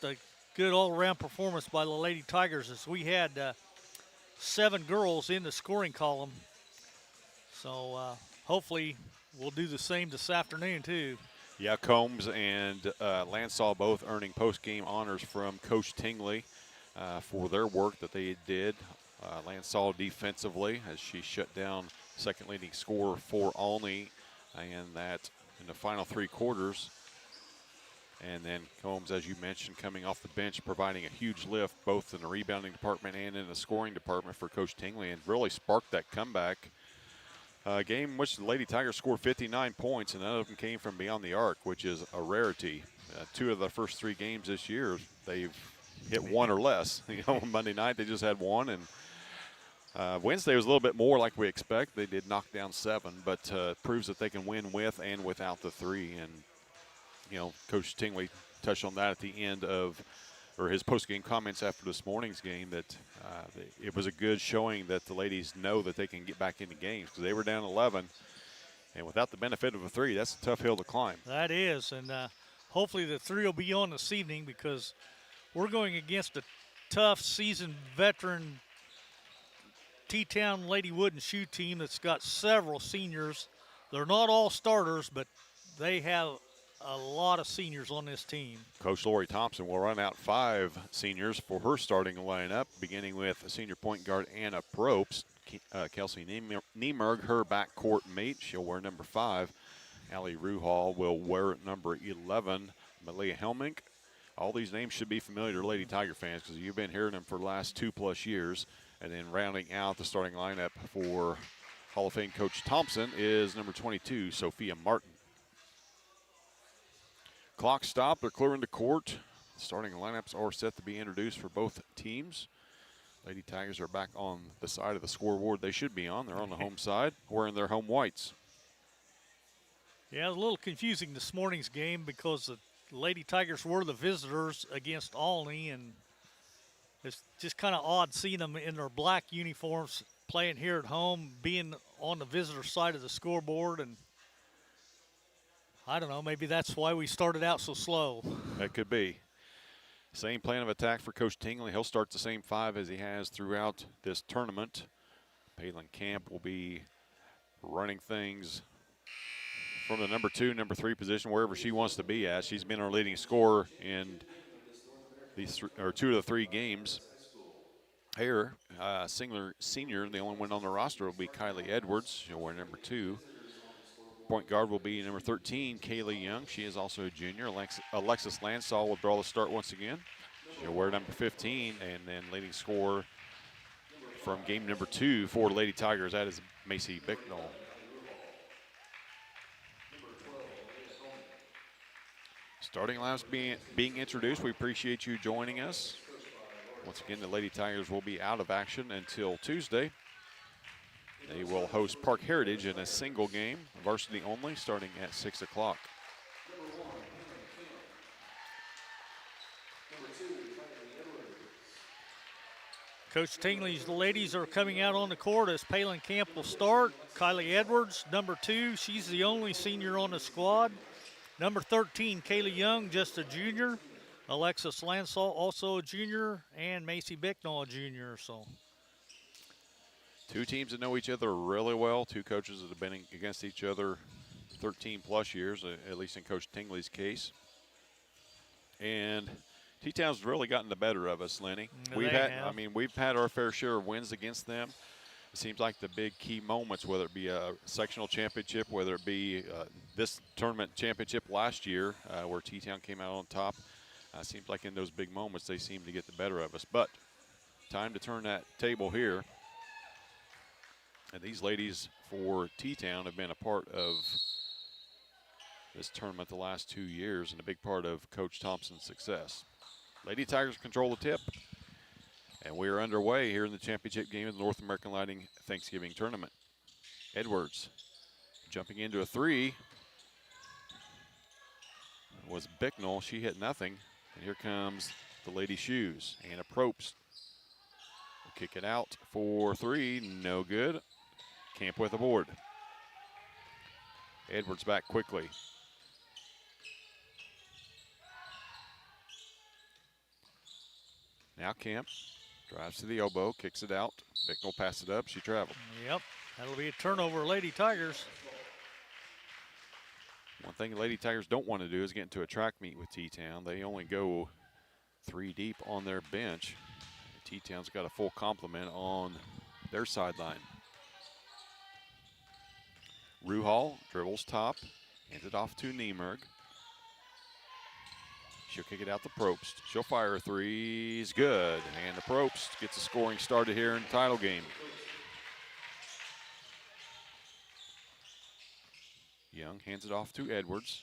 a good all-around performance by the Lady Tigers as we had 7 girls in the scoring column. So hopefully we'll do the same this afternoon too. Yeah, Combs and Lansall both earning post-game honors from Coach Tingley for their work that they did. Lansall defensively as she shut down second leading scorer for Olney, and that in the final 3 quarters. And then Combs, as you mentioned, coming off the bench, providing a huge lift both in the rebounding department and in the scoring department for Coach Tingley, and really sparked that comeback. Game in which the Lady Tigers scored 59 points, and none of them came from beyond the arc, which is a rarity. 2 of the first 3 games this year, they've hit 1 or less. Monday night they just had 1, and Wednesday was a little bit more like we expect. They did knock down 7, but proves that they can win with and without the 3. And Coach Tingley touched on that at the end of, or his post-game comments after this morning's game, that it was a good showing that the ladies know that they can get back into games because they were down 11, and without the benefit of a 3, that's a tough hill to climb. That is, and hopefully the 3 will be on this evening because we're going against a tough seasoned veteran T-Town Lady Wood and Shoe team that's got several seniors. They're not all starters, but they have a lot of seniors on this team. Coach Lori Thompson will run out 5 seniors for her starting lineup, beginning with senior point guard Anna Probst. Kelsey Niemerg, her backcourt mate. She'll wear number 5. Allie Ruhal will wear number 11. Malia Helmink. All these names should be familiar to Lady Tiger fans because you've been hearing them for the last 2+ years. And then rounding out the starting lineup for Hall of Fame Coach Thompson is number 22, Sophia Martin. Clock stopped. They're clearing the court. Starting lineups are set to be introduced for both teams. Lady Tigers are back on the side of the scoreboard they should be on. They're on the home side, wearing their home whites. Yeah, it was a little confusing this morning's game because the Lady Tigers were the visitors against Olney, and it's just kind of odd seeing them in their black uniforms playing here at home, being on the visitor side of the scoreboard, and I don't know, maybe that's why we started out so slow. That could be. Same plan of attack for Coach Tingley. He'll start the same 5 as he has throughout this tournament. Palin Camp will be running things from the number 2, number 3 position, wherever she wants to be at. She's been our leading scorer in these 2 of the 3 games. Here, senior, the only one on the roster will be Kylie Edwards. She'll wear number 2. Point guard will be number 13, Kaylee Young. She is also a junior. Alexis Lansall will draw the start once again. She'll wear number 15, and then leading scorer from game number 2 for Lady Tigers, that is Macy Bicknell. Starting lineups being introduced. We appreciate you joining us. Once again, the Lady Tigers will be out of action until Tuesday. They will host Park Heritage in a single game, varsity only, starting at 6 o'clock. Coach Tingley's ladies are coming out on the court as Palin Camp will start. Kylie Edwards, number 2, she's the only senior on the squad. Number 13, Kaylee Young, just a junior. Alexis Lansall, also a junior, and Macy Bicknell, a junior. So 2 teams that know each other really well, 2 coaches that have been against each other 13-plus years, at least in Coach Tingley's case. And T-Town's really gotten the better of us, Lenny. We've had our fair share of wins against them. It seems like the big key moments, whether it be a sectional championship, whether it be this tournament championship last year where T-Town came out on top, seems like in those big moments they seem to get the better of us. But time to turn that table here. And these ladies for T-Town have been a part of this tournament the last 2 years and a big part of Coach Thompson's success. Lady Tigers control the tip, and we are underway here in the championship game of the North American Lighting Thanksgiving Tournament. Edwards jumping into a 3 was Bicknell. She hit nothing, and here comes the Lady Shoes. Anna Probst will kick it out for 3, no good. Camp with a board. Edwards back quickly. Now Camp drives to the elbow, kicks it out. Bicknell passes it up, she traveled. Yep, that'll be a turnover, Lady Tigers. One thing the Lady Tigers don't want to do is get into a track meet with T-Town. They only go 3 deep on their bench. T-Town's got a full complement on their sideline. Ruhal dribbles top, hands it off to Niemerg. She'll kick it out to Probst. She'll fire a 3, good. And the Probst gets a scoring started here in the title game. Young hands it off to Edwards.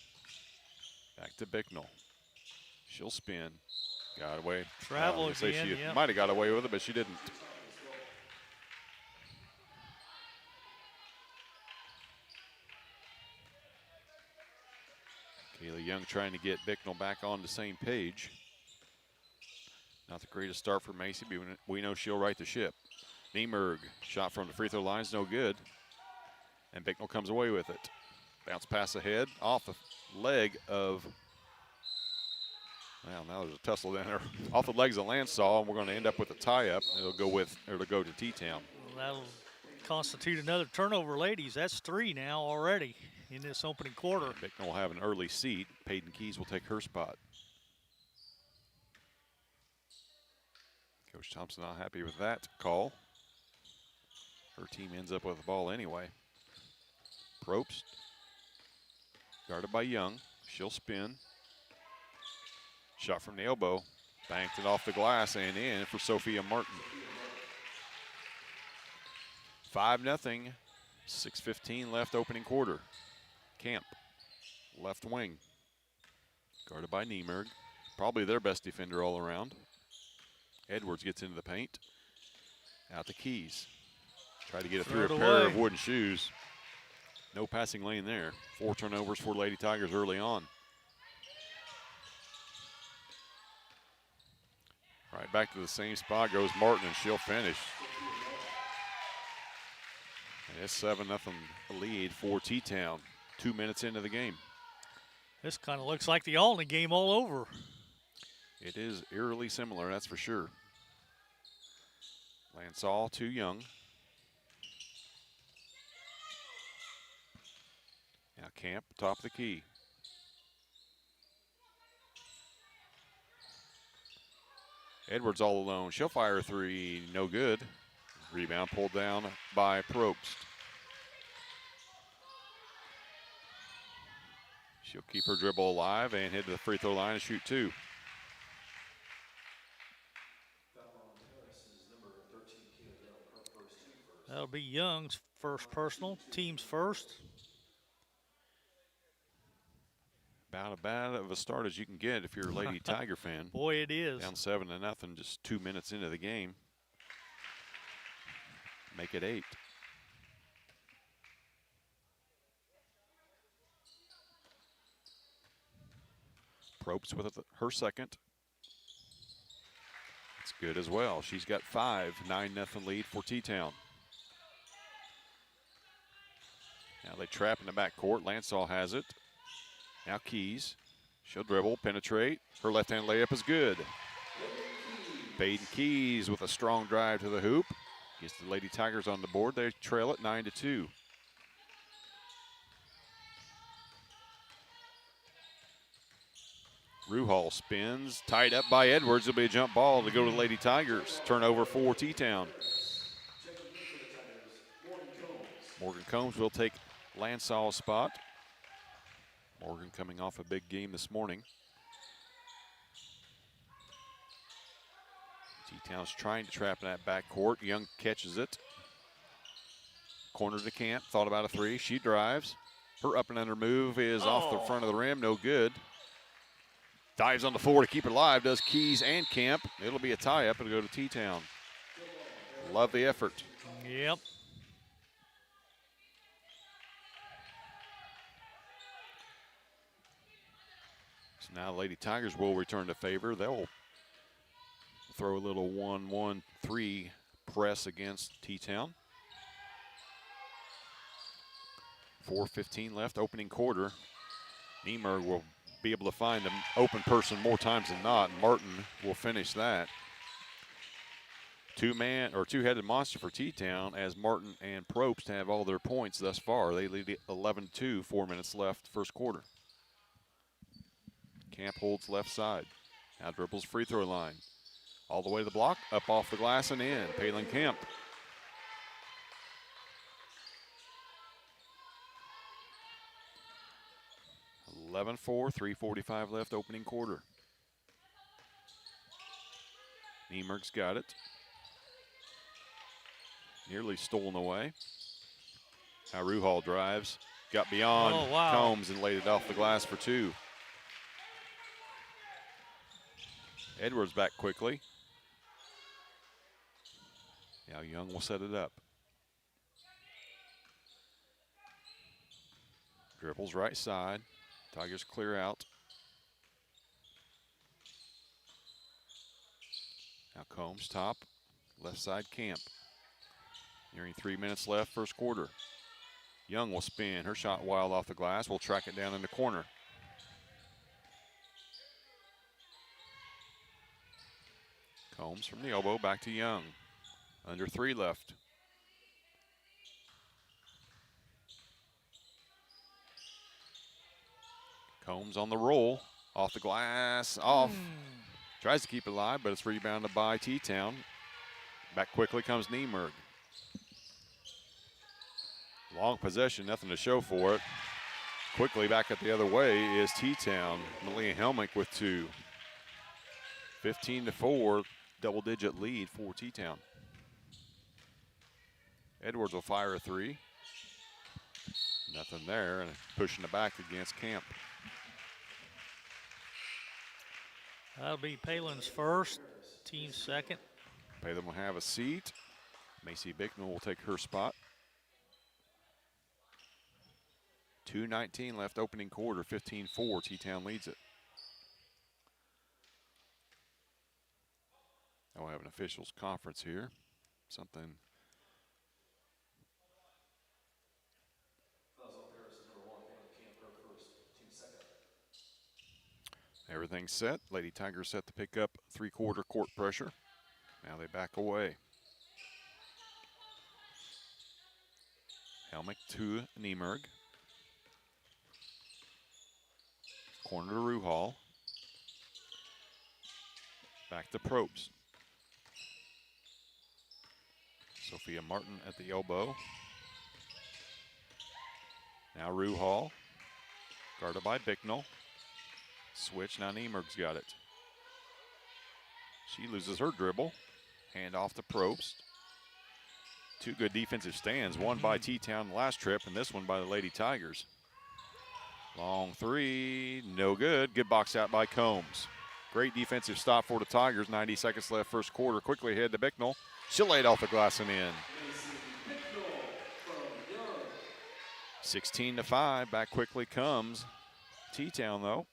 Back to Bicknell. She'll spin. Got away. Travel again, she yep. might have got away with it, but she didn't. Kaylee Young trying to get Bicknell back on the same page. Not the greatest start for Macy, but we know she'll right the ship. Niemerg, shot from the free throw line's no good. And Bicknell comes away with it. Bounce pass ahead, off the leg of, well, now there's a tussle down there. Off the legs of Lansall, and we're going to end up with a tie-up. It'll go to T-Town. Well, that'll constitute another turnover, ladies. That's 3 now already in this opening quarter. And Bicknell will have an early seat. Peyton Keys will take her spot. Coach Thompson not happy with that call. Her team ends up with the ball anyway. Probst, guarded by Young. She'll spin. Shot from the elbow. Banked it off the glass and in for Sophia Martin. 5-0. 6:15 left opening quarter. Camp, left wing. Guarded by Niemerg. Probably their best defender all around. Edwards gets into the paint. Out to Keys. Try to get it through a pair of wooden shoes. No passing lane there. 4 turnovers for Lady Tigers early on. Right back to the same spot goes Martin, and she'll finish. It's 7-0 lead for T-Town. 2 minutes into the game. This kind of looks like the Olney game all over. It is eerily similar, that's for sure. Lansall too young. Now Camp, top of the key. Edwards all alone. She'll fire a three, no good. Rebound pulled down by Probst. She'll keep her dribble alive and head to the free throw line and shoot two. That'll be Young's first personal, team's first. About as bad of a start as you can get if you're a Lady Tiger fan. Boy, it is. Down 7-0, just 2 minutes into the game. Make it 8. Probst with her second. It's good as well. She's got 5, 9-0 lead for T-Town. Now they trap in the backcourt. Lansall has it. Now Keys. She'll dribble, penetrate. Her left-hand layup is good. Baden Keys with a strong drive to the hoop. Gets the Lady Tigers on the board. They trail it 9-2. Ruhal spins, tied up by Edwards. It'll be a jump ball to go to the Lady Tigers. Turnover for T-Town. Morgan Combs will take Lansall's spot. Morgan coming off a big game this morning. T-Town's trying to trap in that backcourt. Young catches it. Corner to Camp, thought about a three. She drives. Her up and under move is off the front of the rim, no good. Dives on the floor to keep it alive, does Keys and Camp. It'll be a tie-up. It'll go to T-Town. Love the effort. Yep. So now Lady Tigers will return to favor. They'll throw a little 1-1-3 press against T-Town. 4:15 left, opening quarter. Niemer will be able to find the open person more times than not. Martin will finish that. Two-headed monster for T-Town as Martin and Probst have all their points thus far. They lead 11-2, 4 minutes left, first quarter. Camp holds left side. Now dribbles free throw line. All the way to the block, up off the glass and in. Palin Camp. (11-4), 3:45 left, opening quarter. Niemerg's got it. Nearly stolen away. Now Ruhal drives. Got beyond Combs and laid it off the glass for two. Edwards back quickly. Now Young will set it up. Dribbles right side. Tigers clear out. Now Combs top. Left side Camp. Nearing 3 minutes left, first quarter. Young will spin. Her shot wild off the glass. We'll track it down in the corner. Combs from the elbow, back to Young. Under 3 left. Combs on the roll, off the glass, off. Tries to keep it alive, but it's rebounded by T-Town. Back quickly comes Niemerg. Long possession, nothing to show for it. Quickly back up the other way is T-Town. Malia Helmick with 2. 15-4, double-digit lead for T-Town. Edwards will fire a 3. Nothing there, and pushing it back against Camp. That'll be Palin's first, team's second. Palin will have a seat. Macy Bicknell will take her spot. 2:19 left, opening quarter, 15-4. T-Town leads it. Now we'll have an officials conference here. Something Everything's set. Lady Tigers set to pick up three-quarter court pressure. Now they back away. Helmick to Niemerg. Corner to Ruhal. Back to Probst. Sophia Martin at the elbow. Now Ruhal. Guarded by Bicknell. Switch, now Niemerg's got it. She loses her dribble. Hand off to Probst. Two good defensive stands, one by T-Town last trip and this one by the Lady Tigers. Long three, no good. Good box out by Combs. Great defensive stop for the Tigers. 90 seconds left first quarter. Quickly ahead to Bicknell. She'll lay it off the glass and in. 16-5. Back quickly comes T-Town though.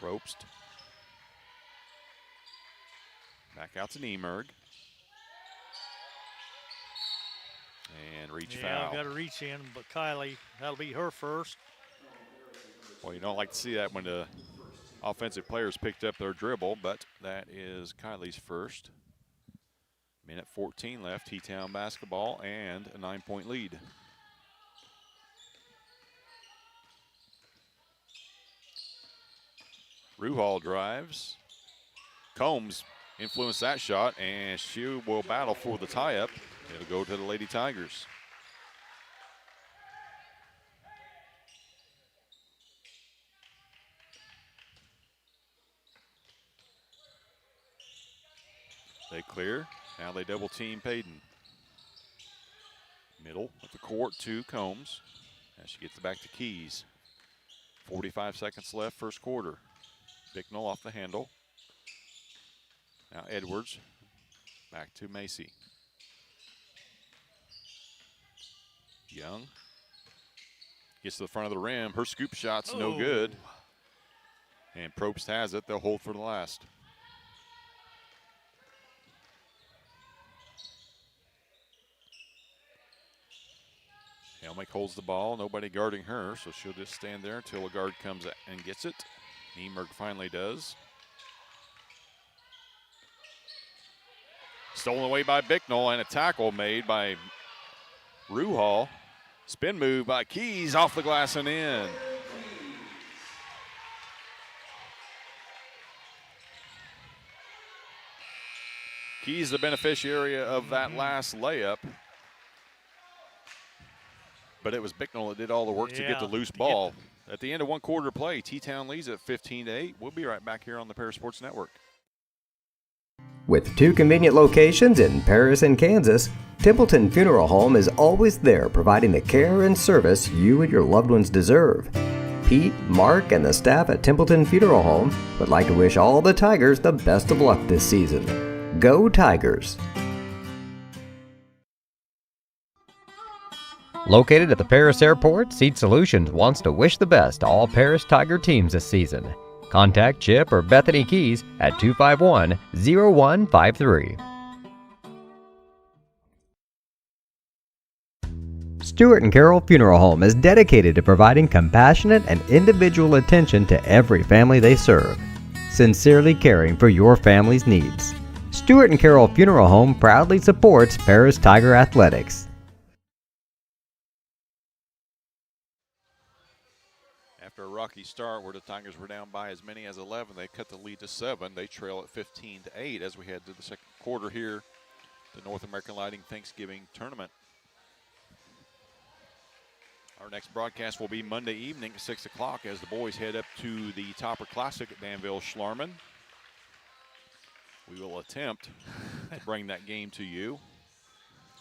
Probst. Back out to Niemerg. And reach foul. Got to reach in, but Kylie, that'll be her first. Well, you don't like to see that when the offensive players picked up their dribble, but that is Kylie's first. Minute 14 left, T-Town basketball, and a 9-point lead. Ruhal drives. Combs influenced that shot, and she will battle for the tie-up. It'll go to the Lady Tigers. They clear. Now they double team Payton. Middle of the court to Combs. As she gets it back to Keys. 45 seconds left, first quarter. Bicknell off the handle. Now Edwards back to Macy. Young gets to the front of the rim. Her scoop shot's no good. And Probst has it. They'll hold for the last. Helmick holds the ball. Nobody guarding her, so she'll just stand there until a guard comes and gets it. Niemerg finally does. Stolen away by Bicknell, and a tackle made by Ruhal. Spin move by Keys, off the glass and in. Keys the beneficiary of that last layup. But it was Bicknell that did all the work to get the loose ball. At the end of one quarter play, T-Town leads at 15-8. We'll be right back here on the Paris Sports Network. With two convenient locations in Paris and Kansas, Templeton Funeral Home is always there providing the care and service you and your loved ones deserve. Pete, Mark, and the staff at Templeton Funeral Home would like to wish all the Tigers the best of luck this season. Go Tigers! Located at the Paris Airport, Seat Solutions wants to wish the best to all Paris Tiger teams this season. Contact Chip or Bethany Keys at 251-0153. Stuart and Carroll Funeral Home is dedicated to providing compassionate and individual attention to every family they serve, sincerely caring for your family's needs. Stuart and Carroll Funeral Home proudly supports Paris Tiger Athletics. After a rocky start where the Tigers were down by as many as 11, they cut the lead to 7. They trail at 15-8 as we head to the second quarter here, the North American Lighting Thanksgiving Tournament. Our next broadcast will be Monday evening at 6 o'clock as the boys head up to the Topper Classic at Danville Schlarman. We will attempt to bring that game to you.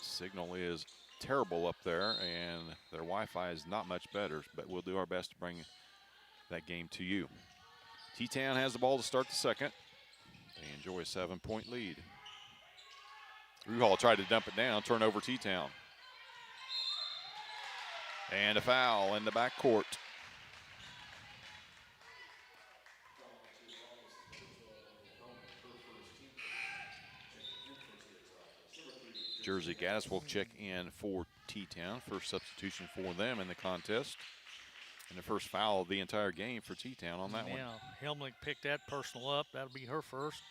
Signal is terrible up there, and their Wi-Fi is not much better, but we'll do our best to bring that game to you. T-Town has the ball to start the second. They enjoy a 7-point lead. Ruhal tried to dump it down, turnover T-Town. And a foul in the backcourt. Jersey Gaddis will check in for T-Town. First substitution for them in the contest. And the first foul of the entire game for T-Town on that one. Yeah, Helmlich picked that personal up. That'll be her first.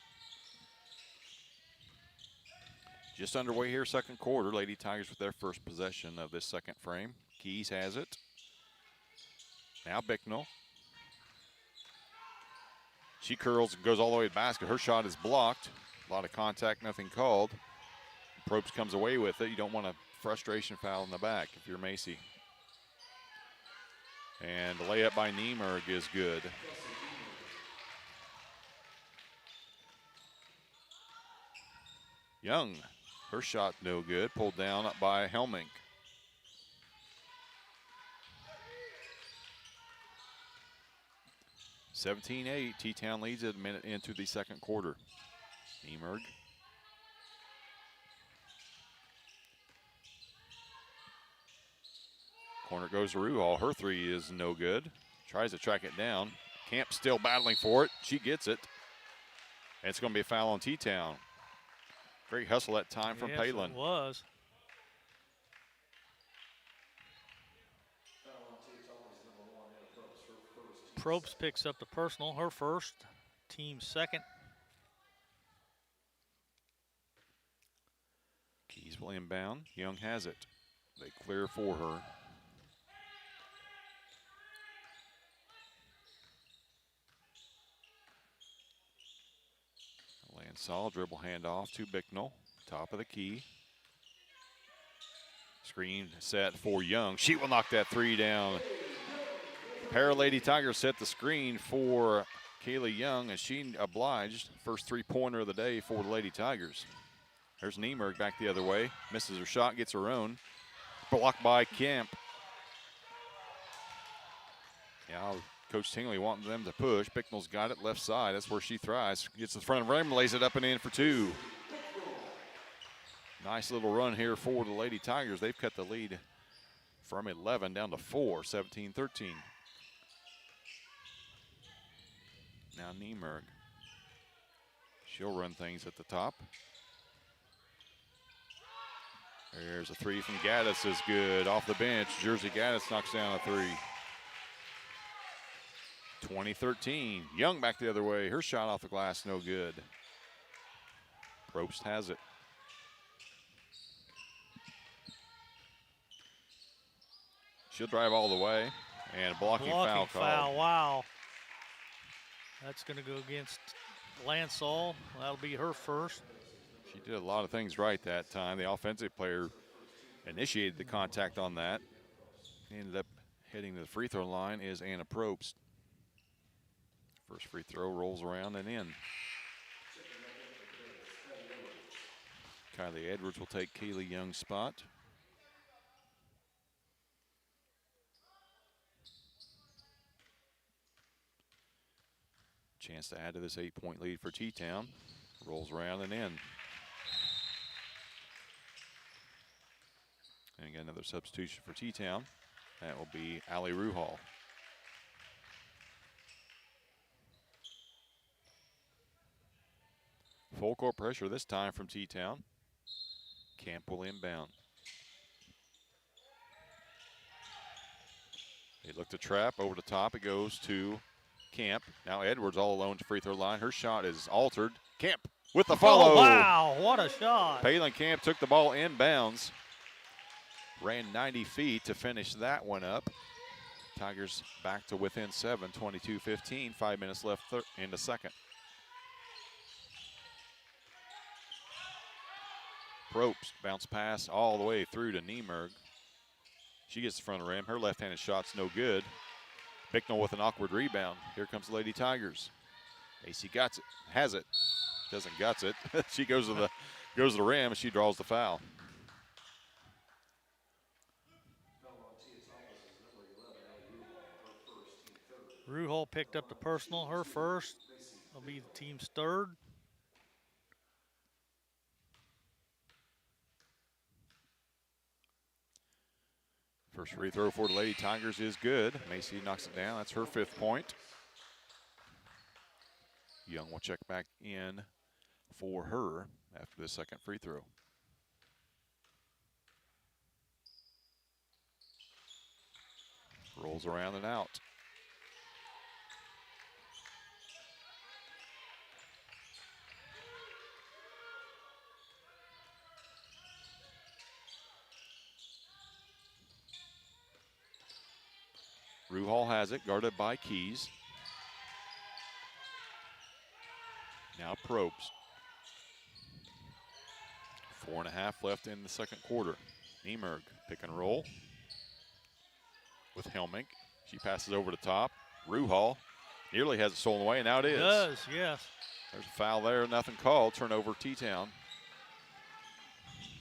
Just underway here, second quarter. Lady Tigers with their first possession of this second frame. Keys has it. Now Bicknell. She curls and goes all the way to the basket. Her shot is blocked. A lot of contact, nothing called. Probst comes away with it. You don't want a frustration foul in the back if you're Macy. And the layup by Niemerg is good. Young, her shot no good. Pulled down by Helmink. (17-8). T-Town leads it a minute into the second quarter. Niemerg. Corner goes to Ruhal. Her three is no good. Tries to track it down. Camp still battling for it. She gets it. And it's going to be a foul on T-Town. Great hustle that time from Palin. It was. Probst picks up the personal, her first, team second. Keys will inbound. Young has it. They clear for her. Lansall dribble handoff to Bicknell. Top of the key. Screen set for Young. She will knock that three down. Lady Tigers set the screen for Kaylee Young, and she obliged. First three-pointer of the day for the Lady Tigers. There's Niemerg back the other way. Misses her shot, gets her own. Blocked by Kemp. Yeah, Coach Tingley wanting them to push. Bicknell's got it left side. That's where she thrives. Gets in front of rim, lays it up and in for two. Nice little run here for the Lady Tigers. They've cut the lead from 11 down to 4, 17-13. Now Niemerg. She'll run things at the top. There's a three from Gaddis is good. Off the bench, Jersey Gaddis knocks down a three. 20-13. Young back the other way. Her shot off the glass, no good. Probst has it. She'll drive all the way. And a blocking foul called. Wow. That's going to go against Lansall. That'll be her first. She did a lot of things right that time. The offensive player initiated the contact on that. Ended up heading to the free throw line is Anna Probst. First free throw rolls around and in. Kylie Edwards will take Kaylee Young's spot. Chance to add to this 8-point lead for T-Town. Rolls around and in. And again, another substitution for T-Town. That will be Allie Ruhal. Full court pressure this time from T-Town. Camp will inbound. They look to trap over the top. It goes to Camp. Now Edwards all alone to free throw line. Her shot is altered. Camp with the follow. Oh, wow, what a shot. Palin Camp took the ball inbounds. Ran 90 feet to finish that one up. Tigers back to within 7, 22-15. 5 minutes left in the second. Probst bounce pass all the way through to Niemerg. She gets the front of the rim. Her left-handed shot's no good. Bicknell with an awkward rebound. Here comes the Lady Tigers. AC guts it, has it. Doesn't guts it. She goes to the rim and she draws the foul. Ruhal picked up the personal, her first. Will be the team's third. First free throw for the Lady Tigers is good. Macy knocks it down. That's her 5th point. Young will check back in for her after the second free throw. Rolls around and out. Ruhal has it, guarded by Keys. Now Probst. 4.5 left in the second quarter. Niemerg, pick and roll with Helmink. She passes over the top. Ruhal nearly has it stolen away, and now it is. It does, yes. There's a foul there, nothing called. Turnover T-Town.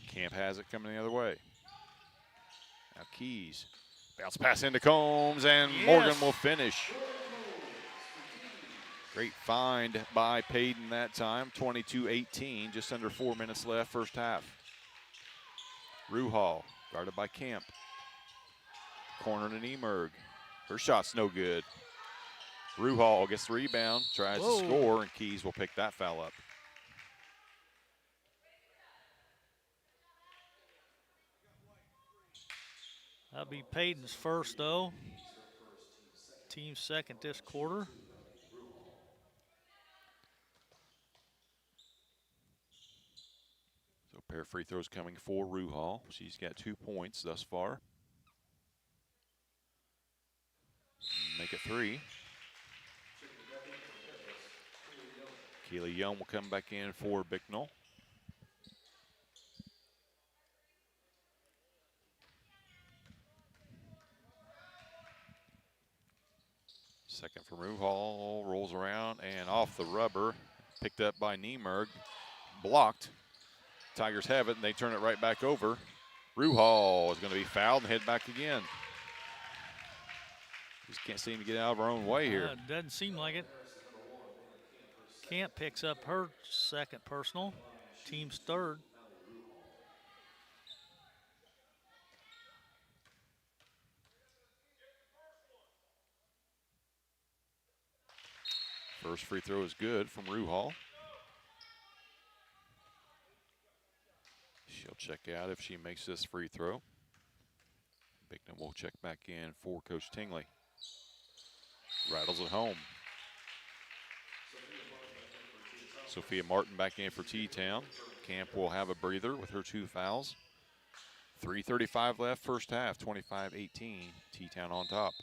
Camp has it coming the other way. Now Keys. Bounce pass into Combs, and Yes. Morgan will finish. Great find by Payton that time. 22-18, just under 4 minutes left, first half. Ruhal, guarded by Camp. Corner to Niemerg. Her shot's no good. Ruhal gets the rebound, tries to score, and Keys will pick that foul up. That'll be Payton's first, though. Team's second this quarter. So a pair of free throws coming for Ruhal. She's got 2 points thus far. Make it 3. Keely Young will come back in for Bicknell. Second from Ruhal, rolls around and off the rubber. Picked up by Niemerg, blocked. Tigers have it, and they turn it right back over. Ruhal is going to be fouled and head back again. Just can't seem to get out of our own way here. Doesn't seem like it. Camp picks up her second personal. Team's third. First free throw is good from Ruhal. She'll check out if she makes this free throw. Bicknell will check back in for Coach Tingley. Rattles it home. Sophia Martin back in for T-Town. Camp will have a breather with her 2 fouls. 3:35 left, first half, 25-18. T-Town on top.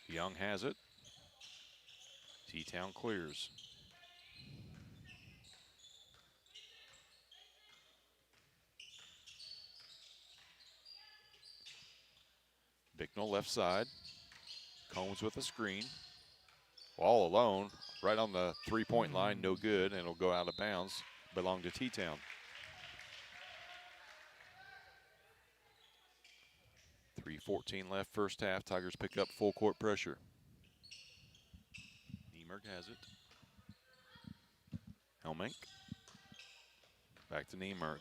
Young has it. T-Town clears. Bicknell left side. Combs with a screen. All alone, right on the 3-point line, no good, and it'll go out of bounds. Belong to T-Town. 3:14 left, first half. Tigers pick up full court pressure. Niemerg has it. Helmink. Back to Niemerg.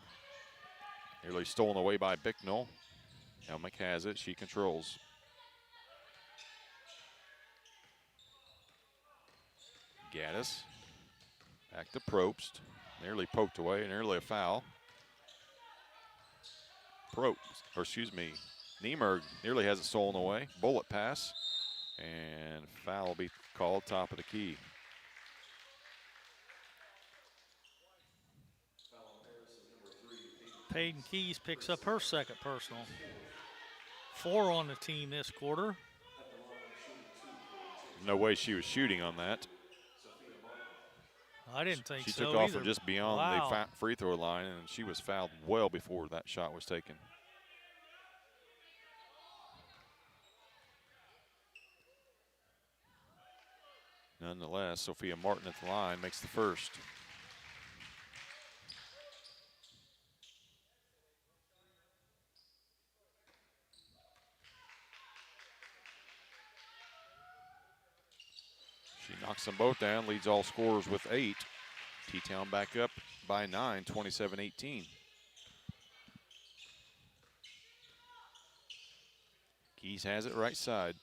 Nearly stolen away by Bicknell. Helmink has it. She controls. Gaddis. Back to Probst. Nearly poked away. Nearly a foul. Niemerg nearly has it stolen away. Bullet pass. And foul will be called top of the key. Peyton Keys picks up her second personal. 4 on the team this quarter. No way she was shooting on that. I didn't think so She took off either. from just beyond the free throw line, and she was fouled well before that shot was taken. Nonetheless, Sophia Martin at the line makes the first. She knocks them both down, leads all scorers with 8. T-Town back up by 9, 27-18. Keys has it right side.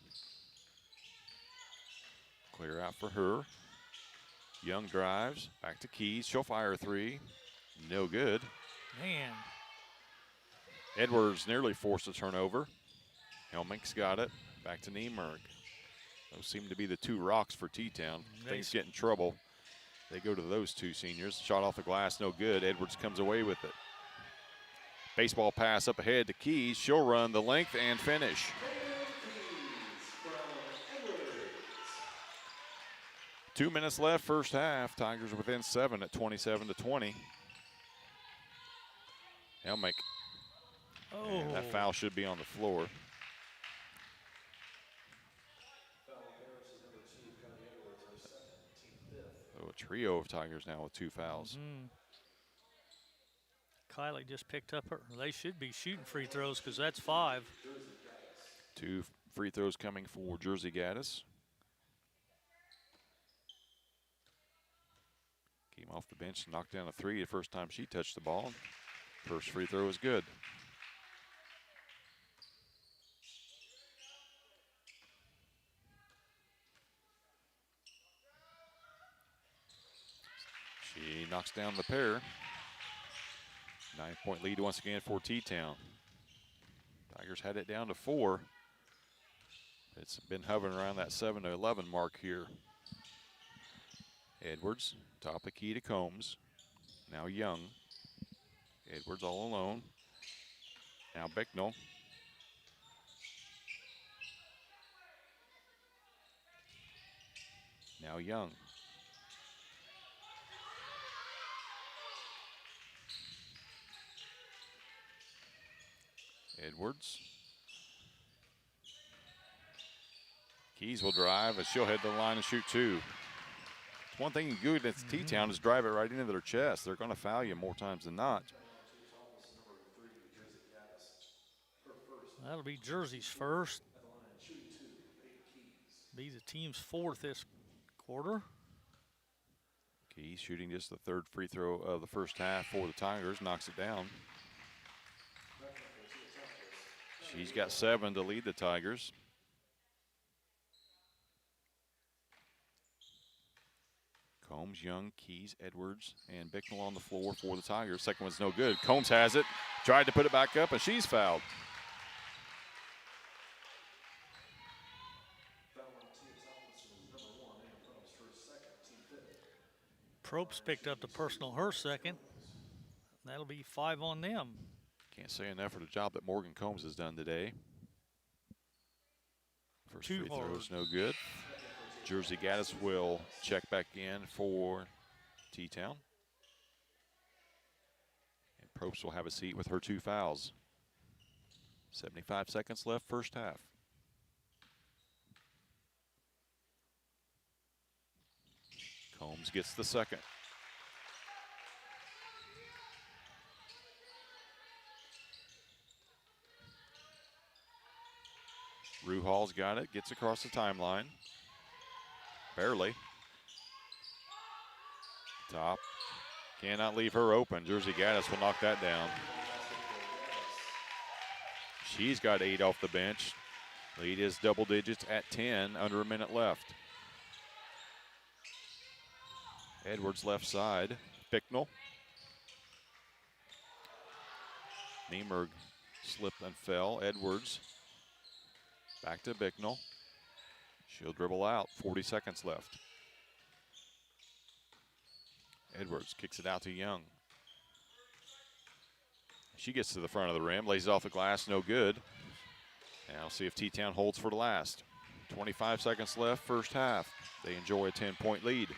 Clear out for her. Young drives, back to Keys. She'll fire a 3. No good. Man. Edwards nearly forced a turnover. Helmink's got it. Back to Niemerg. Those seem to be the two rocks for T-Town. Things get in trouble. They go to those two seniors. Shot off the glass, no good. Edwards comes away with it. Baseball pass up ahead to Keys. She'll run the length and finish. 2 minutes left, first half. Tigers within 7 at 27-20. Helmink. Oh. And that foul should be on the floor. So a trio of Tigers now with 2 fouls. Kylie just picked up her. They should be shooting free throws because that's 5. 2 free throws coming for Jersey Gaddis. Came off the bench, knocked down a 3 the first time she touched the ball. First free throw is good. She knocks down the pair. 9-point lead once again for T-Town. Tigers had it down to 4. It's been hovering around that 7 to 11 mark here. Edwards, top of key to Combs. Now Young. Edwards all alone. Now Bicknell. Now Young. Edwards. Keys will drive, and she'll head to the line and shoot 2. One thing you can do against T-Town is drive it right into their chest. They're going to foul you more times than not. That'll be Jersey's first. Be the team's 4th this quarter. Keys shooting just the 3rd free throw of the first half for the Tigers, knocks it down. She's got 7 to lead the Tigers. Combs, Young, Keys, Edwards, and Bicknell on the floor for the Tigers. Second one's no good. Combs has it, tried to put it back up, and she's fouled. Probst picked up the personal, her second. That'll be 5 on them. Can't say enough for the job that Morgan Combs has done today. First free throw is no good. Jersey Gaddis will check back in for T-Town. And Probst will have a seat with her 2 fouls. 75 seconds left, first half. Combs gets the second. Ruhal's got it, gets across the timeline. Barely. Top. Cannot leave her open. Jersey Gaddis will knock that down. She's got 8 off the bench. Lead is double digits at 10, under a minute left. Edwards left side. Bicknell. Niemerg slipped and fell. Edwards back to Bicknell. She'll dribble out. 40 seconds left. Edwards kicks it out to Young. She gets to the front of the rim, lays it off the glass, no good. Now see if T-Town holds for the last. 25 seconds left, first half. They enjoy a 10-point lead.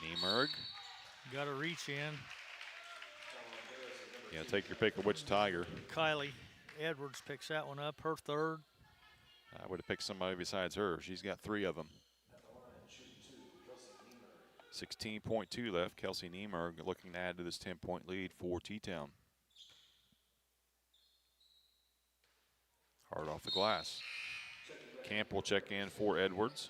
Niemerg. Got to reach in. Yeah, take your pick of which Tiger. Kylie Edwards picks that one up, her 3rd. I would have picked somebody besides her. She's got 3 of them. 16.2 left. Kelsey Niemerg looking to add to this 10-point lead for T-Town. Hard off the glass. Camp will check in for Edwards.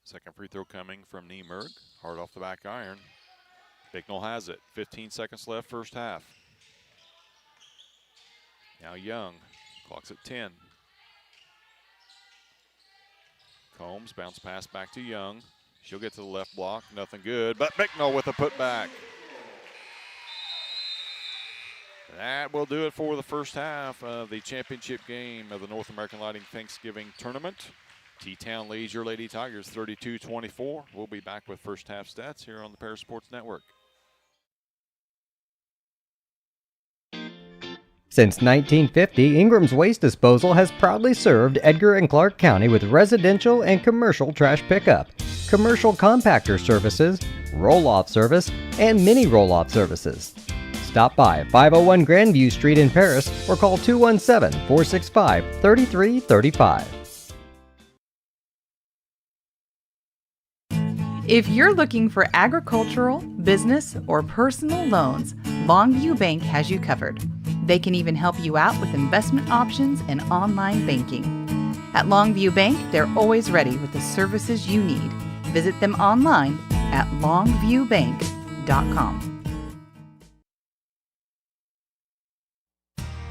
Second free throw coming from Niemerg. Hard off the back iron. Bicknell has it. 15 seconds left, first half. Now Young. Clock's at 10. Combs, bounce pass back to Young. She'll get to the left block, nothing good, but Bicknell with a putback. That will do it for the first half of the championship game of the North American Lighting Thanksgiving Tournament. T-Town leads your Lady Tigers 32-24. We'll be back with first half stats here on the Paris Sports Network. Since 1950, Ingram's Waste Disposal has proudly served Edgar and Clark County with residential and commercial trash pickup, commercial compactor services, roll-off service, and mini roll-off services. Stop by 501 Grandview Street in Paris or call 217-465-3335. If you're looking for agricultural, business, or personal loans, Longview Bank has you covered. They can even help you out with investment options and online banking. At Longview Bank, they're always ready with the services you need. Visit them online at longviewbank.com.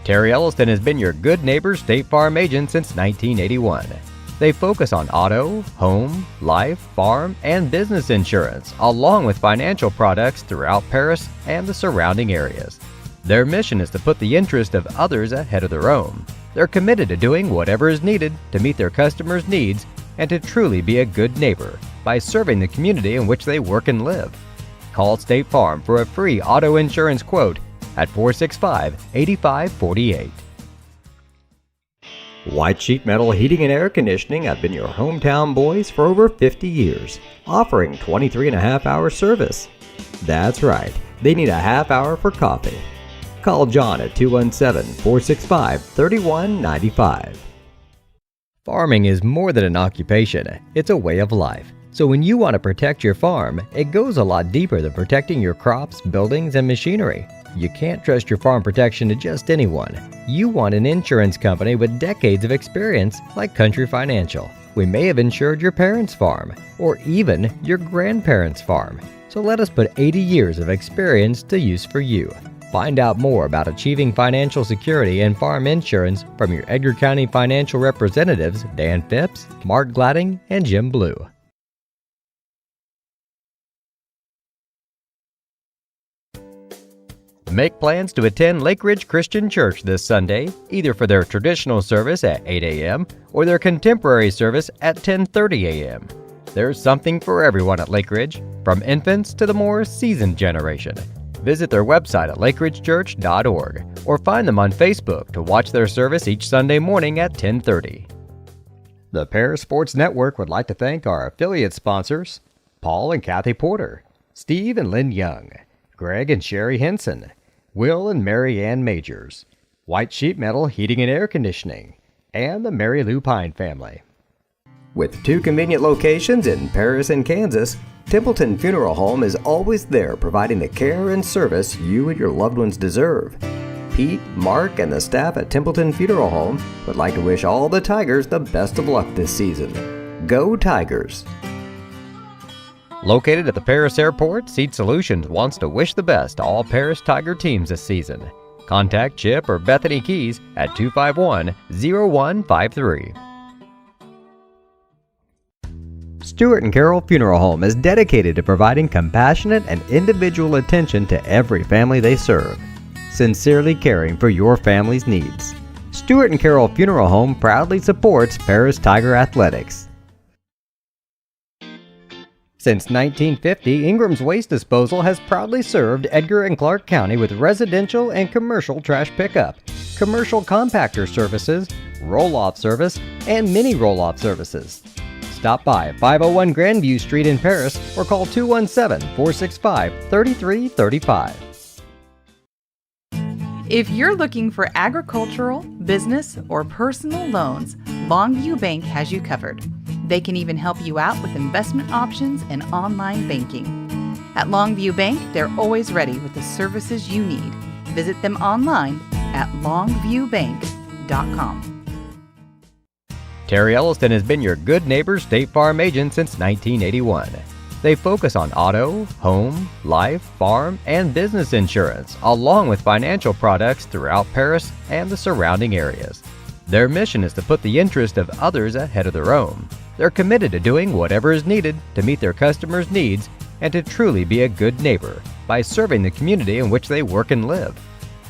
Terry Elliston has been your good neighbor State Farm agent since 1981. They focus on auto, home, life, farm, and business insurance, along with financial products throughout Paris and the surrounding areas. Their mission is to put the interest of others ahead of their own. They're committed to doing whatever is needed to meet their customers' needs and to truly be a good neighbor by serving the community in which they work and live. Call State Farm for a free auto insurance quote at 465-8548. White Sheet Metal Heating and Air Conditioning have been your hometown boys for over 50 years, offering 23.5-hour service. That's right, they need a half hour for coffee. Call John at 217-465-3195. Farming is more than an occupation, it's a way of life. So when you want to protect your farm, it goes a lot deeper than protecting your crops, buildings, and machinery. You can't trust your farm protection to just anyone. You want an insurance company with decades of experience like Country Financial. We may have insured your parents' farm, or even your grandparents' farm. So let us put 80 years of experience to use for you. Find out more about achieving financial security and farm insurance from your Edgar County financial representatives Dan Phipps, Mark Gladding, and Jim Blue. Make plans to attend Lake Ridge Christian Church this Sunday, either for their traditional service at 8 a.m. or their contemporary service at 10:30 a.m. There's something for everyone at Lake Ridge, from infants to the more seasoned generation. Visit their website at lakeridgechurch.org or find them on Facebook to watch their service each Sunday morning at 10:30. The Paris Sports Network would like to thank our affiliate sponsors, Paul and Kathy Porter, Steve and Lynn Young, Greg and Sherry Henson, Will and Mary Ann Majors, White Sheet Metal Heating and Air Conditioning, and the Mary Lou Pine family. With 2 convenient locations in Paris and Kansas, Templeton Funeral Home is always there providing the care and service you and your loved ones deserve. Pete, Mark, and the staff at Templeton Funeral Home would like to wish all the Tigers the best of luck this season. Go Tigers! Located at the Paris Airport, Seat Solutions wants to wish the best to all Paris Tiger teams this season. Contact Chip or Bethany Keys at 251-0153. Stuart and Carol Funeral Home is dedicated to providing compassionate and individual attention to every family they serve, sincerely caring for your family's needs. Stuart and Carol Funeral Home proudly supports Paris Tiger Athletics. Since 1950, Ingram's Waste Disposal has proudly served Edgar and Clark County with residential and commercial trash pickup, commercial compactor services, roll-off service, and mini roll-off services. Stop by 501 Grandview Street in Paris or call 217-465-3335. If you're looking for agricultural, business, or personal loans, Longview Bank has you covered. They can even help you out with investment options and online banking. At Longview Bank, they're always ready with the services you need. Visit them online at longviewbank.com. Terry Elliston has been your good neighbor State Farm agent since 1981. They focus on auto, home, life, farm, and business insurance, along with financial products throughout Paris and the surrounding areas. Their mission is to put the interest of others ahead of their own. They're committed to doing whatever is needed to meet their customers' needs and to truly be a good neighbor by serving the community in which they work and live.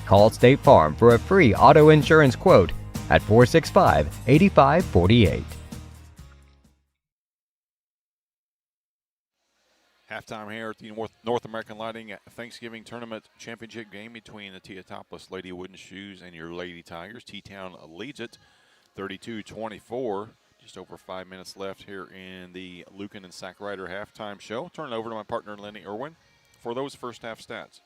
Call State Farm for a free auto insurance quote at 465-8548. Halftime here at the North American Lighting Thanksgiving Tournament Championship game between the Teotopolis Lady Wooden Shoes and your Lady Tigers. T-Town leads it 32-24. Just over 5 minutes left here in the Lucan and Sack Rider halftime show. Turn it over to my partner, Lenny Irwin, for those first half stats.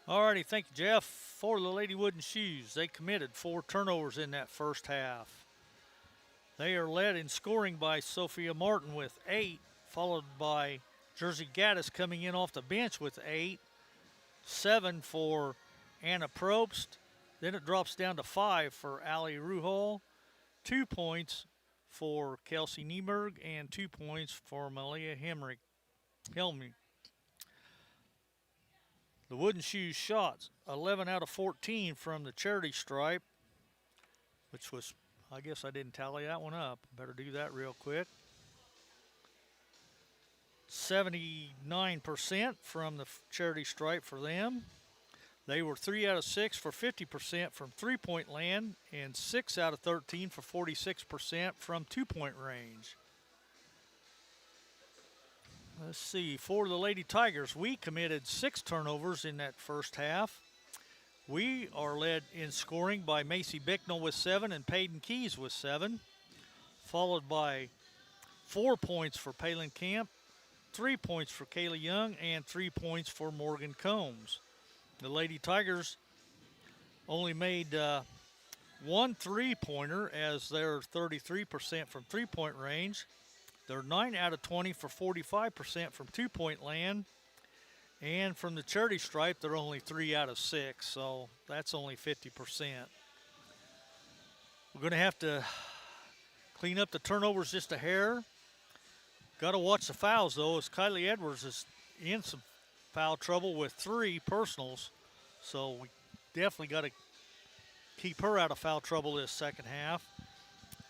All righty, thank you, Jeff. For the Lady Wooden Shoes, they committed 4 turnovers in that first half. They are led in scoring by Sophia Martin with 8, followed by Jersey Gaddis coming in off the bench with 8, 7 for Anna Probst. Then it drops down to 5 for Allie Ruhal, 2 points for Kelsey Nieberg, and 2 points for Malia Helmrich. The Wooden Shoes shots 11 out of 14 from the charity stripe, which was, I guess I didn't tally that one up. Better do that real quick. 79% from the charity stripe for them. They were 3 out of 6 for 50% from three-point land and 6 out of 13 for 46% from two-point range. Let's see, for the Lady Tigers, we committed 6 turnovers in that first half. We are led in scoring by Macy Bicknell with 7 and Peyton Keys with 7, followed by 4 points for Palin Camp, 3 points for Kaylee Young, and 3 points for Morgan Combs. The Lady Tigers only made 1 3-pointer as they're 33% from three-point range. They're 9 out of 20 for 45% from two-point land. And from the charity stripe, they're only 3 out of 6, so that's only 50%. We're going to have to clean up the turnovers just a hair. Got to watch the fouls, though, as Kylie Edwards is in some foul trouble with 3 personals. So we definitely got to keep her out of foul trouble this second half.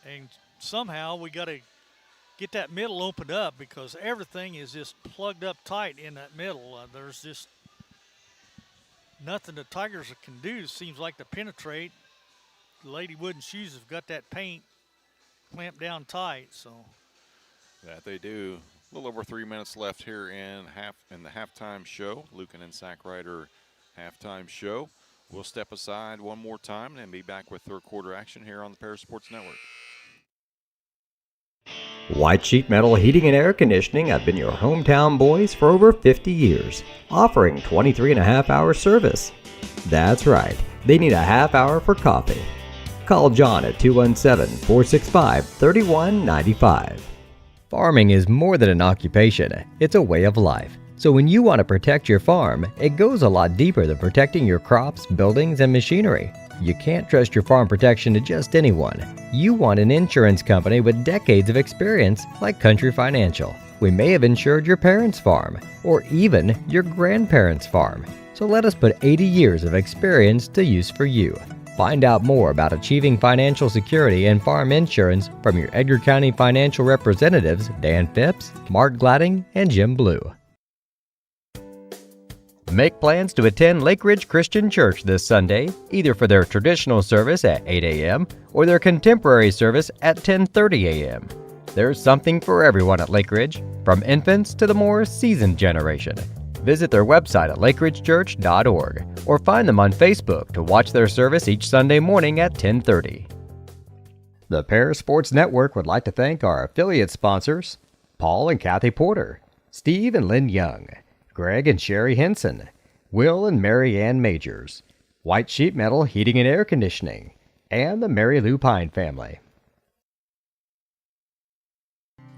And somehow we got to get that middle opened up because everything is just plugged up tight in that middle. There's just nothing the Tigers can do. It seems like to penetrate. The Lady Wooden Shoes have got that paint clamped down tight, so. That they do. A little over 3 minutes left here in the halftime show. Lucan and Sack Rider halftime show. We'll step aside one more time and be back with third quarter action here on the Paris Sports Network. White Sheet Metal Heating and Air Conditioning have been your hometown boys for over 50 years, offering 23.5-hour service. That's right, they need a half hour for coffee. Call John at 217-465-3195. Farming is more than an occupation, it's a way of life. So when you want to protect your farm, it goes a lot deeper than protecting your crops, buildings, and machinery. You can't trust your farm protection to just anyone. You want an insurance company with decades of experience like Country Financial. We may have insured your parents' farm, or even your grandparents' farm. So let us put 80 years of experience to use for you. Find out more about achieving financial security and farm insurance from your Edgar County financial representatives, Dan Phipps, Mark Gladding, and Jim Blue. Make plans to attend Lake Ridge Christian Church this Sunday, either for their traditional service at 8 a.m. or their contemporary service at 10:30 a.m. There's something for everyone at Lake Ridge, from infants to the more seasoned generation. Visit their website at lakeridgechurch.org or find them on Facebook to watch their service each Sunday morning at 10:30. The Paris Sports Network would like to thank our affiliate sponsors, Paul and Kathy Porter, Steve and Lynn Young, Greg and Sherry Henson, Will and Mary Ann Majors, White Sheet Metal Heating and Air Conditioning, and the Mary Lou Pine family.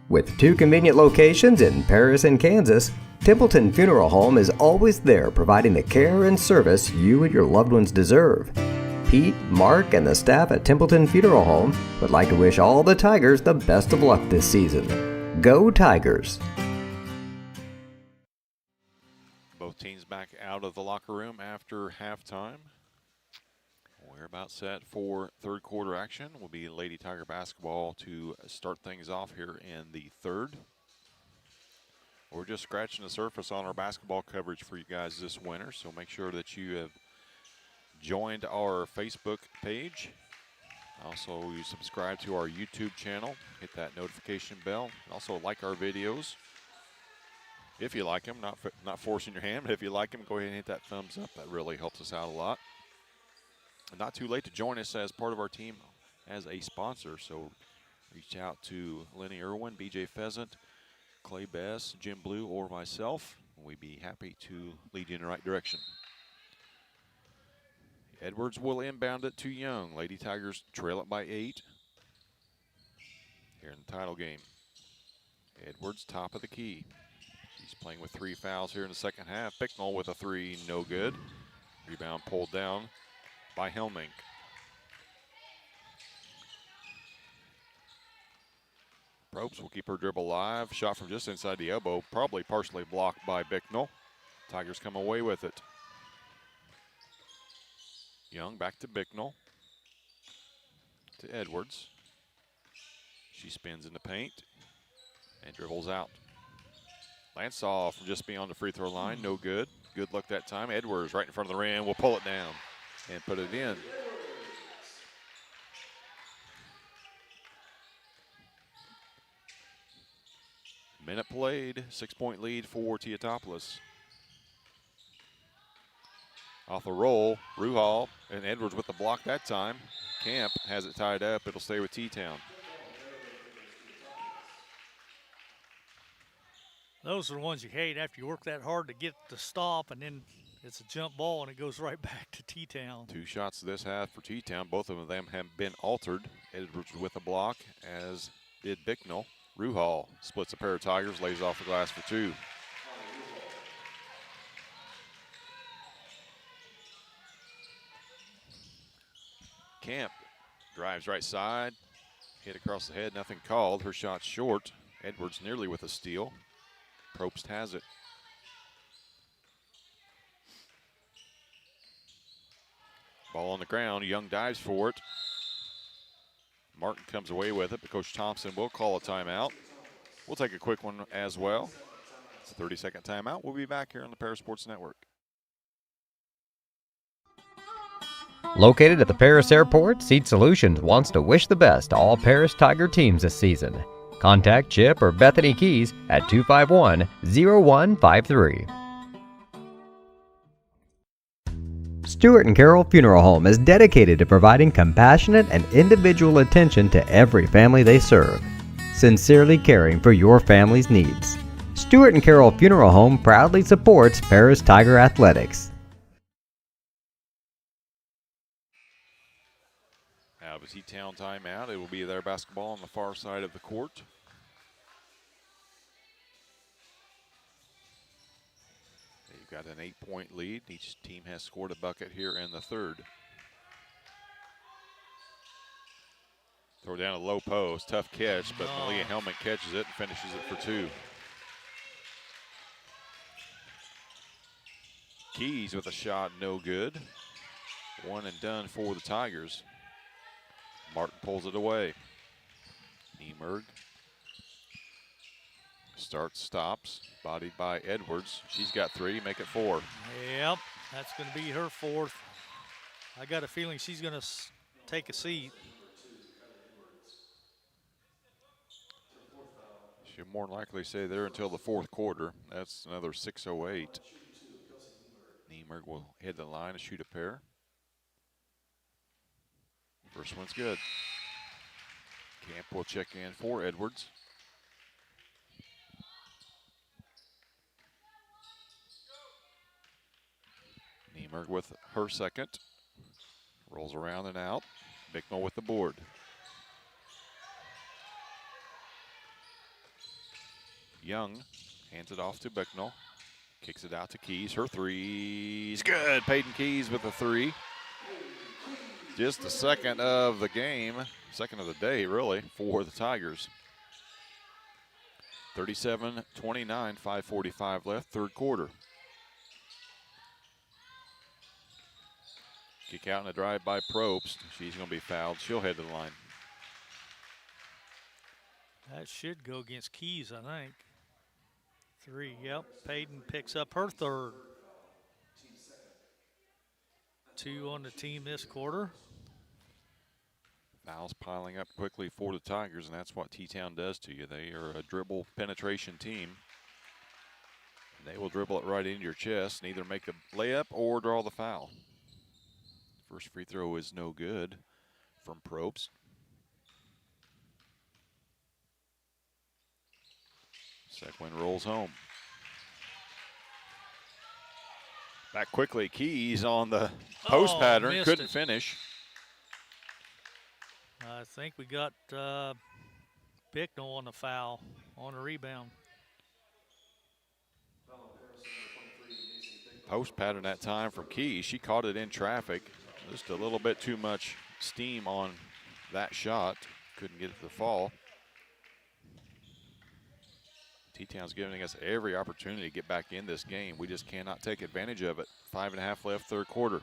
With 2 convenient locations in Paris and Kansas, Templeton Funeral Home is always there providing the care and service you and your loved ones deserve. Pete, Mark, and the staff at Templeton Funeral Home would like to wish all the Tigers the best of luck this season. Go Tigers! Both teams back out of the locker room after halftime. We're about set for third quarter action. Will be Lady Tiger basketball to start things off here in the third. We're just scratching the surface on our basketball coverage for you guys this winter, so make sure that you have joined our Facebook page. Also, you subscribe to our YouTube channel, hit that notification bell, and also like our videos. If you like them, not forcing your hand, but if you like them, go ahead and hit that thumbs up. That really helps us out a lot. Not too late to join us as part of our team as a sponsor, so reach out to Lenny Irwin, BJ Pheasant, Clay Bess, Jim Blue, or myself. We'd be happy to lead you in the right direction. Edwards will inbound it to Young. Lady Tigers trail it by 8 here in the title game. Edwards, top of the key. She's playing with 3 fouls here in the second half. Bicknell with a 3, no good. Rebound pulled down by Helmink. Probst will keep her dribble alive. Shot from just inside the elbow, probably partially blocked by Bicknell. Tigers come away with it. Young back to Bicknell. To Edwards. She spins in the paint and dribbles out. Lansaw from just beyond the free throw line, no good. Good luck that time. Edwards right in front of the rim will pull it down and put it in. Minute played, 6-point lead for Teotopoulos. Off the roll, Ruhal and Edwards with the block that time. Camp has it tied up. It'll stay with T-Town. Those are the ones you hate after you work that hard to get the stop, and then it's a jump ball and it goes right back to T-Town. 2 shots this half for T-Town. Both of them have been altered. Edwards with a block, as did Bicknell. Ruhal splits a pair of Tigers, lays off the glass for 2. Camp drives right side, hit across the head, nothing called. Her shot's short. Edwards nearly with a steal. Probst has it. Ball on the ground. Young dives for it. Martin comes away with it, but Coach Thompson will call a timeout. We'll take a quick one as well. It's a 30-second timeout. We'll be back here on the Paris Sports Network. Located at the Paris Airport, Seat Solutions wants to wish the best to all Paris Tiger teams this season. Contact Chip or Bethany Keys at 251-0153. Stewart and Carroll Funeral Home is dedicated to providing compassionate and individual attention to every family they serve, sincerely caring for your family's needs. Stewart and Carroll Funeral Home proudly supports Paris Tiger Athletics. Out of a T-Town timeout. It will be their basketball on the far side of the court. They've got an 8-point lead. Each team has scored a bucket here in the third. Throw down a low post, tough catch, but Malia Helmink catches it and finishes it for 2. Keys with a shot, no good. One and done for the Tigers. Martin pulls it away. Niemerg starts, stops, bodied by Edwards. She's got 3, make it 4. Yep, that's going to be her 4th. I got a feeling she's going to take a seat. She'll more than likely stay there until the 4th quarter. That's another 6:08. Niemerg will hit the line and shoot a pair. First one's good. Camp will check in for Edwards. Niemerg with her second. Rolls around and out. Bicknell with the board. Young hands it off to Bicknell. Kicks it out to Keys. Her 3's good. Peyton Keys with a 3. Just the second of the game, second of the day, really, for the Tigers. 37-29, 5:45 left, third quarter. Kick out and a drive by Probst. She's going to be fouled. She'll head to the line. That should go against Keys, I think. 3, yep. Payton picks up her third. 2 on the team this quarter. Fouls piling up quickly for the Tigers, and that's what T-Town does to you. They are a dribble penetration team. They will dribble it right into your chest and either make the layup or draw the foul. First free throw is no good from Probst. Second one rolls home. Back quickly, Keys on the post pattern, couldn't finish. I think we got Bicknell on the foul on the rebound. Post pattern that time from Keys. She caught it in traffic. Just a little bit too much steam on that shot. Couldn't get it to fall. T-Town's giving us every opportunity to get back in this game. We just cannot take advantage of it. 5.5 left, third quarter.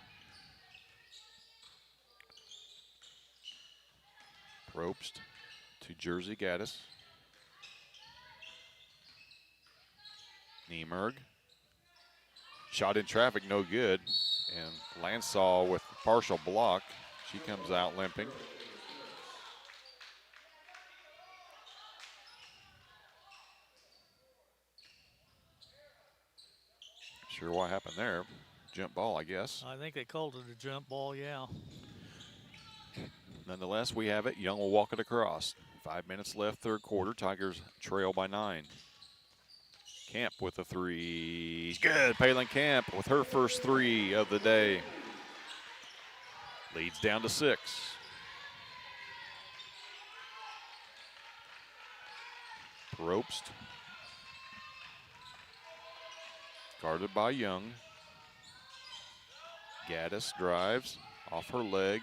Probst to Jersey Gaddis. Niemerg. Shot in traffic, no good. And Lansall with partial block. She comes out limping. Sure what happened there. Jump ball, I guess. I think they called it a jump ball, yeah. Nonetheless, we have it. Young will walk it across. 5 minutes left, third quarter. Tigers trail by 9. Camp with a 3. Good. Palin Camp with her first 3 of the day. Leads down to 6. Probst. Guarded by Young. Gaddis drives off her leg.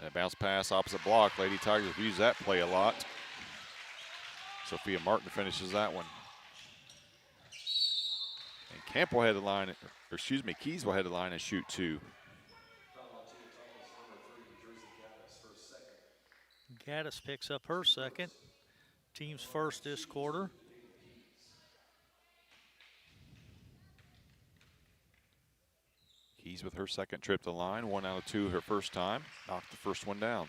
And a bounce pass opposite block. Lady Tigers have used that play a lot. Sophia Martin finishes that one. And Camp will head the line, or excuse me, Keys will head the line and shoot 2. Gaddis picks up her second. Team's first this quarter. Keys with her second trip to the line. 1 out of 2 her first time. Knocked the first one down.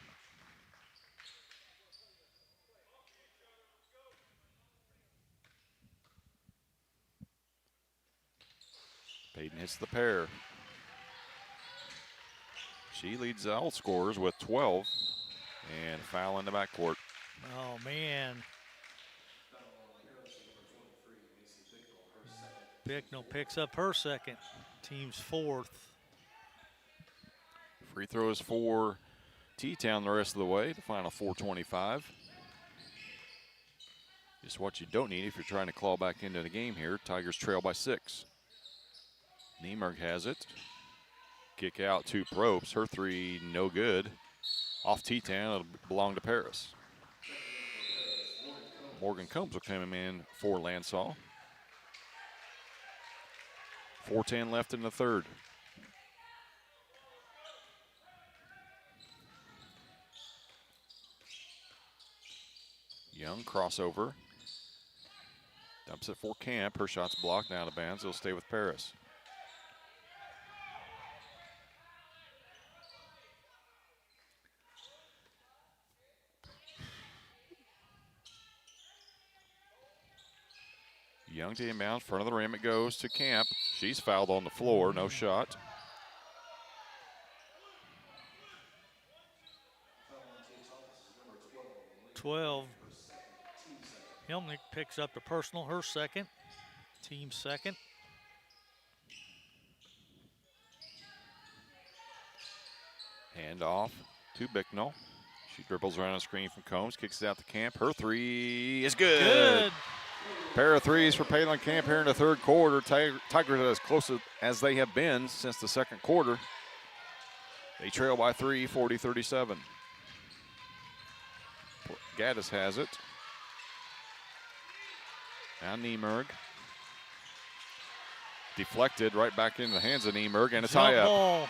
Payton hits the pair. She leads all scorers with 12. And foul in the backcourt. Oh, man. Bicknell picks up her second. Team's fourth. Free throws for T-Town the rest of the way. The final 4:25. Just what you don't need if you're trying to claw back into the game here. Tigers trail by 6. Niemerg has it. Kick out to Probst. Her 3 no good. Off T-Town, it'll belong to Paris. Morgan Combs will come in for Lansall. 4:10 left in the third. Young crossover. Dumps it for Camp. Her shot's blocked out of bounds. It'll stay with Paris. Young to inbound, front of the rim it goes to Camp. She's fouled on the floor, no shot. Helmnick picks up the personal, her second. Team second. Hand off to Bicknell. She dribbles around a screen from Combs, kicks it out to Camp. Her 3 is good. Pair of 3s for Palin Camp here in the third quarter. Tigers are as close as they have been since the second quarter. They trail by 3, 40-37. Gaddis has it. Now Niemerg. Deflected right back into the hands of Niemerg, and a tie-up.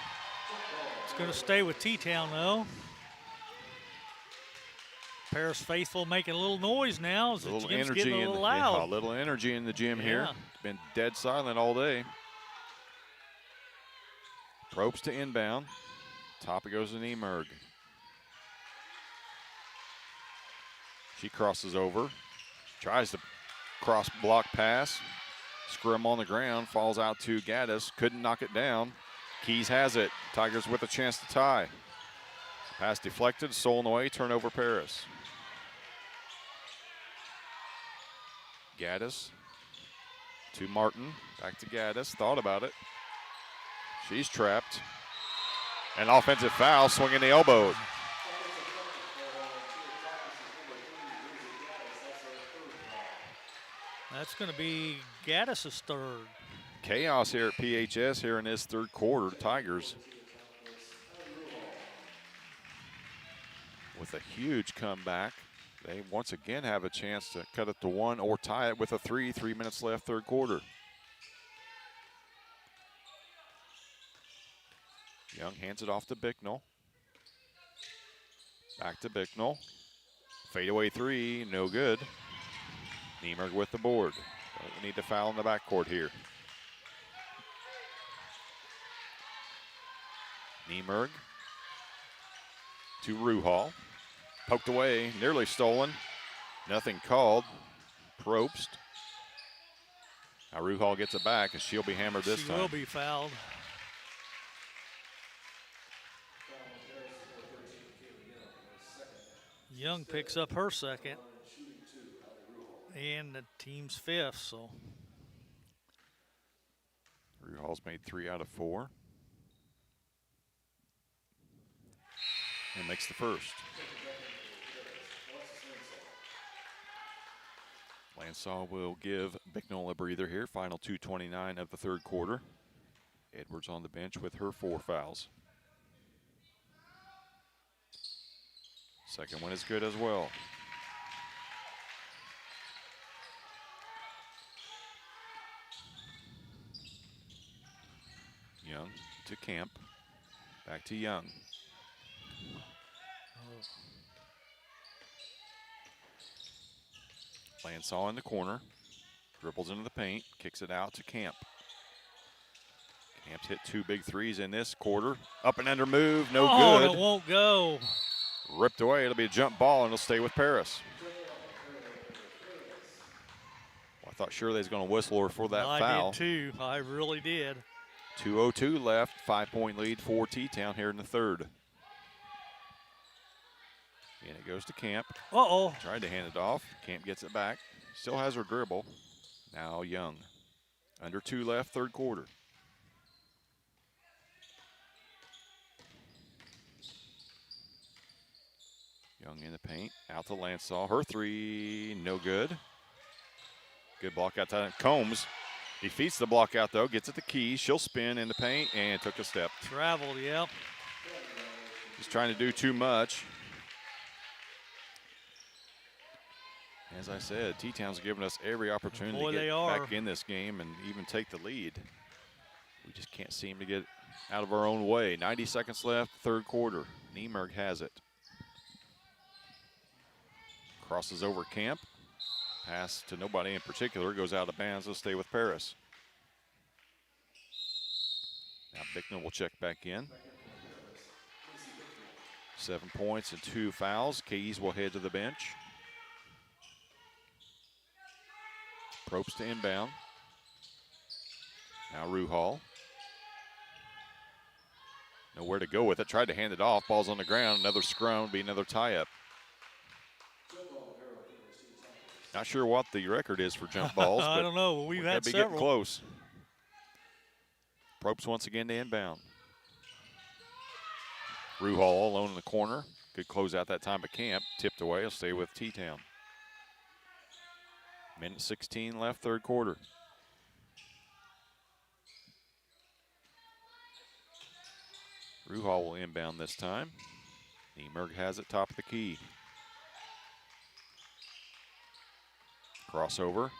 It's going to stay with T-Town, though. Paris faithful making a little noise now as the gym's getting a little loud. Yeah, a little energy in the gym here. It's been dead silent all day. Probst to inbound. Top it goes to Niemerg. She crosses over. Tries to cross block pass. Scrim on the ground. Falls out to Gaddis. Couldn't knock it down. Keys has it. Tigers with a chance to tie. Pass deflected. Stolen away. Turnover Paris. Gaddis to Martin. Back to Gaddis. Thought about it. She's trapped. An offensive foul, swinging the elbow. That's going to be Gaddis' third. Chaos here at PHS here in this third quarter. Tigers with a huge comeback. They once again have a chance to cut it to one or tie it with a 3 minutes left, third quarter. Young hands it off to Bicknell. Back to Bicknell. Fadeaway three, no good. Niemerg with the board. We need to foul in the backcourt here. Niemerg to Ruhal. Poked away, nearly stolen. Nothing called. Probst. Now Ruhal gets it back, and she'll be hammered this time. She will be fouled. Young picks up her second. And the team's fifth, so. Ruhal's made 3 out of 4. And makes the first. Lansaw will give Bicknell a breather here. Final 2:29 of the third quarter. Edwards on the bench with her 4 fouls. Second one is good as well. Young to Camp. Back to Young. Lansaw in the corner. Dribbles into the paint. Kicks it out to Camp. Camp's hit 2 big threes in this quarter. Up and under move. No good. Oh, it won't go. Ripped away. It'll be a jump ball, and it'll stay with Paris. Well, I thought sure they was going to whistle her for that foul. I did too. I really did. 2:02 left. 5-point lead for T-Town here in the third. And it goes to Camp. Uh-oh. Tried to hand it off. Camp gets it back. Still has her dribble. Now Young. Under 2 left, third quarter. Young in the paint. Out to Lansaw. Her 3, no good. Good block out time. Combs defeats the block out, though. Gets it to Keys. She'll spin in the paint and took a step. Traveled, yep. He's trying to do too much. As I said, T-Town's given us every opportunity to get back in this game and even take the lead. We just can't seem to get out of our own way. 90 seconds left, third quarter. Niemerg has it. Crosses over Camp. Pass to nobody in particular. Goes out of bounds. Will stay with Paris. Now Bicknell will check back in. 7 points and 2 fouls. Keys will head to the bench. Probst to inbound. Now Ruhal. Nowhere to go with it. Tried to hand it off. Ball's on the ground. Another scrum would be another tie-up. Not sure what the record is for jump balls. I don't know. We've had several. Getting close. Probst once again to inbound. Ruhal all alone in the corner. Good close out that time, but Camp tipped away. He'll stay with T-Town. Minute 16 left, third quarter. Ruhal will inbound this time. Niemerg has it top of the key. Crossover.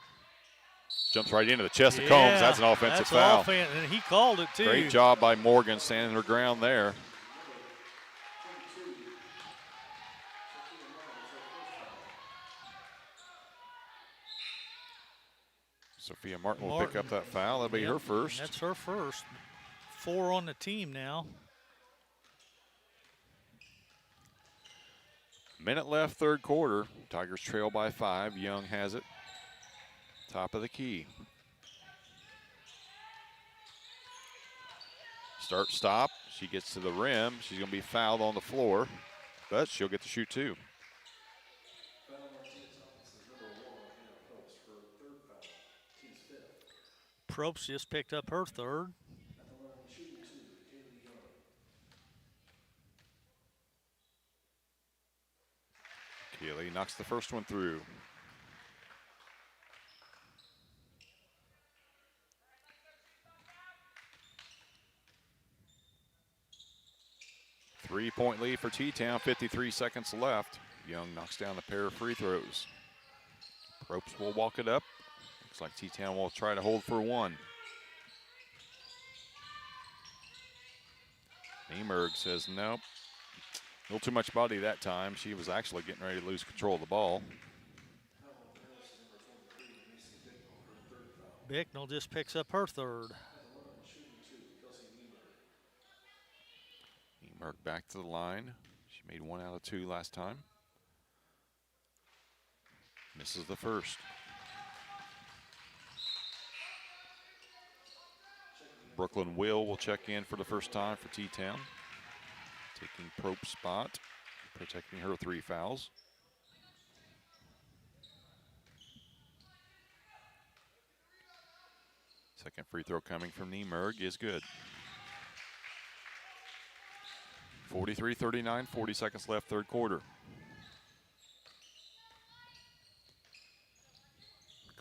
jumps right into the chest of Combs. That's an offensive foul. And he called it, too. Great job by Morgan standing her ground there. Sophia Martin will pick up that foul. That'll be her first. That's her first. 4 on the team now. Minute left, third quarter. Tigers trail by 5. Young has it. Top of the key. Start, stop. She gets to the rim. She's going to be fouled on the floor, but she'll get to shoot 2. Probst just picked up her third. Keeley knocks the first one through. Three-point lead for T-Town, 53 seconds left. Young knocks down a pair of free throws. Probst will walk it up. Looks like T-Town will try to hold for 1. Niemerg says nope. A little too much body that time. She was actually getting ready to lose control of the ball. Bicknell just picks up her third. Niemerg back to the line. She made 1 out of 2 last time. Misses the first. Brooklyn will check in for the first time for T-Town. Taking Probst's spot, protecting her 3 fouls. Second free throw coming from Niemerg is good. 43-39, 40 seconds left, third quarter.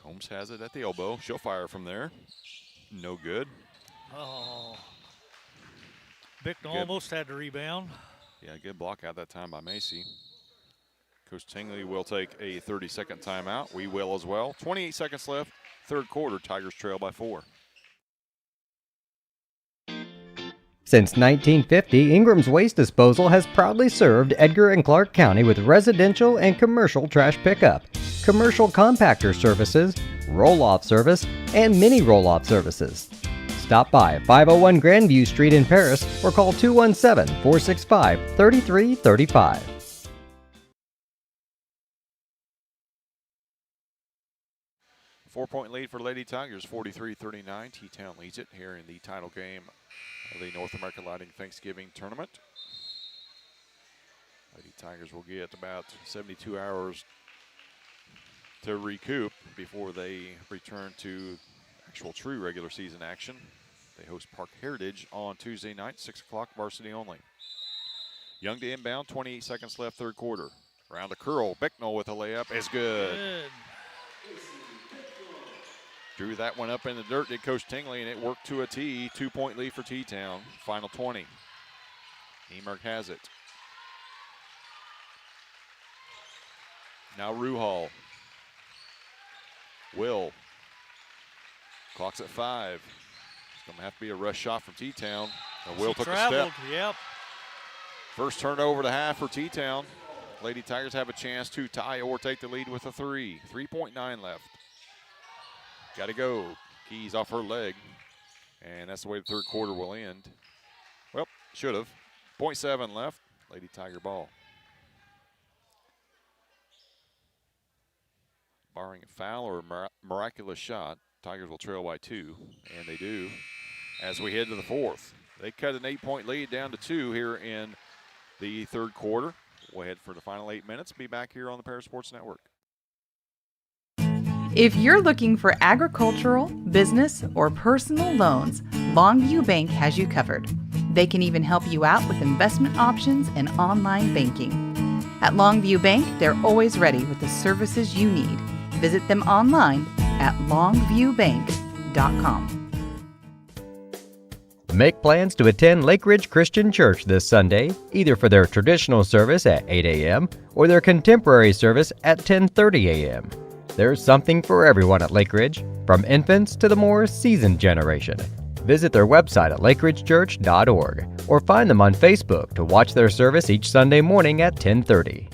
Combs has it at the elbow. She'll fire from there. No good. Oh. Bicknell almost had the rebound. Yeah, good block out that time by Macy. Coach Tingley will take a 30-second timeout. We will as well. 28 seconds left, third quarter. Tigers trail by 4. Since 1950, Ingram's Waste Disposal has proudly served Edgar and Clark County with residential and commercial trash pickup, commercial compactor services, roll-off service, and mini roll-off services. Stop by 501 Grandview Street in Paris or call 217-465-3335. Four-point lead for Lady Tigers, 43-39. T-Town leads it here in the title game of the North America Lighting Thanksgiving Tournament. Lady Tigers will get about 72 hours to recoup before they return to actual true regular season action. They host Park Heritage on Tuesday night, 6 o'clock, varsity only. Young to inbound, 28 seconds left, third quarter. Around a curl, Bicknell with a layup is good. Drew that one up in the dirt, did Coach Tingley, and it worked to a tee. 2-point lead for T-Town, final 20. Niemerg has it. Now Ruhal. Will. Clock's at 5. It's going to have to be a rush shot from T-Town. Will took a step. Yep. First turnover to half for T-Town. Lady Tigers have a chance to tie or take the lead with a 3. 3.9 left. Got to go. Keys off her leg. And that's the way the third quarter will end. Well, should have. 0.7 left. Lady Tiger ball. Barring a foul or a miraculous shot, Tigers will trail by 2, and they do as we head to the fourth. They cut an 8-point lead down to 2 here in the third quarter. We'll head for the final 8 minutes. Be back here on the Paris Sports Network. If you're looking for agricultural, business, or personal loans, Longview Bank has you covered. They can even help you out with investment options and online banking. At Longview Bank, they're always ready with the services you need. Visit them online at longviewbank.com. Make plans to attend Lake Ridge Christian Church this Sunday, either for their traditional service at 8 a.m. or their contemporary service at 10:30 a.m. There's something for everyone at Lake Ridge. from infants to the more seasoned generation. Visit their website at lakeridgechurch.org or find them on Facebook to watch their service each Sunday morning at 10:30.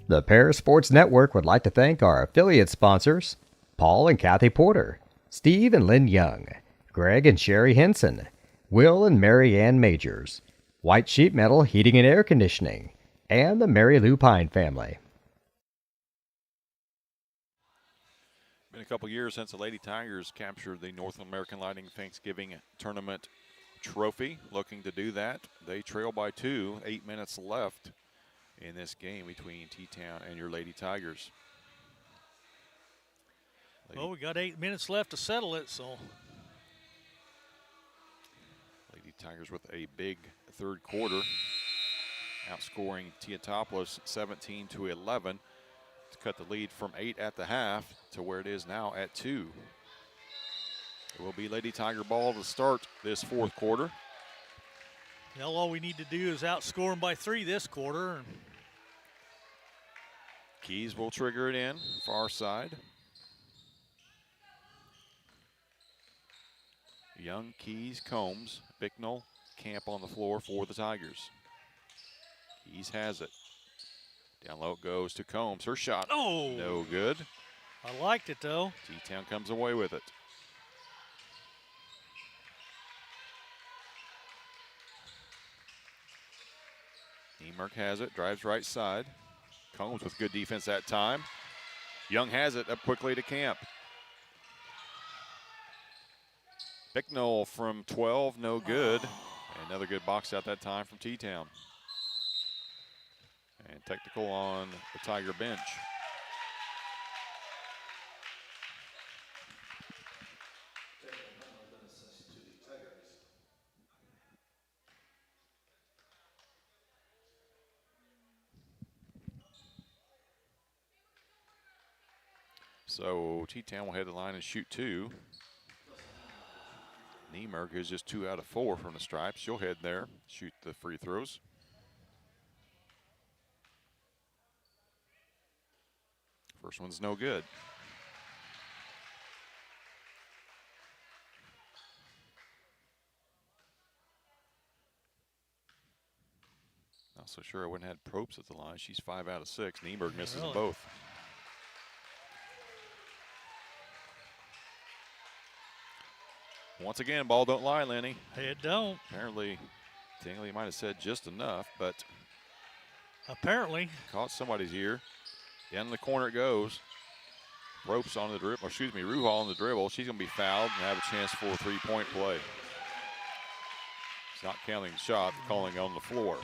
The Paris Sports Network would like to thank our affiliate sponsors, Paul and Kathy Porter, Steve and Lynn Young, Greg and Sherry Henson, Will and Mary Ann Majors, White Sheet Metal Heating and Air Conditioning, and the Mary Lou Pine family. Been a couple years since the Lady Tigers captured the North American Lighting Thanksgiving Tournament trophy. Looking to do that. They trail by 2, 8 minutes left in this game between T-Town and your Lady Tigers. Well, we got 8 minutes left to settle it, so. Lady Tigers with a big third quarter, outscoring Teotopoulos 17-11 to cut the lead from 8 at the half to where it is now at 2. It will be Lady Tiger ball to start this fourth quarter. Well, all we need to do is outscore them by 3 this quarter. Keys will trigger it in, far side. Young, Keys, Combs, Bicknell, Camp on the floor for the Tigers. Keys has it. Down low it goes to Combs. Her shot, no good. I liked it, though. T-Town comes away with it. Niemerk has it, drives right side. Combs with good defense that time. Young has it, up quickly to Camp. Bicknell from 12, no good. Another good box out that time from T-Town. And technical on the Tiger bench. So T-Town will head the line and shoot 2. Niemerk is just 2 out of 4 from the stripes. She'll head there, shoot the free throws. First one's no good. Not so sure I wouldn't have had Probst at the line. She's 5 out of 6. Niemerk misses them both. Once again, ball don't lie, Lenny. It don't. Apparently, Tingley might have said just enough, but apparently caught somebody's ear. Down in the corner it goes. Ropes on the dribble, Ruhal on the dribble. She's going to be fouled and have a chance for a three-point play. It's not counting the shot, calling on the floor.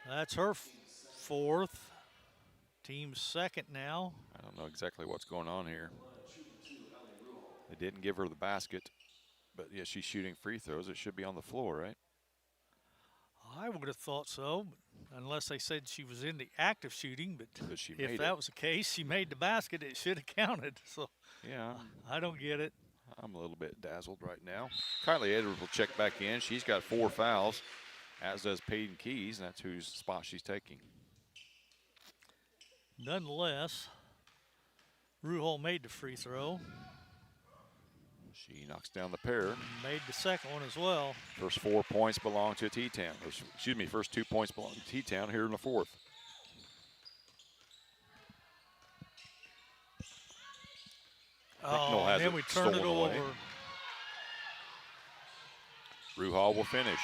That's her fourth. Team's second now. I don't know exactly what's going on here. They didn't give her the basket, but yeah, she's shooting free throws. It should be on the floor, right? I would have thought so, unless they said she was in the act of shooting. But if that was the case, she made the basket, it should have counted. So yeah, I don't get it. I'm a little bit dazzled right now. Kylie Edwards will check back in. She's got 4 fouls, as does Peyton Keys, and that's whose spot she's taking. Nonetheless, Ruhal made the free throw. She knocks down the pair. Made the second one as well. First 4 points belong to T-Town. Excuse me, first 2 points belong to T-Town here in the fourth. Oh, and then we turned it over. Ruhal will finish.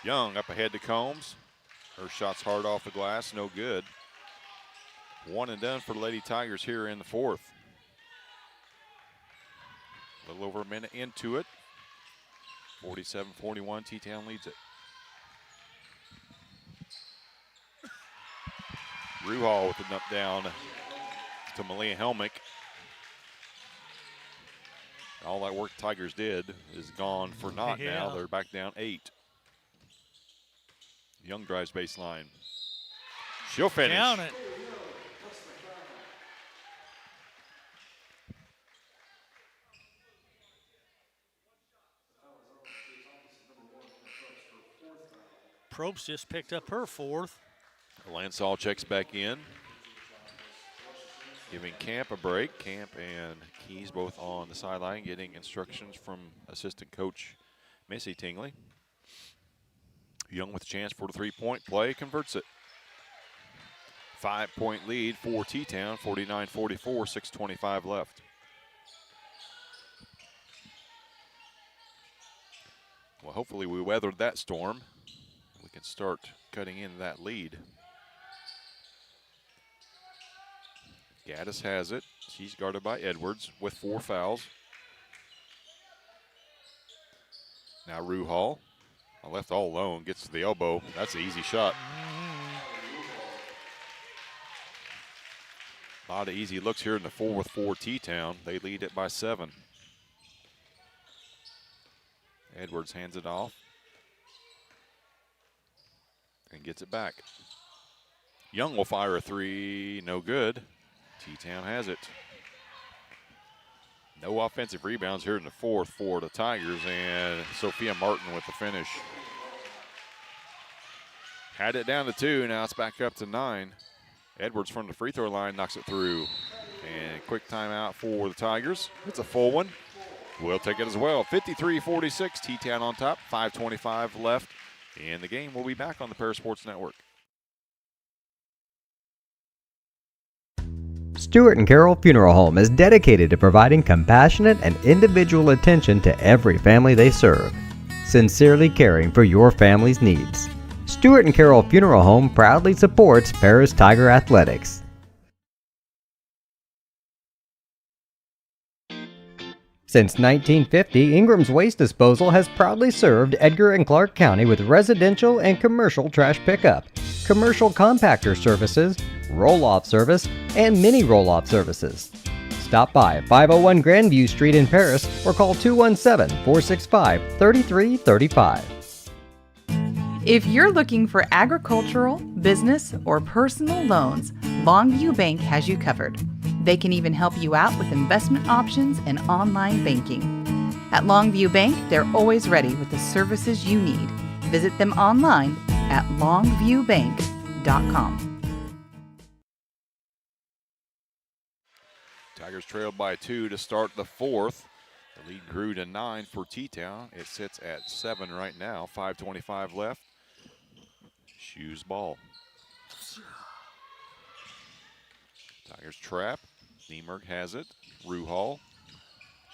Young up ahead to Combs. Her shot's hard off the glass, no good. One and done for the Lady Tigers here in the fourth. A little over a minute into it. 47-41, T-Town leads it. Ruhal with the up down to Malia Helmick. All that work the Tigers did is gone for naught now. They're back down 8. Young drives baseline. She'll finish. Count it. Probst just picked up her 4th. Lansall checks back in, giving Camp a break. Camp and Keys both on the sideline getting instructions from assistant coach Missy Tingley. Young with a chance for the three-point play, converts it. 5-point lead for T-Town, 49-44, 6:25 left. Well, hopefully we weathered that storm. We can start cutting into that lead. Gaddis has it. She's guarded by Edwards with 4 fouls. Now Ruhal, left all alone, gets to the elbow. That's an easy shot. A lot of easy looks here in the 4 for T-Town. They lead it by 7. Edwards hands it off and gets it back. Young will fire a 3, no good. T-Town has it. No offensive rebounds here in the 4th for the Tigers, and Sophia Martin with the finish. Had it down to 2, now it's back up to 9. Edwards from the free throw line knocks it through. And quick timeout for the Tigers. It's a full one. We'll take it as well. 53-46, T-Town on top, 5:25 left in the game. We'll be back on the Paris Sports Network. Stewart and Carroll Funeral Home is dedicated to providing compassionate and individual attention to every family they serve, sincerely caring for your family's needs. Stewart and Carroll Funeral Home proudly supports Paris Tiger Athletics. Since 1950, Ingram's Waste Disposal has proudly served Edgar and Clark County with residential and commercial trash pickup, commercial compactor services, roll-off service, and mini roll-off services. Stop by 501 Grandview Street in Paris or call 217-465-3335. If you're looking for agricultural, business, or personal loans, Longview Bank has you covered. They can even help you out with investment options and online banking. At Longview Bank, they're always ready with the services you need. Visit them online at longviewbank.com. Tigers trailed by 2 to start the 4th. The lead grew to 9 for T-Town. It sits at 7 right now, 5:25 left. Shoes ball. Tigers trap. Niemerg has it. Ruhal.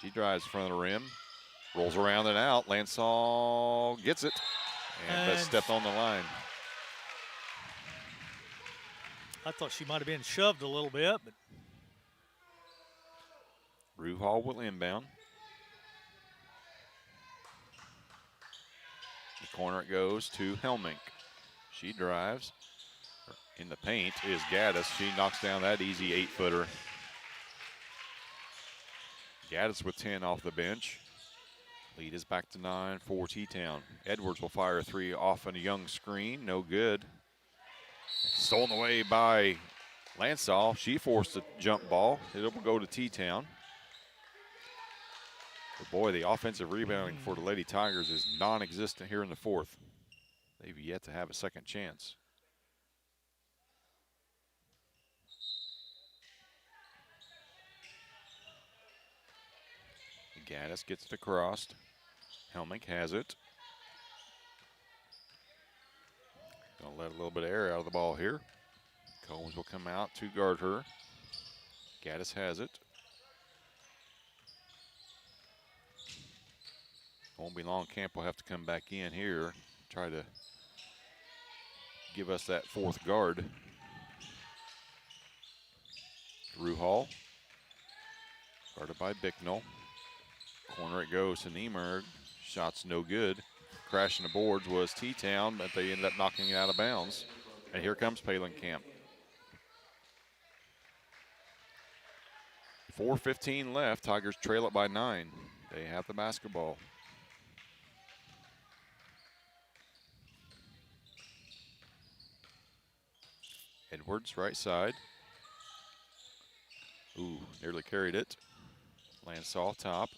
She drives in front of the rim. Rolls around and out. Lansall gets it. And Beth stepped on the line. I thought she might have been shoved a little bit, but Ruhal will inbound. The corner it goes to Helmink. She drives. In the paint is Gaddis. She knocks down that easy 8-footer. Gaddis with 10 off the bench. Lead is back to 9 for T-Town. Edwards will fire a 3 off on a Young screen. No good. Stolen away by Lansall. She forced a jump ball. It'll go to T-Town. But boy, the offensive rebounding for the Lady Tigers is non-existent here in the 4th. They've yet to have a second chance. Gaddis gets it across. Helmink has it. Gonna let a little bit of air out of the ball here. Combs will come out to guard her. Gaddis has it. Won't be long. Camp will have to come back in here, try to give us that 4th guard. Ruhal, guarded by Bicknell. Corner it goes to Niemerg. Shot's no good. Crashing the boards was T-Town, but they ended up knocking it out of bounds. And here comes Palin Camp. 4:15 left. Tigers trail it by 9. They have the basketball. Edwards, right side. Ooh, nearly carried it. Lansall top.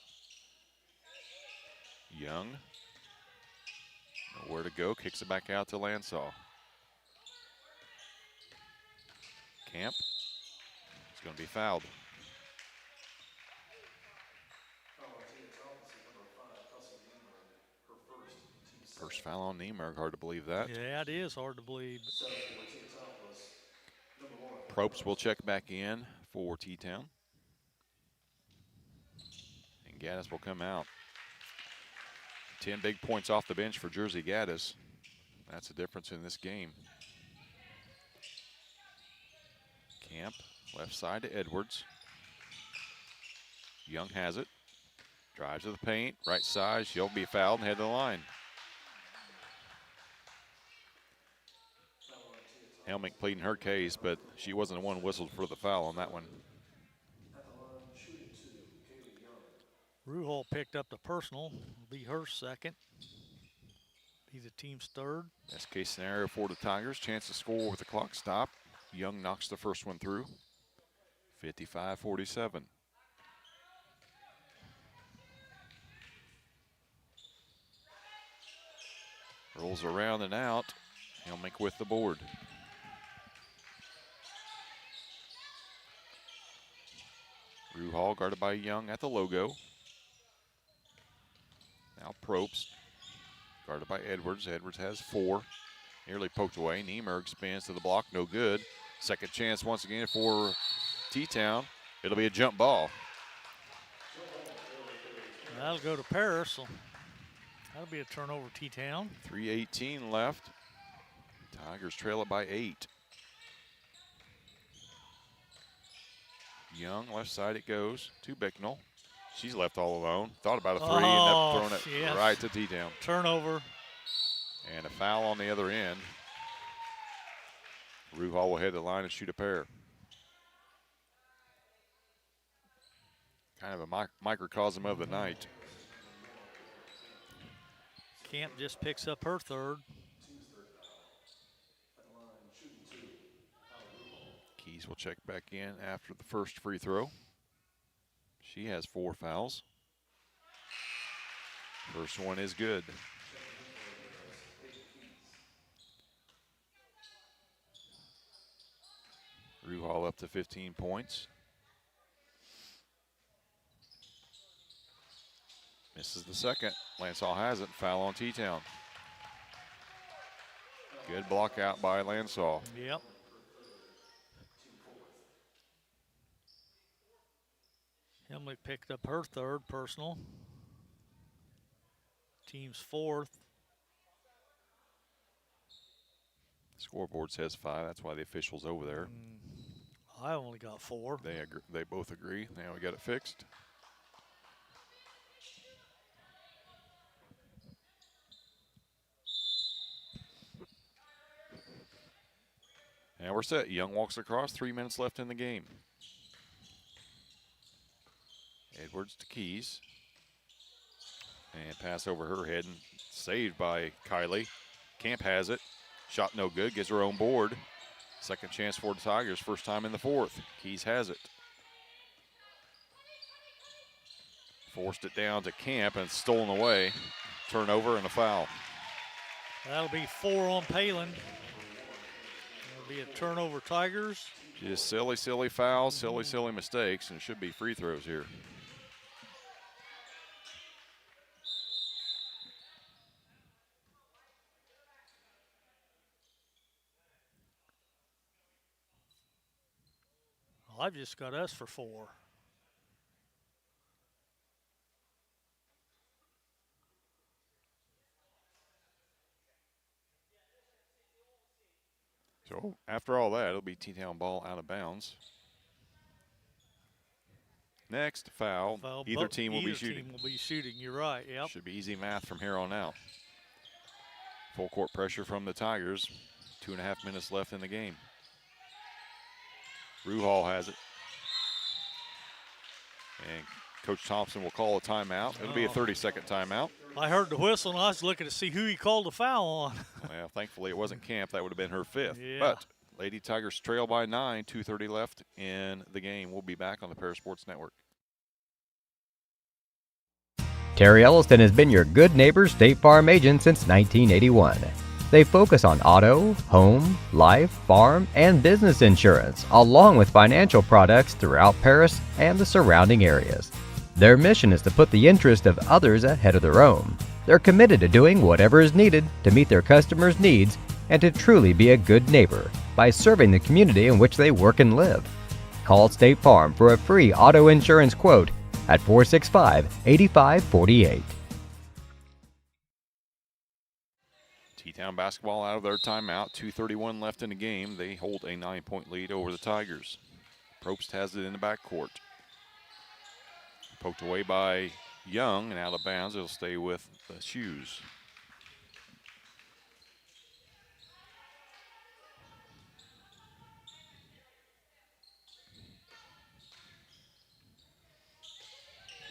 Young. Nowhere to go. Kicks it back out to Lansaw. Camp is going to be fouled. First foul on Niemerg. Hard to believe that. Yeah, it is hard to believe. Probst will check back in for T-Town. And Gaddis will come out. 10 big points off the bench for Jersey Gaddis. That's the difference in this game. Camp, left side to Edwards. Young has it. Drives to the paint, right side. She'll be fouled and head to the line. Helmick pleading her case, but she wasn't the one whistled for the foul on that one. Ruhal picked up the personal. Will be her second. Be the team's third. Best case scenario for the Tigers. Chance to score with the clock stopped. Young knocks the first one through. 55-47. Rolls around and out. Helmick with the board. Ruhal guarded by Young at the logo. Now Probst guarded by Edwards. Edwards has 4. Nearly poked away. Niemerg spins to the block. No good. Second chance once again for T-Town. It'll be a jump ball. That'll go to Paris. So that'll be a turnover, T-Town. 3:18 left. Tigers trail it by 8. Young, left side it goes to Bicknell. She's left all alone. Thought about a 3, ended up throwing it yes. right to T-Town. Turnover. And a foul on the other end. Ruhal will head the line and shoot a pair. Kind of a microcosm of the night. Camp just picks up her third. Keys will check back in after the first free throw. She has 4 fouls. First one is good. Ruhal up to 15 points. Misses the second. Lansall has it. Foul on T-Town. Good block out by Lansall. Yep. Helmick picked up her third personal. Team's fourth. Scoreboard says 5. That's why the official's over there. I only got 4. They both agree. Now we got it fixed. And we're set. Young walks across. 3 minutes left in the game. Edwards to Keys. And pass over her head and saved by Kylie. Camp has it. Shot no good. Gets her own board. Second chance for the Tigers. First time in the fourth. Keys has it. Forced it down to Camp and stolen away. Turnover and a foul. That'll be 4 on Palin. That'll be a turnover, Tigers. Just silly fouls, silly mistakes, and it should be free throws here. Well, I've just got us for 4. So after all that, it'll be T-Town ball out of bounds. Next foul. Either team will be shooting. Either team will be shooting. You're right. Yep. Should be easy math from here on out. Full court pressure from the Tigers. 2.5 minutes left in the game. Ruhal has it. And Coach Thompson will call a timeout. It'll be a 30-second timeout. I heard the whistle, and I was looking to see who he called the foul on. Well, thankfully it wasn't Camp. That would have been her 5th. Yeah. But Lady Tigers trail by 9, 2:30 left in the game. We'll be back on the Paris Sports Network. Terry Elliston has been your good neighbor State Farm agent since 1981. They focus on auto, home, life, farm, and business insurance, along with financial products throughout Paris and the surrounding areas. Their mission is to put the interest of others ahead of their own. They're committed to doing whatever is needed to meet their customers' needs and to truly be a good neighbor by serving the community in which they work and live. Call State Farm for a free auto insurance quote at 465-8548. T-Town basketball out of their timeout. 2:31 left in the game. They hold a 9-point lead over the Tigers. Probst has it in the backcourt. Poked away by Young and out of bounds. It'll stay with the Shoes.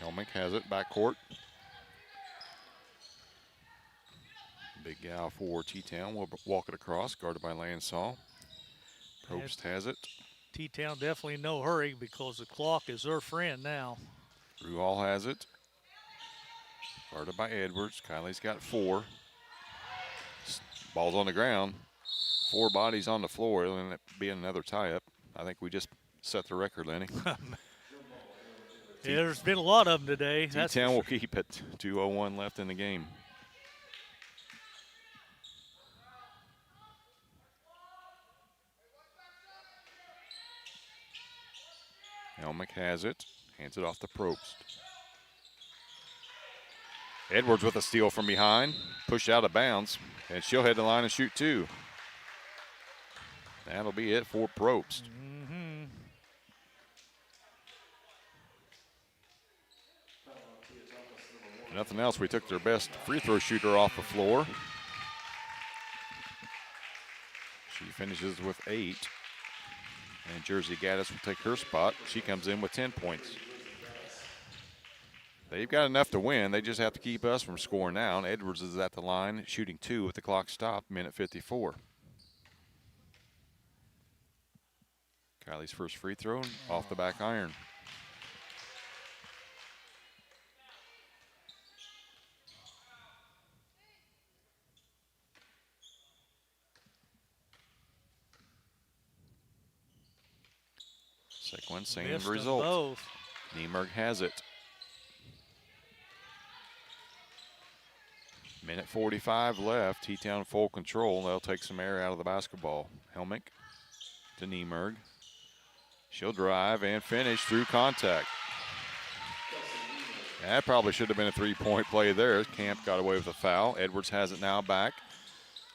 Helmick has it, backcourt. Big gal for T-Town will walk it across, guarded by Lansall. Probst has it. T-Town definitely in no hurry because the clock is their friend now. Ruhal has it. Guarded by Edwards. Kylie's got 4. Ball's on the ground. 4 bodies on the floor. It'll end up being another tie-up. I think we just set the record, Lenny. Yeah, there's been a lot of them today. T-Town will keep it. 2:01 left in the game. Helmick has it. Hands it off to Probst. Edwards with a steal from behind. Pushed out of bounds. And she'll head the line and shoot 2. That'll be it for Probst. Nothing else. We took their best free throw shooter off the floor. She finishes with 8. And Jersey Gaddis will take her spot. She comes in with 10 points. They've got enough to win. They just have to keep us from scoring now. And Edwards is at the line shooting 2 with the clock stopped, minute 54. Kylie's first free throw off the back iron. Second one, same result. Niemerg has it. Minute 45 left. T-Town full control. They'll take some air out of the basketball. Helmick to Niemerg. She'll drive and finish through contact. That probably should have been a 3-point play there. Camp got away with a foul. Edwards has it now back.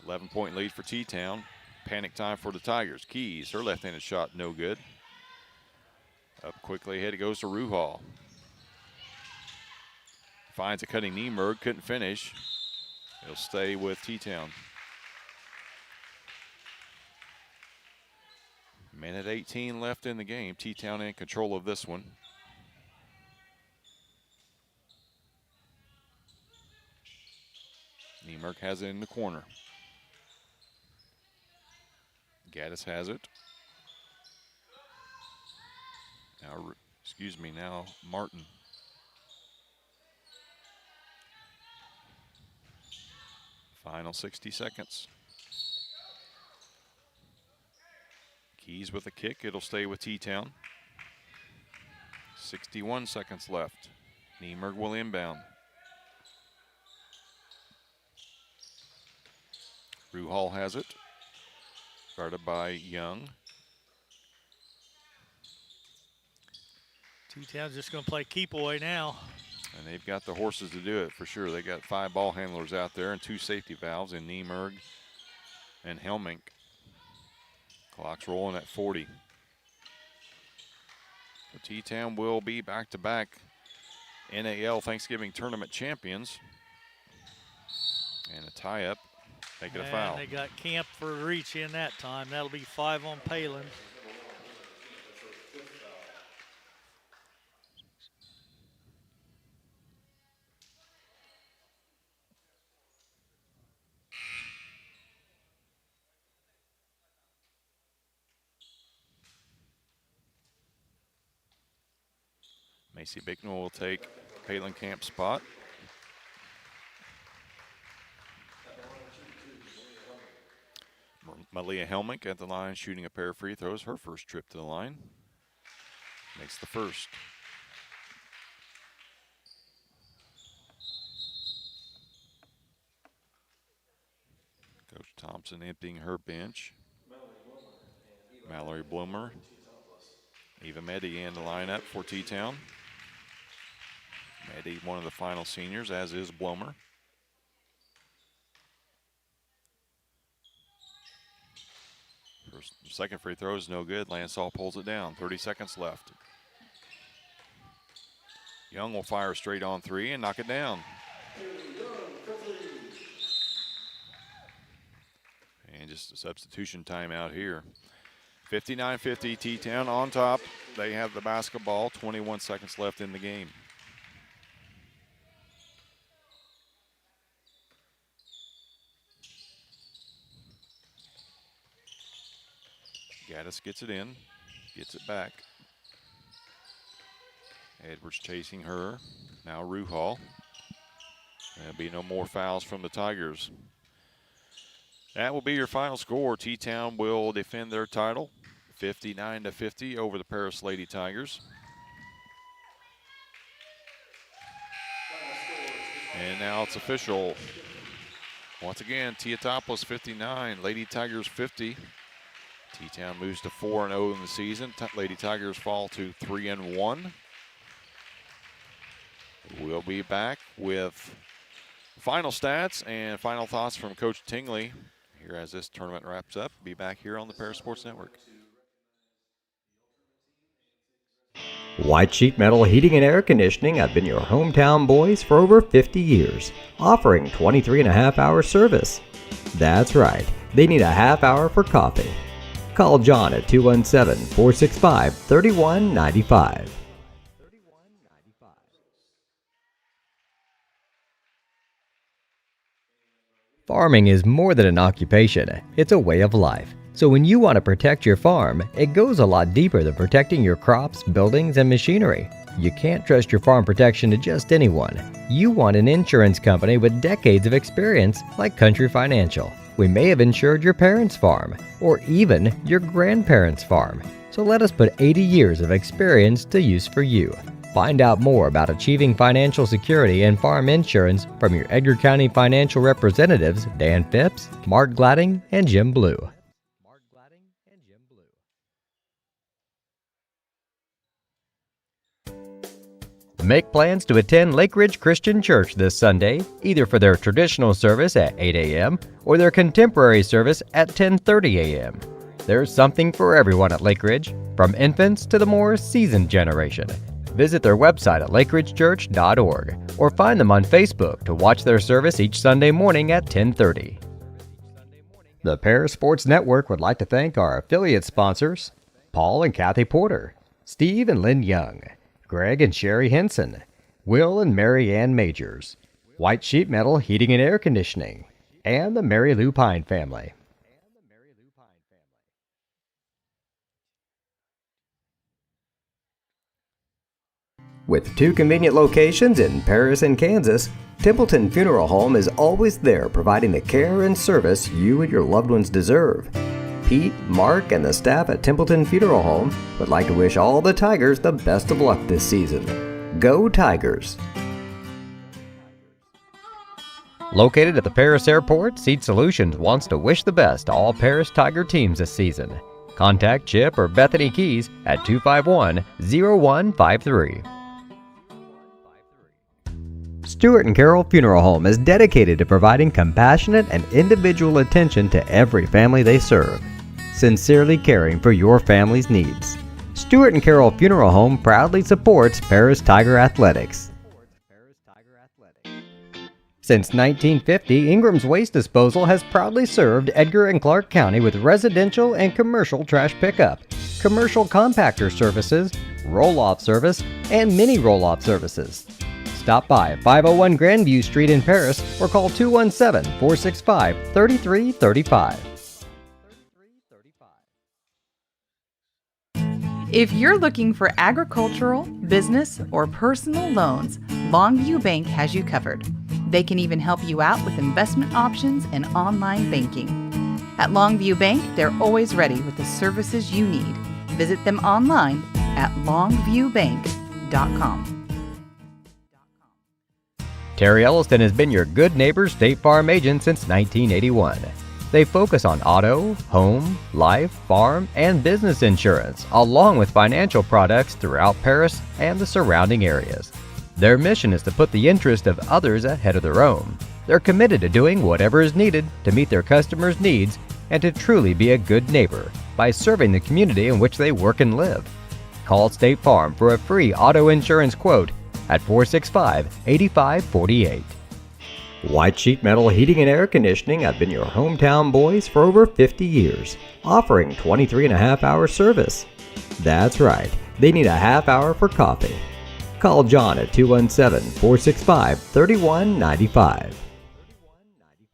11-point lead for T-Town. Panic time for the Tigers. Keys, her left-handed shot, no good. Up quickly ahead, it goes to Ruhal. Finds a cutting Niemerg, couldn't finish. It'll stay with T-Town. Minute 18 left in the game. T-Town in control of this one. Niemerg has it in the corner. Gaddis has it. Now Martin. Final 60 seconds. Keys with a kick. It'll stay with T-Town. 61 seconds left. Niemerg will inbound. Ruhal has it. Guarded by Young. T-Town's just going to play keep away now. And they've got the horses to do it for sure. They got 5 ball handlers out there and 2 safety valves in Niemerg and Helmick. Clock's rolling at 40. So T-Town will be back-to-back NAL Thanksgiving Tournament champions. And a tie-up, make it a foul. They got Camp for reach in that time. That'll be 5 on Palin. Macy Bicknell will take Palin Camp's spot. Malia Helmick at the line shooting a pair of free throws. Her first trip to the line. Makes the first. Coach Thompson emptying her bench. Mallory Bloomer. Eva Meddy in the lineup for T-Town. Meddy, one of the final seniors, as is Bloomer. Second free throw is no good. Lansall pulls it down. 30 seconds left. Young will fire straight on three and knock it down. And just a substitution timeout here. 59-50, T-Town on top. They have the basketball. 21 seconds left in the game. Gaddis gets it in, gets it back. Edwards chasing her. Now Ruhal. There'll be no more fouls from the Tigers. That will be your final score. T-Town will defend their title, 59-50 over the Paris Lady Tigers. And now it's official. Once again, Teotopoulos 59, Lady Tigers 50. T-Town moves to 4-0 in the season. Lady Tigers fall to 3-1. We'll be back with final stats and final thoughts from Coach Tingley here as this tournament wraps up. Be back here on the Paris Sports Network. White Sheet Metal Heating and Air Conditioning have been your hometown boys for over 50 years, offering 23.5-hour service. That's right, they need a half hour for coffee. Call John at 217-465-3195. Farming is more than an occupation, it's a way of life. So when you want to protect your farm, it goes a lot deeper than protecting your crops, buildings, and machinery. You can't trust your farm protection to just anyone. You want an insurance company with decades of experience like Country Financial. We may have insured your parents' farm, or even your grandparents' farm. So let us put 80 years of experience to use for you. Find out more about achieving financial security and farm insurance from your Edgar County financial representatives, Dan Phipps, Mark Gladding, and Jim Blue. Make plans to attend Lake Ridge Christian Church this Sunday, either for their traditional service at 8 a.m. or their contemporary service at 10:30 a.m. There's something for everyone at Lake Ridge, from infants to the more seasoned generation. Visit their website at lakeridgechurch.org or find them on Facebook to watch their service each Sunday morning at 10:30. The Paris Sports Network would like to thank our affiliate sponsors, Paul and Kathy Porter, Steve and Lynn Young, Greg and Sherry Henson, Will and Mary Ann Majors, White Sheet Metal Heating and Air Conditioning, and the Mary Lou Pine family. With 2 convenient locations in Paris and Kansas, Templeton Funeral Home is always there providing the care and service you and your loved ones deserve. Pete, Mark, and the staff at Templeton Funeral Home would like to wish all the Tigers the best of luck this season. Go Tigers! Located at the Paris Airport, Seat Solutions wants to wish the best to all Paris Tiger teams this season. Contact Chip or Bethany Keys at 251-0153. Stuart and Carroll Funeral Home is dedicated to providing compassionate and individual attention to every family they serve, sincerely caring for your family's needs. Stuart and Carroll Funeral Home proudly supports Paris Tiger Athletics. Since 1950, Ingram's Waste Disposal has proudly served Edgar and Clark County with residential and commercial trash pickup, commercial compactor services, roll-off service, and mini roll-off services. Stop by at 501 Grandview Street in Paris or call 217-465-3335. If you're looking for agricultural, business, or personal loans, Longview Bank has you covered. They can even help you out with investment options and online banking. At Longview Bank, they're always ready with the services you need. Visit them online at longviewbank.com. Terry Elliston has been your good neighbor State Farm agent since 1981. They focus on auto, home, life, farm, and business insurance, along with financial products throughout Paris and the surrounding areas. Their mission is to put the interest of others ahead of their own. They're committed to doing whatever is needed to meet their customers' needs and to truly be a good neighbor by serving the community in which they work and live. Call State Farm for a free auto insurance quote at 465-8548. White Sheet Metal Heating and Air Conditioning have been your hometown boys for over 50 years, offering 23.5-hour service. That's right, they need a half hour for coffee. Call John at 217-465-3195.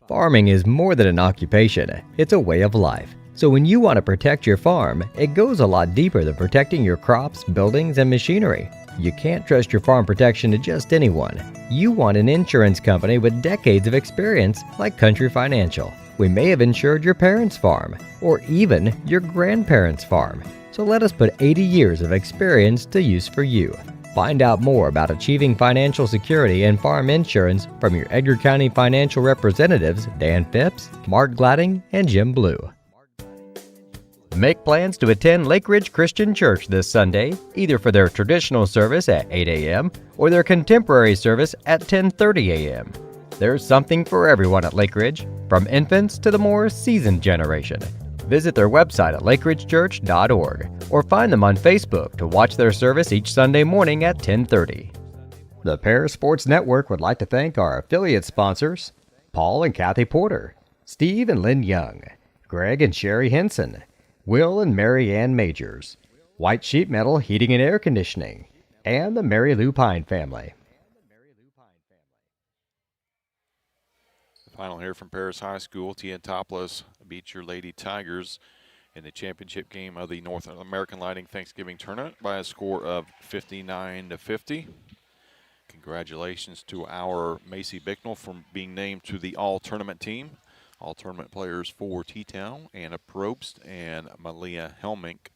Farming is more than an occupation, it's a way of life. So when you want to protect your farm, it goes a lot deeper than protecting your crops, buildings, and machinery. You can't trust your farm protection to just anyone. You want an insurance company with decades of experience like Country Financial. We may have insured your parents' farm, or even your grandparents' farm. So let us put 80 years of experience to use for you. Find out more about achieving financial security and farm insurance from your Edgar County financial representatives Dan Phipps, Mark Gladding, and Jim Blue. Make plans to attend Lake Ridge Christian Church this Sunday, either for their traditional service at 8 a.m. or their contemporary service at 10:30 a.m. There's something for everyone at Lake Ridge, from infants to the more seasoned generation. Visit their website at lakeridgechurch.org or find them on Facebook to watch their service each Sunday morning at 10:30. The Paris Sports Network would like to thank our affiliate sponsors, Paul and Kathy Porter, Steve and Lynn Young, Greg and Sherry Henson, Will and Mary Ann Majors, White Sheet Metal Heating and Air Conditioning, and the Mary Lou Pine family. The final here from Paris High School. Topless beat your Lady Tigers in the championship game of the North American Lighting Thanksgiving Tournament by a score of 59-50. Congratulations to our Macy Bicknell for being named to the all-tournament team. All-tournament players for T-Town, Anna Probst and Malia Helmink.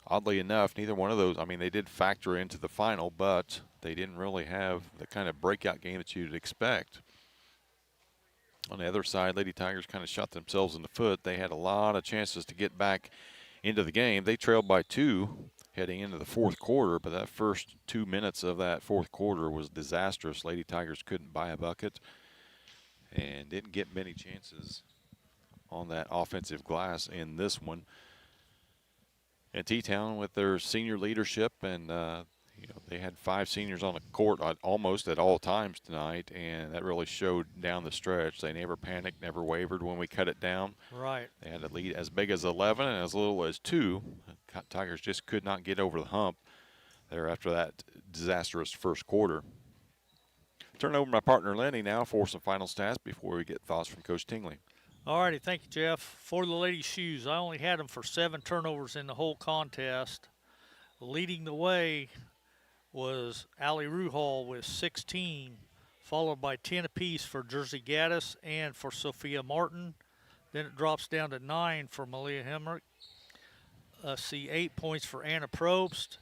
Oddly enough, neither one of those, I mean, they did factor into the final, but they didn't really have the kind of breakout game that you'd expect. On the other side, Lady Tigers kind of shot themselves in the foot. They had a lot of chances to get back into the game. They trailed by 2 heading into the fourth quarter, but that first 2 minutes of that fourth quarter was disastrous. Lady Tigers couldn't buy a bucket and didn't get many chances on that offensive glass in this one. And T-Town with their senior leadership, and they had 5 seniors on the court almost at all times tonight, and that really showed down the stretch. They never panicked, never wavered when we cut it down. Right. They had a lead as big as 11 and as little as 2. Tigers just could not get over the hump there after that disastrous first quarter. Turn over to my partner Lenny now for some final stats before we get thoughts from Coach Tingley. All righty, thank you, Jeff. For the ladies' shoes, I only had them for 7 turnovers in the whole contest. Leading the way was Allie Ruhal with 16, followed by 10 apiece for Jersey Gaddis and for Sophia Martin. Then it drops down to 9 for Malia Hemrick. 8 points for Anna Probst.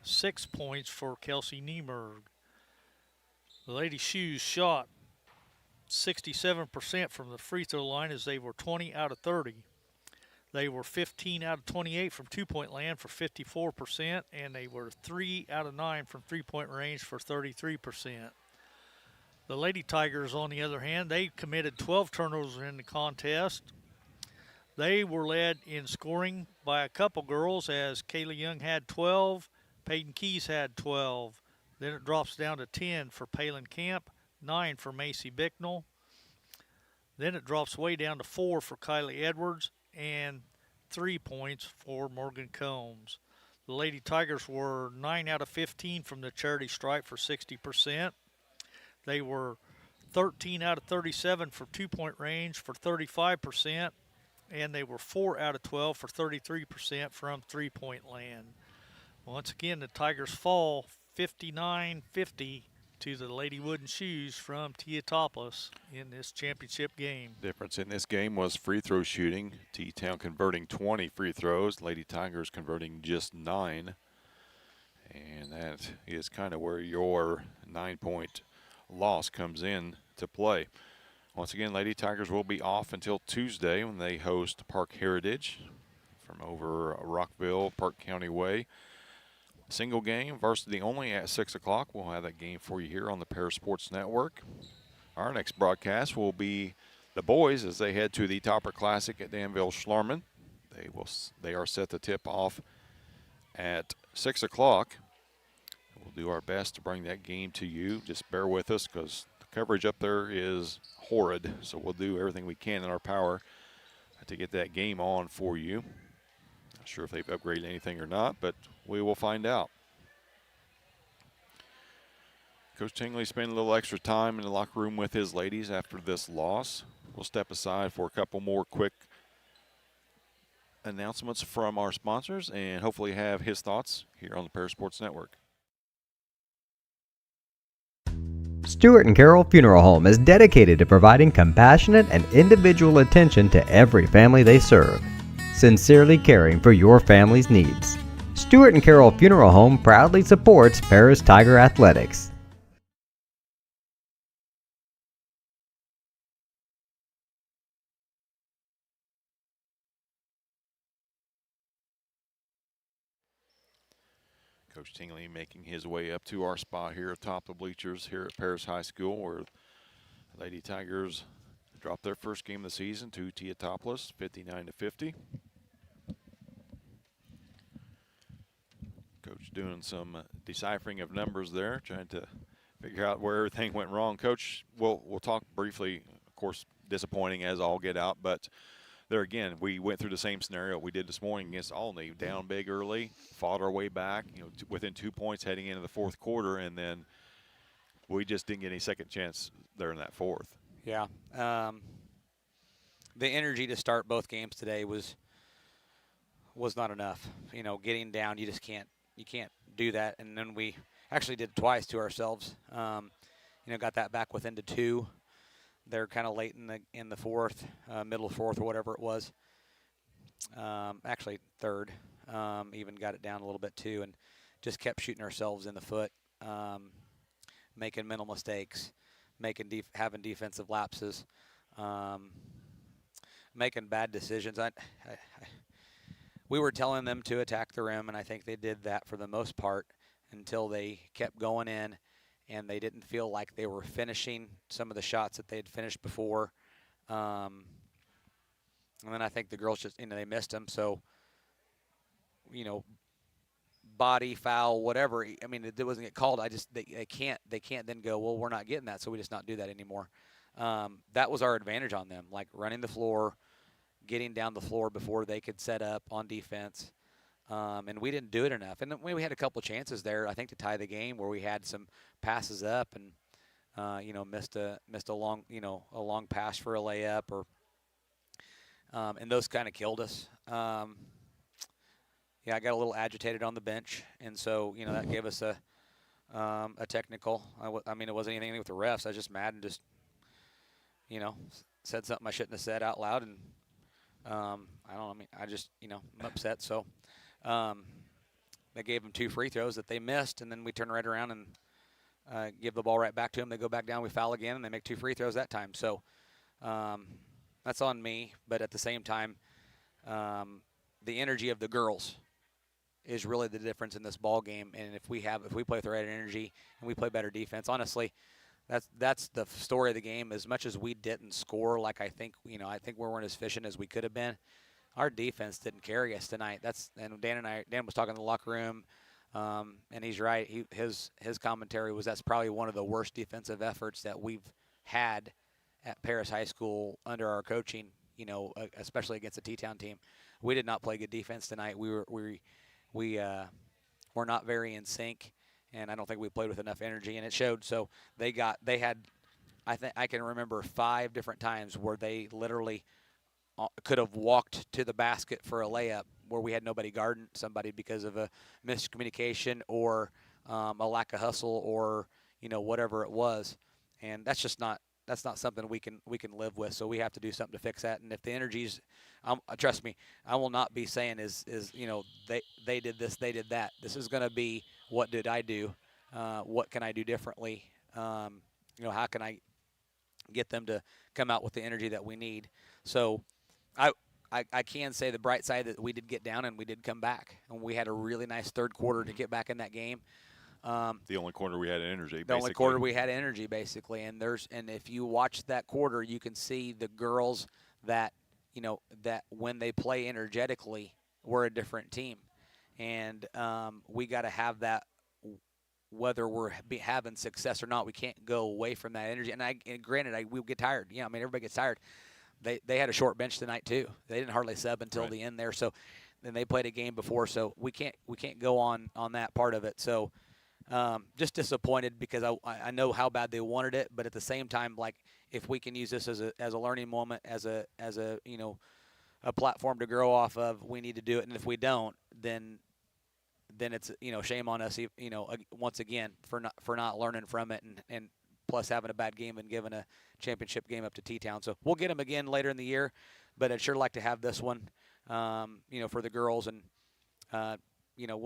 6 points for Kelsey Niemerg. The ladies' shoes shot 67% from the free throw line as they were 20 out of 30. They were 15 out of 28 from two-point land for 54%, and they were 3 out of 9 from three-point range for 33%. The Lady Tigers, on the other hand, they committed 12 turnovers in the contest. They were led in scoring by a couple girls as Kayla Young had 12, Peyton Keys had 12. Then it drops down to 10 for Palin Camp, 9 for Macy Bicknell. Then it drops way down to 4 for Kylie Edwards and 3 points for Morgan Combs. The Lady Tigers were 9 out of 15 from the charity stripe for 60%. They were 13 out of 37 for two-point range for 35%, and they were 4 out of 12 for 33% from three-point land. Once again, the Tigers fall 59-50 to the Lady Wooden Shoes from Teotopolis in this championship game. Difference in this game was free throw shooting. T-Town converting 20 free throws. Lady Tigers converting just 9. And that is kind of where your 9-point loss comes in to play. Once again, Lady Tigers will be off until Tuesday when they host Park Heritage from over Rockville, Park County Way. Single game, varsity only at 6 o'clock. We'll have that game for you here on the Paris Sports Network. Our next broadcast will be the boys as they head to the Topper Classic at Danville Schlarman. They are set to tip off at 6 o'clock. We'll do our best to bring that game to you. Just bear with us because the coverage up there is horrid. So we'll do everything we can in our power to get that game on for you. Not sure if they've upgraded anything or not, but we will find out. Coach Tingley spent a little extra time in the locker room with his ladies after this loss. We'll step aside for a couple more quick announcements from our sponsors and hopefully have his thoughts here on the Paris Sports Network. Stewart and Carroll Funeral Home is dedicated to providing compassionate and individual attention to every family they serve, sincerely caring for your family's needs. Stewart and Carroll Funeral Home proudly supports Paris Tiger Athletics. Coach Tingley making his way up to our spot here atop the bleachers here at Paris High School, where Lady Tigers dropped their first game of the season to Teotopolis, 59-50. Coach doing some deciphering of numbers there, trying to figure out where everything went wrong. Coach, we'll talk briefly. Of course, disappointing as all get out, but there again, we went through the same scenario we did this morning against Olney. Down big early, fought our way back, within 2 points heading into the fourth quarter, and then we just didn't get any second chance there in that fourth. Yeah. The energy to start both games today was not enough. Getting down, you can't do that. And then we actually did twice to ourselves. Got that back within to 2. They're kind of late in the fourth, middle of fourth or whatever it was. Actually third, even got it down a little bit too, and just kept shooting ourselves in the foot, making mental mistakes, having defensive lapses, making bad decisions. We were telling them to attack the rim, and I think they did that for the most part until they kept going in. And they didn't feel like they were finishing some of the shots that they had finished before. And then I think the girls just, they missed them. So, body, foul, whatever. I mean, it wasn't get called. They can't then go, well, we're not getting that, so we just not do that anymore. That was our advantage on them, like running the floor, getting down the floor before they could set up on defense. And we didn't do it enough. And we had a couple chances there, I think, to tie the game where we had some passes up and, missed a long pass for a layup and those kind of killed us. I got a little agitated on the bench, and so that gave us a technical. I mean, it wasn't anything with the refs. I was just mad and just said something I shouldn't have said out loud, and I'm upset. So. They gave them 2 free throws that they missed, and then we turn right around and give the ball right back to them. They go back down, we foul again, and they make 2 free throws that time. So that's on me. But at the same time, the energy of the girls is really the difference in this ball game. And if we play with the right energy and we play better defense, honestly, that's the story of the game. As much as we didn't score, like I think we weren't as efficient as we could have been. Our defense didn't carry us tonight. Dan was talking in the locker room, and he's right. His commentary was that's probably one of the worst defensive efforts that we've had at Paris High School under our coaching. Especially against a T-Town team. We did not play good defense tonight. We were not very in sync, and I don't think we played with enough energy, and it showed. So they had, I can remember 5 different times where they literally could have walked to the basket for a layup where we had nobody guarding somebody because of a miscommunication or a lack of hustle or whatever it was, and that's not something we can live with. So we have to do something to fix that. And if the energies, trust me, I will not be saying is they did this, they did that. This is going to be, what did I do? What can I do differently? How can I get them to come out with the energy that we need? So I can say the bright side that we did get down and we did come back, and we had a really nice third quarter to get back in that game. The only quarter we had energy. The only quarter we had energy, basically. And if you watch that quarter, you can see the girls that that when they play energetically, we're a different team, and we got to have that. Whether we're having success or not, we can't go away from that energy. And granted, we get tired. Everybody gets tired. They had a short bench tonight too. They didn't hardly sub until the end there. So then they played a game before. So we can't go on that part of it. So just disappointed because I know how bad they wanted it, but at the same time, like, if we can use this as a learning moment, as a a platform to grow off of, we need to do it. And if we don't, then it's shame on us, once again for not learning from it, and plus having a bad game and giving a championship game up to T-Town. So we'll get them again later in the year, but I'd sure like to have this one, for the girls, and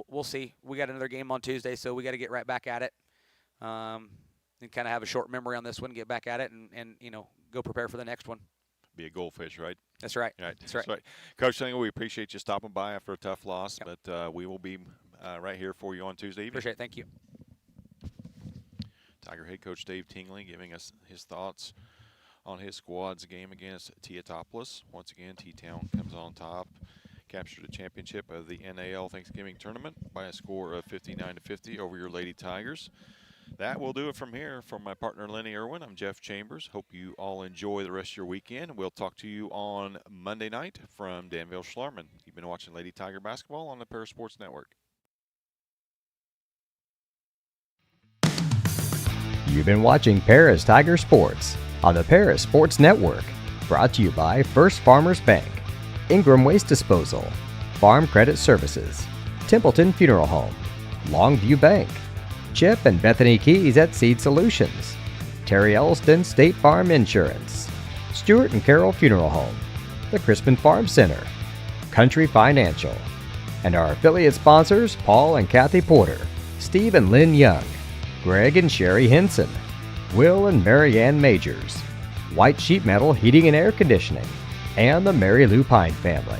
we'll see. We got another game on Tuesday, so we got to get right back at it, and kind of have a short memory on this one, get back at it, and go prepare for the next one. Be a goldfish, right? That's right. That's right. Coach Single, we appreciate you stopping by after a tough loss, Yep. but we will be right here for you on Tuesday evening. Appreciate it. Thank you. Tiger head coach Dave Tingley giving us his thoughts on his squad's game against Teotopolis. Once again, T-Town comes on top, captured a championship of the NAL Thanksgiving tournament by a score of 59-50 over your Lady Tigers. That will do it from here. From my partner Lenny Irwin, I'm Jeff Chambers. Hope you all enjoy the rest of your weekend. We'll talk to you on Monday night from Danville Schlarman. You've been watching Lady Tiger basketball on the Paris Sports Network. You've been watching Paris Tiger Sports on the Paris Sports Network. Brought to you by First Farmers Bank, Ingram Waste Disposal, Farm Credit Services, Templeton Funeral Home, Longview Bank, Chip and Bethany Keys at Seed Solutions, Terry Elston State Farm Insurance, Stewart and Carroll Funeral Home, the Crispin Farm Center, Country Financial, and our affiliate sponsors Paul and Kathy Porter, Steve and Lynn Young, Greg and Sherry Henson, Will and Mary Ann Majors, White Sheet Metal Heating and Air Conditioning, and the Mary Lou Pine family.